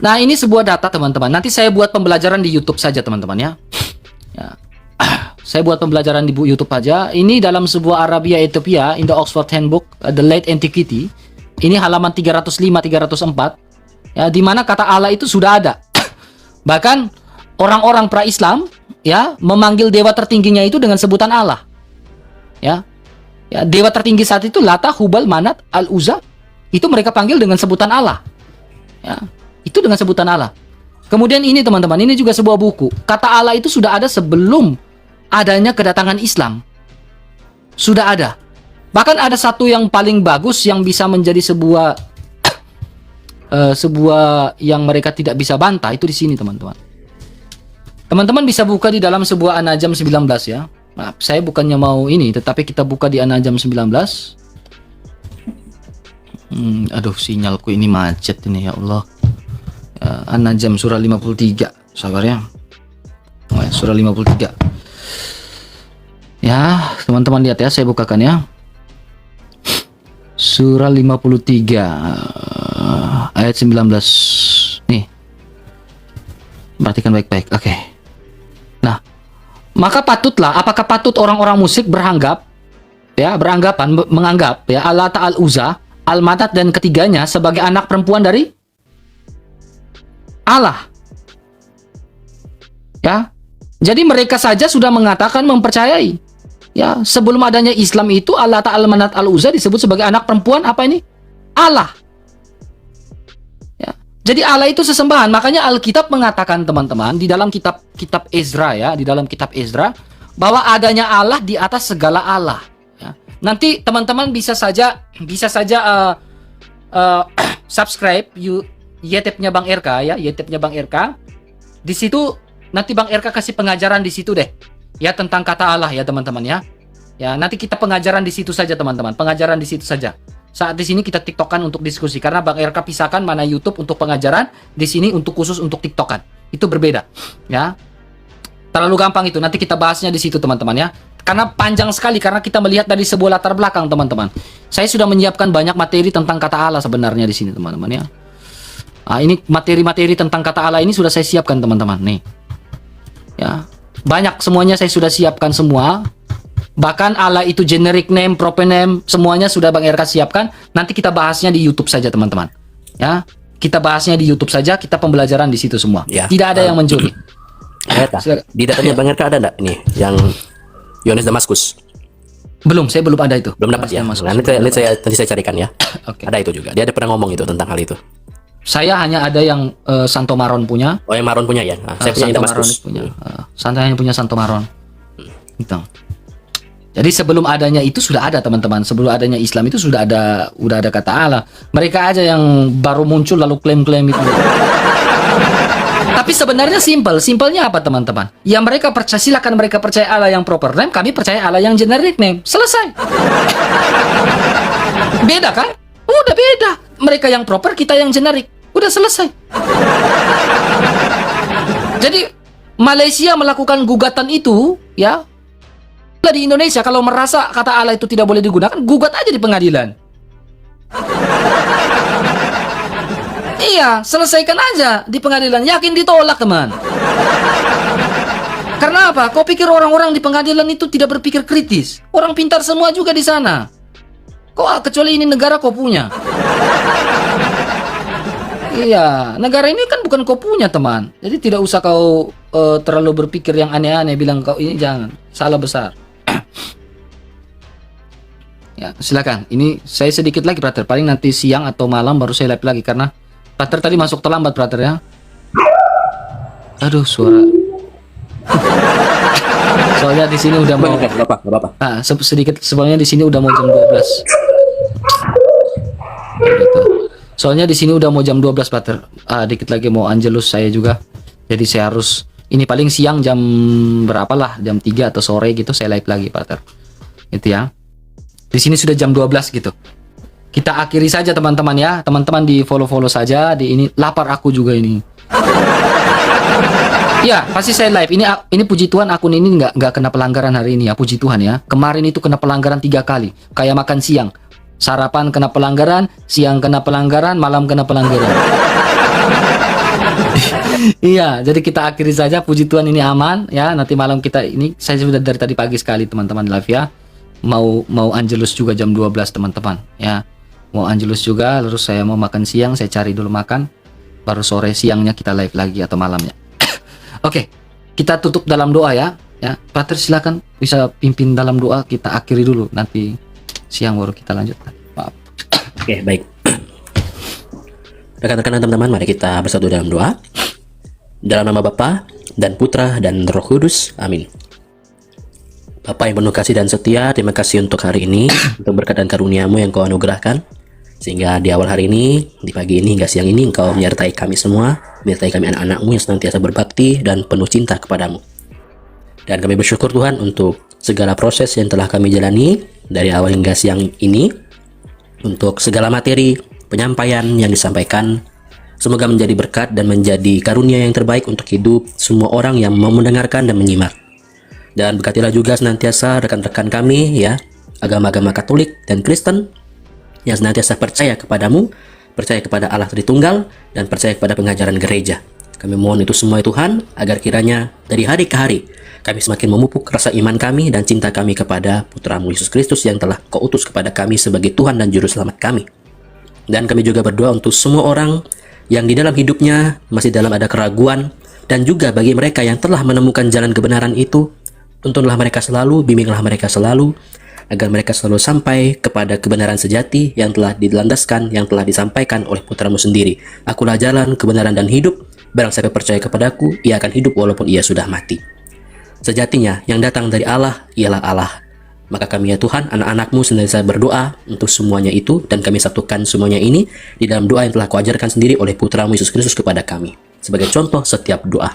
Nah, ini sebuah data teman-teman. Nanti saya buat pembelajaran di YouTube saja teman-teman ya. Ya. Saya buat pembelajaran di YouTube aja. Ini dalam sebuah Arabia Ethiopia in the Oxford Handbook the Late Antiquity. Ini halaman 305-304. Ya, di mana kata Allah itu sudah ada. Bahkan orang-orang pra-Islam ya memanggil dewa tertingginya itu dengan sebutan Allah. Ya. Ya, dewa tertinggi saat itu Lata, Hubal, Manat, Al-Uzza itu mereka panggil dengan sebutan Allah. Ya. Itu dengan sebutan Allah. Kemudian ini teman-teman, ini juga sebuah buku. Kata Allah itu sudah ada sebelum adanya kedatangan Islam. Sudah ada. Bahkan ada satu yang paling bagus yang bisa menjadi sebuah yang mereka tidak bisa bantah itu di sini teman-teman. Teman-teman bisa buka di dalam sebuah An-Najm 19 ya. Nah, saya bukannya mau ini, tetapi kita buka di An-Najm 19. Aduh, sinyalku ini macet ini ya Allah. An-Najm surah 53, sabar ya. Surah 53. Ya, teman-teman lihat ya, saya bukakan ya. Surah 53 ayat 19. Nih. Perhatikan baik-baik. Oke. Nah, maka patutlah, apakah patut orang-orang musyrik menganggap ya Allah Ta'ala Uzza, Al-Manat dan ketiganya sebagai anak perempuan dari Allah. Ya. Jadi mereka saja sudah mengatakan mempercayai. Ya, sebelum adanya Islam itu Allah Ta'ala Manat Al-Uzza disebut sebagai anak perempuan apa ini? Allah. Ya. Jadi Allah itu sesembahan. Makanya Alkitab mengatakan teman-teman di dalam kitab Ezra ya, di dalam kitab Ezra bahwa adanya Allah di atas segala Allah. Ya. Nanti teman-teman bisa saja subscribe YouTube-nya Bang RK ya, YouTube-nya Bang RK. Di situ nanti Bang RK kasih pengajaran di situ deh. Ya tentang kata Allah ya teman-teman ya. Ya, nanti kita pengajaran di situ saja teman-teman. Pengajaran di situ saja. Saat di sini kita TikTokan untuk diskusi karena Bang RK pisahkan mana YouTube untuk pengajaran, di sini untuk khusus untuk TikTokan. Itu berbeda, ya. Terlalu gampang itu. Nanti kita bahasnya di situ teman-teman ya. Karena panjang sekali karena kita melihat dari sebuah latar belakang teman-teman. Saya sudah menyiapkan banyak materi tentang kata Allah sebenarnya di sini teman-teman ya. Ini materi-materi tentang kata Allah ini sudah saya siapkan teman-teman nih. Ya. Banyak semuanya saya sudah siapkan semua. Bahkan Allah itu generic name, proper name, semuanya sudah Bang RK siapkan. Nanti kita bahasnya di YouTube saja teman-teman. Ya, kita bahasnya di YouTube saja. Kita pembelajaran di situ semua. Ya. Tidak ada yang mencuri. Di datanya Bang RK ada enggak ini yang Yohanes Damaskus? Belum, saya belum ada itu. Belum dapat ya. Damaskus. Nah, nanti saya carikan ya. Oke. Ada itu juga. Dia ada pernah ngomong itu tentang hal itu. Saya hanya ada yang Santo Maron punya. Oh, yang Maron punya ya. Nah, saya punya yang Santo Maron Damaskus. punya. Santo hanya punya Santo Maron. Gitu. Jadi sebelum adanya itu sudah ada teman-teman. Sebelum adanya Islam itu sudah ada kata Allah. Mereka aja yang baru muncul lalu klaim-klaim itu. Tapi sebenarnya simpelnya apa teman-teman? Ya mereka percaya, silakan mereka percaya Allah yang proper name, kami percaya Allah yang generic name. Selesai. Beda kan? Udah beda. Mereka yang proper, kita yang generic. Udah selesai. Jadi Malaysia melakukan gugatan itu, ya. Di Indonesia kalau merasa kata Allah itu tidak boleh digunakan, gugat aja di pengadilan. Iya, selesaikan aja di pengadilan. Yakin ditolak, teman. Karena apa? Kau pikir orang-orang di pengadilan itu tidak berpikir kritis? Orang pintar semua juga di sana. Kok kecuali ini negara kau punya? Iya, negara ini kan bukan kau punya, teman. Jadi tidak usah kau terlalu berpikir yang aneh-aneh. Bilang kau ini jangan, salah besar. Ya, silakan. Ini saya sedikit lagi, brother. Paling nanti siang atau malam baru saya live lagi karena brother tadi masuk terlambat, brother ya. Aduh, suara. Soalnya di sini udah mau Bapak. Nah, sedikit sebelumnya di sini udah mau jam 12. Gitu. Soalnya di sini udah mau jam 12, brother. Dikit lagi mau Angelus saya juga. Jadi saya harus ini paling siang jam berapa lah? Jam 3 atau sore gitu saya live lagi, brother. Itu ya. Di sini sudah jam 12 gitu. Kita akhiri saja teman-teman ya. Teman-teman di follow-follow saja di ini. Lapar aku juga ini. Ya, pasti saya live. Ini puji Tuhan akun ini nggak kena pelanggaran hari ini ya. Puji Tuhan ya. Kemarin itu kena pelanggaran 3 kali. Kayak makan siang. Sarapan kena pelanggaran, siang kena pelanggaran, malam kena pelanggaran. Iya, jadi kita akhiri saja. Puji Tuhan ini aman ya. Nanti malam kita ini saya sudah dari tadi pagi sekali teman-teman live ya. Mau Angelus juga jam 12 teman-teman ya. Mau Angelus juga, terus saya mau makan siang, saya cari dulu makan. Baru sore siangnya kita live lagi atau malamnya. Oke, kita tutup dalam doa ya. Ya, Pater silakan bisa pimpin dalam doa, kita akhiri dulu. Nanti siang baru kita lanjutkan. Maaf. Oke, baik. Rekan-rekan dan teman-teman, mari kita bersatu dalam doa. Dalam nama Bapa dan Putra dan Roh Kudus. Amin. Bapa yang penuh kasih dan setia, terima kasih untuk hari ini, untuk berkat dan karunia-Mu yang Kau anugerahkan. Sehingga di awal hari ini, di pagi ini hingga siang ini, Engkau menyertai kami semua, menyertai kami anak-anak-Mu yang senantiasa berbakti dan penuh cinta kepadamu. Dan kami bersyukur Tuhan untuk segala proses yang telah kami jalani dari awal hingga siang ini, untuk segala materi penyampaian yang disampaikan, semoga menjadi berkat dan menjadi karunia yang terbaik untuk hidup semua orang yang mau mendengarkan dan menyimak. Dan berkatilah juga senantiasa rekan-rekan kami ya, agama-agama Katolik dan Kristen yang senantiasa percaya kepadamu, percaya kepada Allah Tritunggal, dan percaya kepada pengajaran gereja. Kami mohon itu semua ya Tuhan, agar kiranya dari hari ke hari kami semakin memupuk rasa iman kami dan cinta kami kepada Putra-Mu Yesus Kristus yang telah Kau utus kepada kami sebagai Tuhan dan Juru Selamat kami. Dan kami juga berdoa untuk semua orang yang di dalam hidupnya masih dalam ada keraguan, dan juga bagi mereka yang telah menemukan jalan kebenaran itu, tuntunlah mereka selalu, bimbinglah mereka selalu, agar mereka selalu sampai kepada kebenaran sejati yang telah dilandaskan, yang telah disampaikan oleh Putra-Mu sendiri. Akulah jalan, kebenaran, dan hidup. Barang siapa percaya kepadaku, ia akan hidup walaupun ia sudah mati. Sejatinya, yang datang dari Allah, ialah Allah. Maka kami ya Tuhan, anak-anak-Mu senantiasa berdoa untuk semuanya itu, dan kami satukan semuanya ini di dalam doa yang telah Kau ajarkan sendiri oleh Putra-Mu Yesus Kristus kepada kami. Sebagai contoh setiap doa.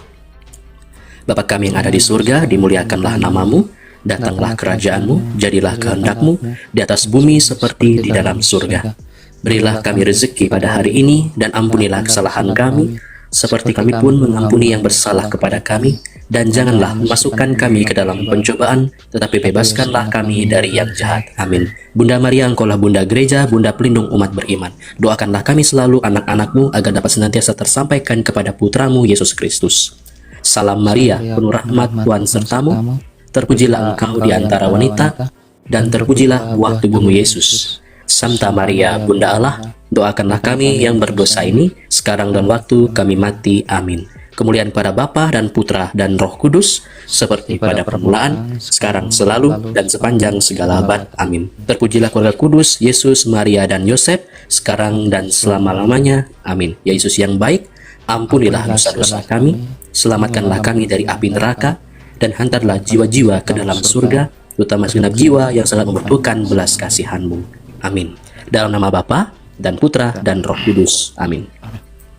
Bapa kami yang ada di surga, dimuliakanlah nama-Mu, datanglah kerajaan-Mu, jadilah kehendak-Mu di atas bumi seperti di dalam surga. Berilah kami rezeki pada hari ini, dan ampunilah kesalahan kami, seperti kami pun mengampuni yang bersalah kepada kami, dan janganlah masukkan kami ke dalam pencobaan, tetapi bebaskanlah kami dari yang jahat. Amin. Bunda Maria, Engkaulah Bunda Gereja, Bunda pelindung umat beriman. Doakanlah kami selalu anak-anak-Mu agar dapat senantiasa tersampaikan kepada Putra-Mu Yesus Kristus. Salam Maria, penuh rahmat, Tuhan sertamu. Terpujilah engkau di antara wanita, dan terpujilah buah tubuhmu Yesus. Santa Maria, Bunda Allah, doakanlah kami yang berdosa ini, sekarang dan waktu kami mati. Amin. Kemuliaan pada Bapa dan Putra dan Roh Kudus, seperti pada permulaan, sekarang, selalu, dan sepanjang segala abad. Amin. Terpujilah keluarga kudus, Yesus, Maria, dan Yosef, sekarang dan selama-lamanya. Amin. Ya Yesus yang baik, ampunilah dosa-dosa kami, selamatkanlah kami dari api neraka, dan hantarlah jiwa-jiwa ke dalam surga, terutama segenap jiwa yang sangat membutuhkan belas kasihan-Mu. Amin. Dalam nama Bapa dan Putra dan Roh Kudus. Amin.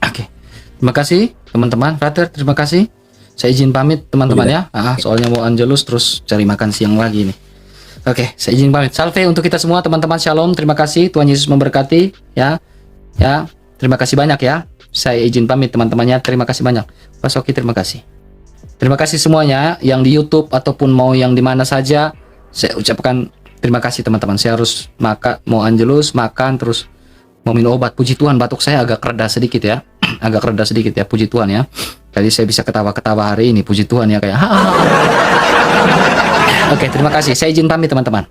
Oke. Terima kasih teman-teman, Frater, terima kasih. Saya izin pamit teman-teman ya. Soalnya mau Angelus terus cari makan siang lagi nih. Oke, saya izin pamit. Salve untuk kita semua teman-teman. Shalom. Terima kasih. Tuhan Yesus memberkati ya. Ya, terima kasih banyak ya. Saya izin pamit teman-temannya. Terima kasih banyak. Pak Soki, terima kasih. Terima kasih semuanya yang di YouTube ataupun mau yang di mana saja. Saya ucapkan terima kasih teman-teman. Saya harus makan, mau Angelus makan terus mau minum obat. Puji Tuhan batuk saya agak reda sedikit ya. Agak reda sedikit ya, puji Tuhan ya. Tadi saya bisa ketawa-ketawa hari ini, puji Tuhan ya kayak. Oke, terima kasih. Saya izin pamit teman-teman.